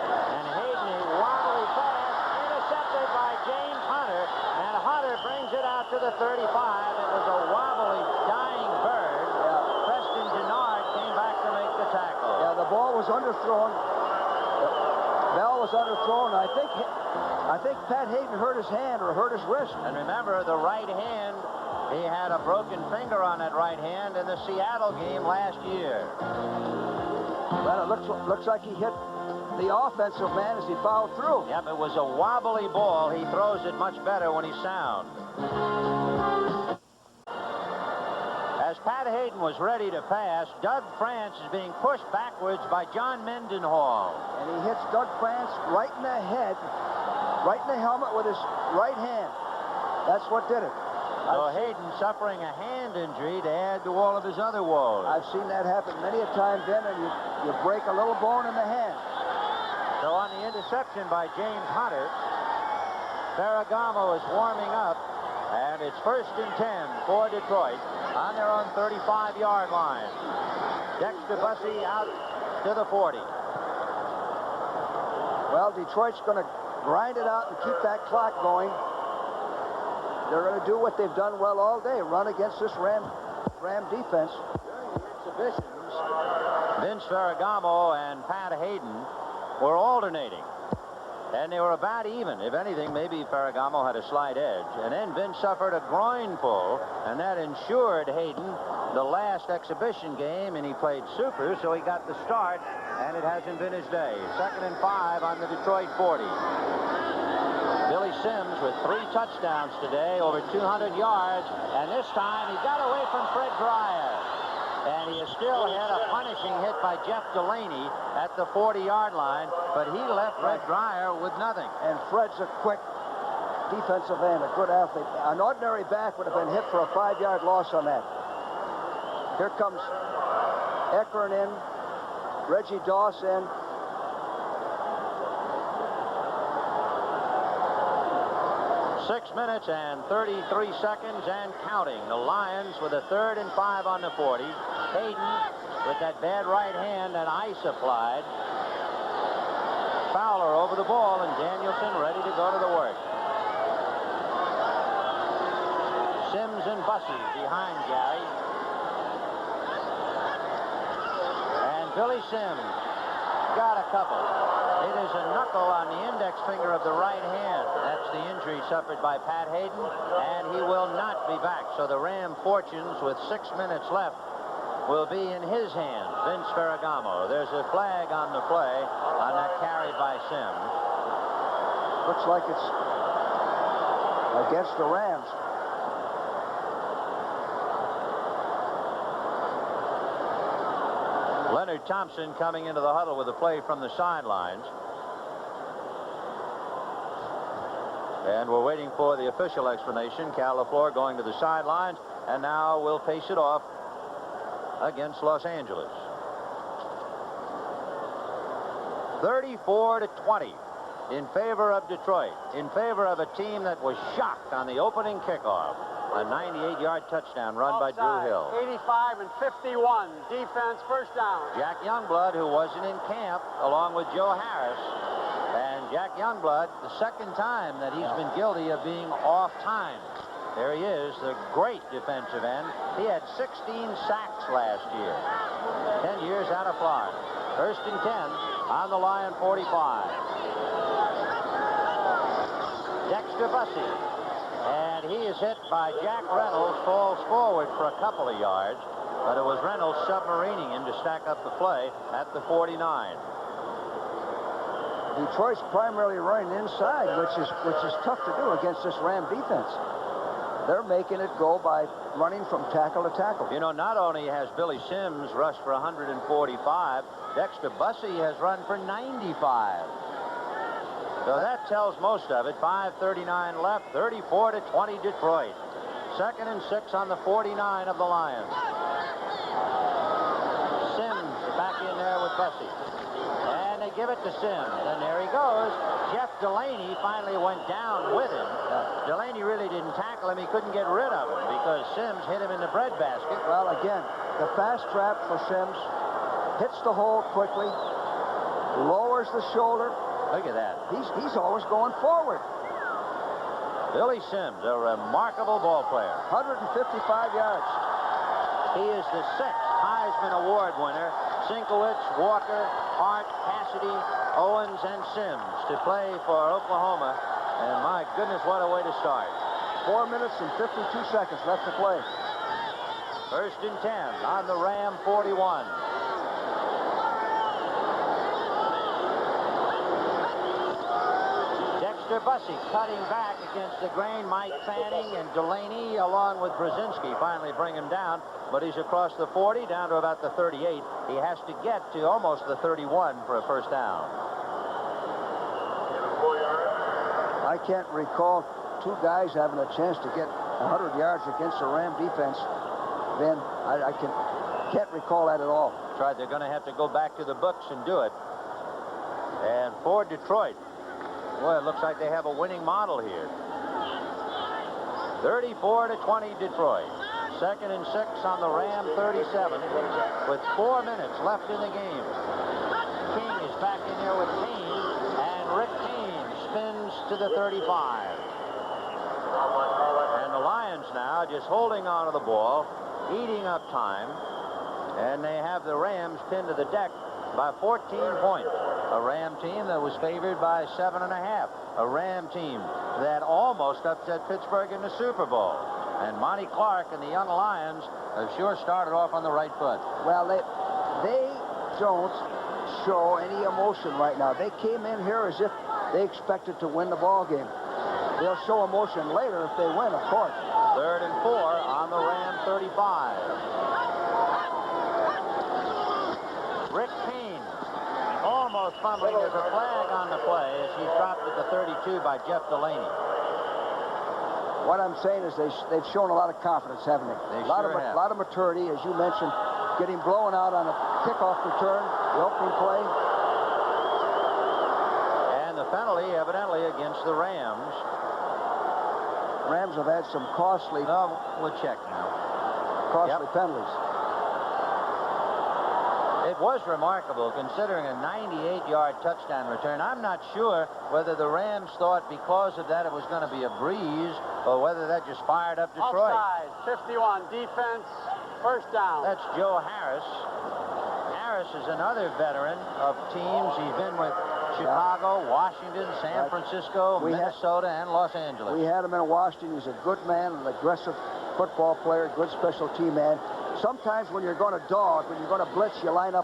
And Hayden, a wobbly pass, intercepted by James Hunter. And Hunter brings it out to the 35. It was a wobbly, dying bird. Preston Denard came back to make the tackle. Yeah, the ball was underthrown. Bell was underthrown. I think Pat Hayden hurt his hand or hurt his wrist. And remember, the right hand, he had a broken finger on that right hand in the Seattle game last year. Well, it looks like he hit the offensive man as he fouled through. Yep, it was a wobbly ball. He throws it much better when he's sound. As Pat Hayden was ready to pass, Doug France is being pushed backwards by John Mendenhall. And he hits Doug France right in the head, right in the helmet with his right hand. That's what did it. So Hayden suffering a hand injury to add to all of his other woes. I've seen that happen many a time, Ben, and you break a little bone in the hand. So on the interception by James Hunter, Ferragamo is warming up, and it's 1st and 10 for Detroit on their own 35-yard line. Dexter Bussey out to the 40. Well, Detroit's going to grind it out and keep that clock going. They're going to do what they've done well all day, run against this Ram defense. During the exhibitions, Vince Ferragamo and Pat Hayden were alternating. And they were about even. If anything, maybe Ferragamo had a slight edge. And then Vince suffered a groin pull, and that ensured Hayden the last exhibition game, and he played super, so he got the start, and it hasn't been his day. 2nd and 5 on the Detroit 40. Billy Sims with 3 touchdowns today, over 200 yards, and this time he got away from Fred Dreyer. And he has still had a punishing hit by Jeff Delaney at the 40-yard line, but he left Fred Dreyer with nothing. And Fred's a quick defensive end, a good athlete. An ordinary back would have been hit for a 5-yard loss on that. Here comes Eckern in, Reggie Doss in. Six minutes and 33 seconds and counting. The Lions with a 3rd and 5 on the 40. Hayden with that bad right hand and ice applied. Fowler over the ball, and Danielson ready to go to the work. Sims and Bussey behind Gary. And Billy Sims got a couple. It is a knuckle on the index finger of the right hand. That's the injury suffered by Pat Hayden, and he will not be back. So the Ram fortunes with 6 minutes left will be in his hands. Vince Ferragamo. There's a flag on the play on that carry by Sims. Looks like it's against the Rams. Leonard Thompson coming into the huddle with a play from the sidelines. And we're waiting for the official explanation. Cal LaFleur going to the sidelines, and now we'll pace it off against Los Angeles. 34-20 in favor of Detroit, in favor of a team that was shocked on the opening kickoff. A 98-yard touchdown run by Drew Hill. 85 and 51. Defense, first down. Jack Youngblood, who wasn't in camp, along with Joe Harris. And Jack Youngblood, the second time that he's been guilty of being off time. There he is, the great defensive end. He had 16 sacks last year. 10 years out of Florida. 1st and 10 on the Lion 45. Dexter Bussey. And he is hit by Jack Reynolds, falls forward for a couple of yards, but it was Reynolds submarining him to stack up the play at the 49. Detroit's primarily running inside, which is tough to do against this Ram defense. They're making it go by running from tackle to tackle. You know, not only has Billy Sims rushed for 145, Dexter Bussey has run for 95. So that tells most of it. 5:39 left, 34-20 Detroit. 2nd and 6 on the 49 of the Lions. Sims back in there with Bussey. And they give it to Sims. And there he goes. Jeff Delaney finally went down with him. Delaney really didn't tackle him. He couldn't get rid of him because Sims hit him in the breadbasket. Well, again, the fast trap for Sims hits the hole quickly, lowers the shoulder. Look at that. He's always going forward. Billy Sims, a remarkable ball player. 155 yards. He is the 6th Heisman Award winner. Sinkowitz, Walker, Hart, Cassidy, Owens, and Sims to play for Oklahoma. And my goodness, what a way to start. 4 minutes and 52 seconds left to play. 1st and 10 on the Ram 41. Dexter Bussey cutting back against the grain. Mike Fanning and Delaney along with Brzezinski finally bring him down, but he's across the 40 down to about the 38. He has to get to almost the 31 for a first down. I can't recall two guys having a chance to get 100 yards against the Ram defense. Ben, I can't recall that at all. That's right. They're going to have to go back to the books and do it. And for Detroit, boy, it looks like they have a winning model here. 34-20 Detroit. 2nd and 6 on the Ram 37 with 4 minutes left in the game. King is back in there with Kane, and Rick Kane spins to the 35. And the Lions now just holding on to the ball, eating up time, and they have the Rams pinned to the deck by 14 points. A Ram team that was favored by 7.5. A Ram team that almost upset Pittsburgh in the Super Bowl. And Monty Clark and the young Lions have sure started off on the right foot. Well, they don't show any emotion right now. They came in here as if they expected to win the ball game. They'll show emotion later if they win, of course. 3rd and 4 on the Ram 35. Rick Kane almost fumbling. There's a flag on the play as he's dropped at the 32 by Jeff Delaney. What I'm saying is they've shown a lot of confidence, haven't they? They a lot sure of have. A lot of maturity, as you mentioned, getting blown out on a kickoff return, the opening play. And the penalty evidently against the Rams. Rams have had some costly We'll check now. penalties. It was remarkable considering a 98-yard touchdown return. I'm not sure whether the Rams thought because of that it was going to be a breeze or whether that just fired up Detroit. Offside, 51, defense, first down. That's Joe Harris. Harris is another veteran of teams. He's been with Chicago, Washington, San Francisco, Minnesota, and Los Angeles. We had him in Washington. He's a good man, an aggressive football player, good special team man. Sometimes when you're going to dog, when you're going to blitz, you line up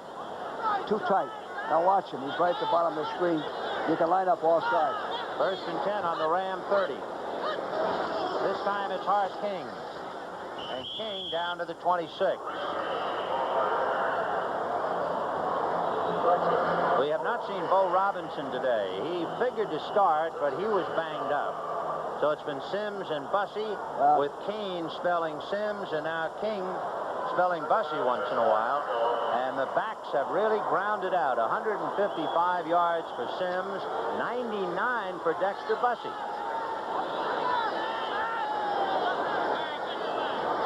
too tight. Now watch him. He's right at the bottom of the screen. You can line up all sides. 1st and 10 on the Ram 30. This time it's Hart King. And King down to the 26. We have not seen Bo Robinson today. He figured to start, but he was banged up. So it's been Sims and Bussey, with Kane spelling Sims, and now King spelling Bussey once in a while. And the backs have really grounded out. 155 yards for Sims, 99 for Dexter Bussey.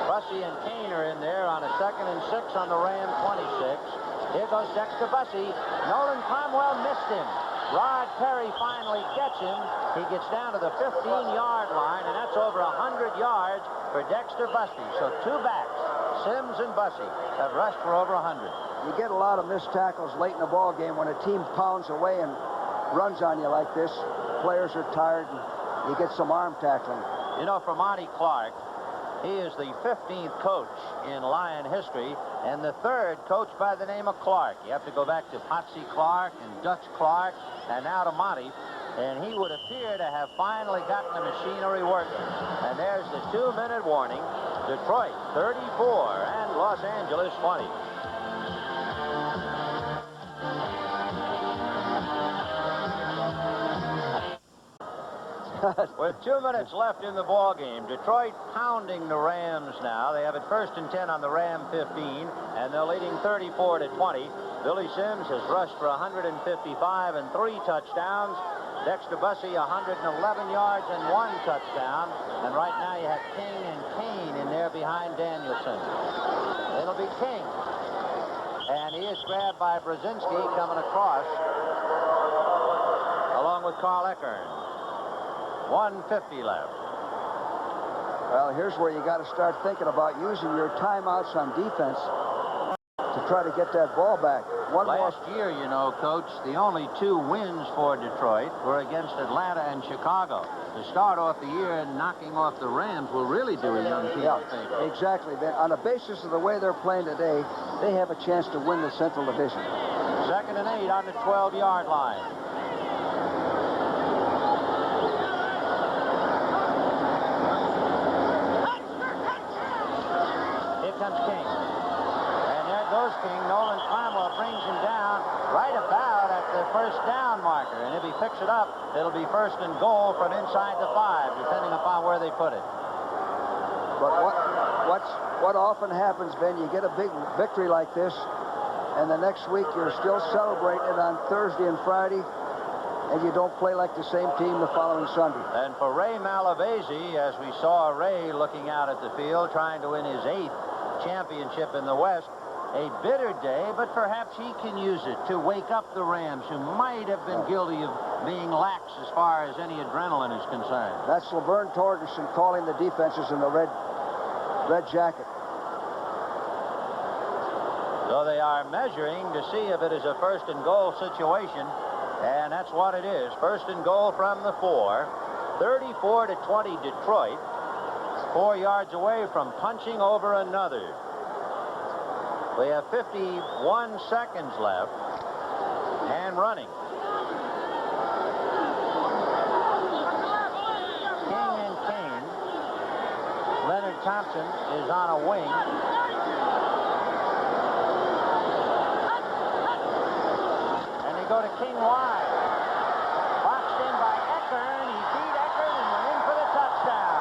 Bussey and Kane are in there on a 2nd and 6 on the Ram 26. Here goes Dexter Bussey. Nolan Cromwell missed him. Rod Perry finally gets him. He gets down to the 15-yard line, and that's over 100 yards for Dexter Bussey. So two backs, Sims and Bussey, have rushed for over 100. You get a lot of missed tackles late in the ball game when a team pounds away and runs on you like this. Players are tired, and you get some arm tackling. You know, for Monty Clark, he is the 15th coach in Lion history, and the third coach by the name of Clark. You have to go back to Potsy Clark and Dutch Clark, and now to Monty. And he would appear to have finally gotten the machinery working. And there's the 2-minute warning. Detroit 34 and Los Angeles 20. With 2 minutes left in the ball game, Detroit pounding the Rams now. They have it 1st and 10 on the Ram 15, and they're leading 34 to 20. Billy Sims has rushed for 155 and 3 touchdowns. Dexter Bussey 111 yards and 1 touchdown. And right now you have King and Kane in there behind Danielson. It'll be King. And he is grabbed by Brzezinski coming across along with Carl Eckern. 1:50 left. Well, here's where you got to start thinking about using your timeouts on defense to try to get that ball back. Last year, you know, Coach, the only 2 wins for Detroit were against Atlanta and Chicago. To start off the year and knocking off the Rams will really do a young team a favor. Exactly. On the basis of the way they're playing today, they have a chance to win the Central Division. 2nd and 8 on the 12-yard line. King. And there goes King. Nolan Clamwell brings him down right about at the 1st down marker. And if he picks it up, it'll be 1st and goal from inside the 5, depending upon where they put it. But what often happens, Ben, you get a big victory like this, and the next week you're still celebrating it on Thursday and Friday, and you don't play like the same team the following Sunday. And for Ray Malavasi, as we saw Ray looking out at the field, trying to win his 8th championship in the West, a bitter day, but perhaps he can use it to wake up the Rams, who might have been guilty of being lax as far as any adrenaline is concerned. That's Laverne Torgerson calling the defenses in the red jacket. So they are measuring to see if it is a 1st and goal situation, and that's what it is. 1st and goal from the 4. 34 to 20 Detroit. 4 yards away from punching over another. We have 51 seconds left and running. King and Kane. Leonard Thompson is on a wing. And they go to King wide. Boxed in by Eckern. He beat Eckern and went in for the touchdown.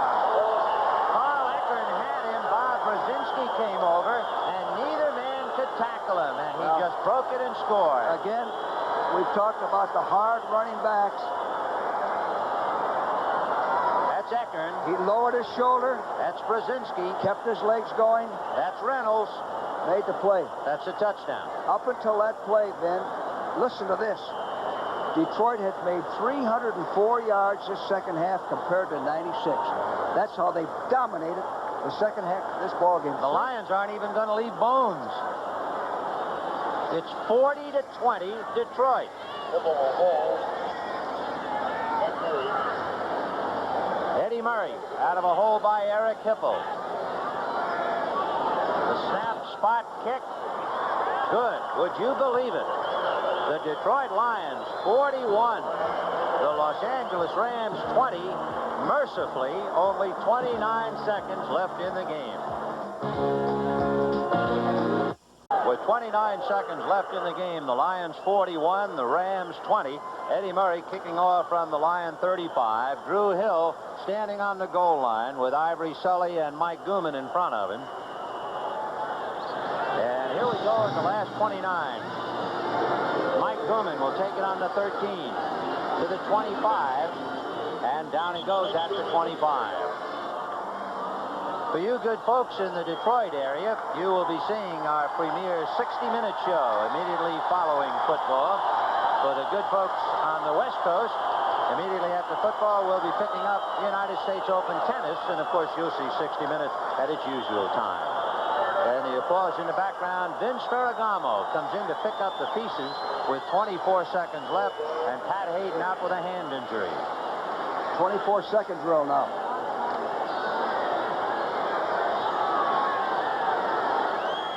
Brzezinski came over, and neither man could tackle him, and he just broke it and scored. Again, we've talked about the hard running backs. That's Eckern. He lowered his shoulder. That's Brzezinski. Kept his legs going. That's Reynolds. Made the play. That's a touchdown. Up until that play, Ben, listen to this. Detroit had made 304 yards this second half compared to 96. That's how they dominated the second half of this ball game. The Lions aren't even going to leave bones. It's 40 to 20, Detroit. Eddie Murray out of a hole by Eric Hipple. The snap, spot, kick. Good. Would you believe it? The Detroit Lions 41. The Los Angeles Rams 20. Mercifully, only 29 seconds left in the game. With 29 seconds left in the game, the Lions 41, the Rams 20. Eddie Murray kicking off from the Lion 35. Drew Hill standing on the goal line with Ivory Sully and Mike Gooman in front of him. And here we go at the last 29. Mike Gooman will take it on the 13 to the 25. And down he goes at the 25. For you good folks in the Detroit area, you will be seeing our premier 60-minute show immediately following football. For the good folks on the West Coast. Immediately after football, we'll be picking up United States Open tennis, and of course, you'll see 60 Minutes at its usual time. And the applause in the background, Vince Ferragamo comes in to pick up the pieces with 24 seconds left, and Pat Hayden out with a hand injury. 24-second drill now.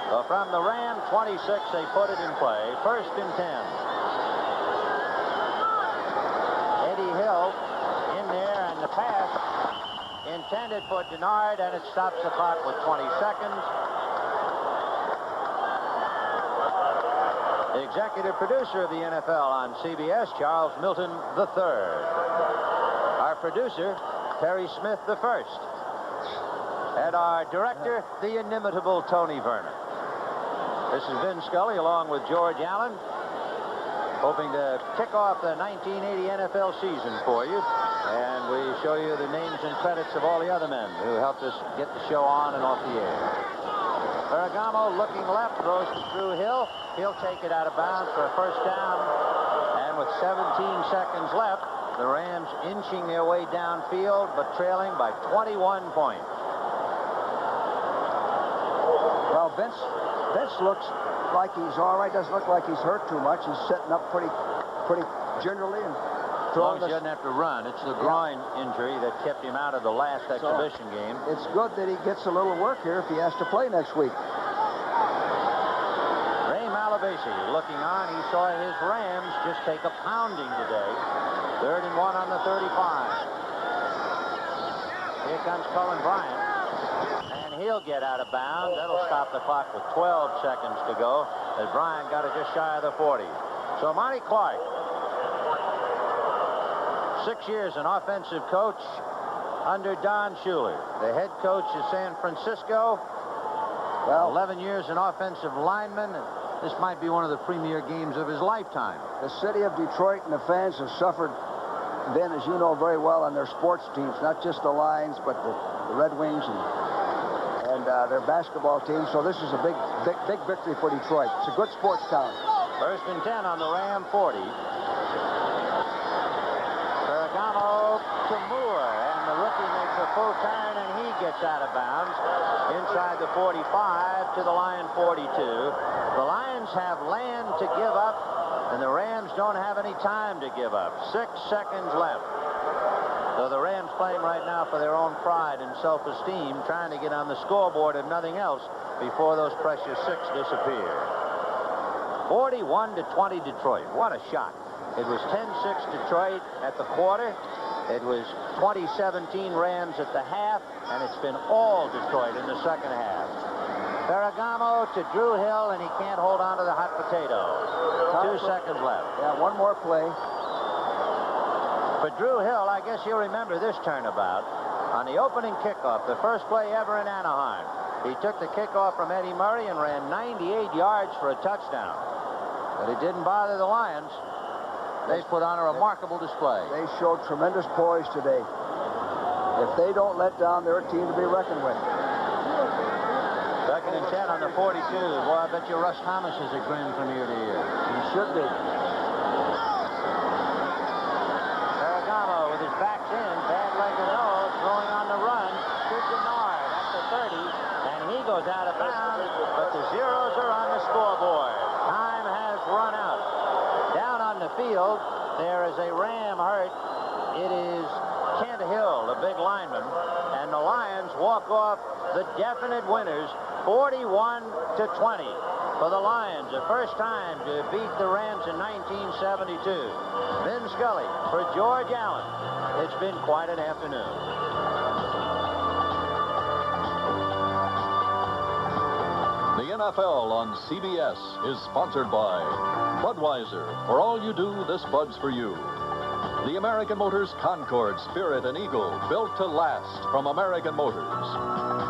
So from the Ram 26, they put it in play. 1st and 10. Eddie Hill in there, and the pass intended for Denard, and it stops the clock with 20 seconds. The executive producer of the NFL on CBS, Charles Milton III. Our producer, Terry Smith I. And our director, the inimitable Tony Vernon. This is Vin Scully along with George Allen, hoping to kick off the 1980 NFL season for you. And we show you the names and credits of all the other men who helped us get the show on and off the air. Ferragamo looking left, throws to Drew Hill. He'll take it out of bounds for a 1st down. And with 17 seconds left, the Rams inching their way downfield, but trailing by 21 points. Well, Vince looks like he's all right. Doesn't look like he's hurt too much. He's setting up pretty gingerly and As long as he doesn't have to run. It's the groin injury that kept him out of the last exhibition game. It's good that he gets a little work here if he has to play next week. Ray Malavasi looking on. He saw his Rams just take a pounding today. 3rd and 1 on the 35. Here comes Cullen Bryant. And he'll get out of bounds. That'll stop the clock with 12 seconds to go, as Bryant got it just shy of the 40. So Monty Clark, 6 years an offensive coach under Don Shula. The head coach is San Francisco. Well, 11 years an offensive lineman. This might be one of the premier games of his lifetime. the city of Detroit and the fans have suffered, Ben, as you know very well, on their sports teams, not just the Lions, but the Red Wings and their basketball team. So this is a big victory for Detroit. It's a good sports town. 1st and 10 on the Ram 40. Ferragamo to Moore, and the rookie makes a full turn, and he gets out of bounds inside the 45 to the Lion 42. The Lions have land to give up, and the Rams don't have any time to give up. 6 seconds left. So the Rams playing right now for their own pride and self-esteem, trying to get on the scoreboard if nothing else before those precious 6 disappear. 41-20 Detroit. What a shot. It was 10-6 Detroit at the quarter. It was 20-17 Rams at the half, and it's been all Detroit in the second half. Ferragamo to Drew Hill, and he can't hold on to the hot potato. 2 seconds left. Yeah, one more play. For Drew Hill, I guess you'll remember this turnabout. On the opening kickoff, the first play ever in Anaheim, he took the kickoff from Eddie Murray and ran 98 yards for a touchdown. But it didn't bother the Lions. They put on a remarkable display. They showed tremendous poise today. If they don't let down, they're a team to be reckoned with. 2nd and 10 on the 42. Boy, I bet you Russ Thomas is a grin from ear to ear. He should be. Ferragamo with his backs in, bad leg or no, throwing on the run to Denard at the 30, and he goes out of bounds, but the zeros are on the scoreboard. Time has run out. Down on the field, there is a Ram hurt. It is Kent Hill, the big lineman, and the Lions walk off the definite winners, 41-20. For the Lions, the first time to beat the Rams in 1972. Vin Scully for George Allen. It's been quite an afternoon. The NFL on CBS is sponsored by Budweiser. For all you do, this Bud's for you. The American Motors Concord, Spirit, and Eagle, built to last from American Motors.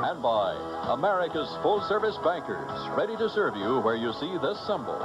And by America's full-service bankers, ready to serve you where you see this symbol.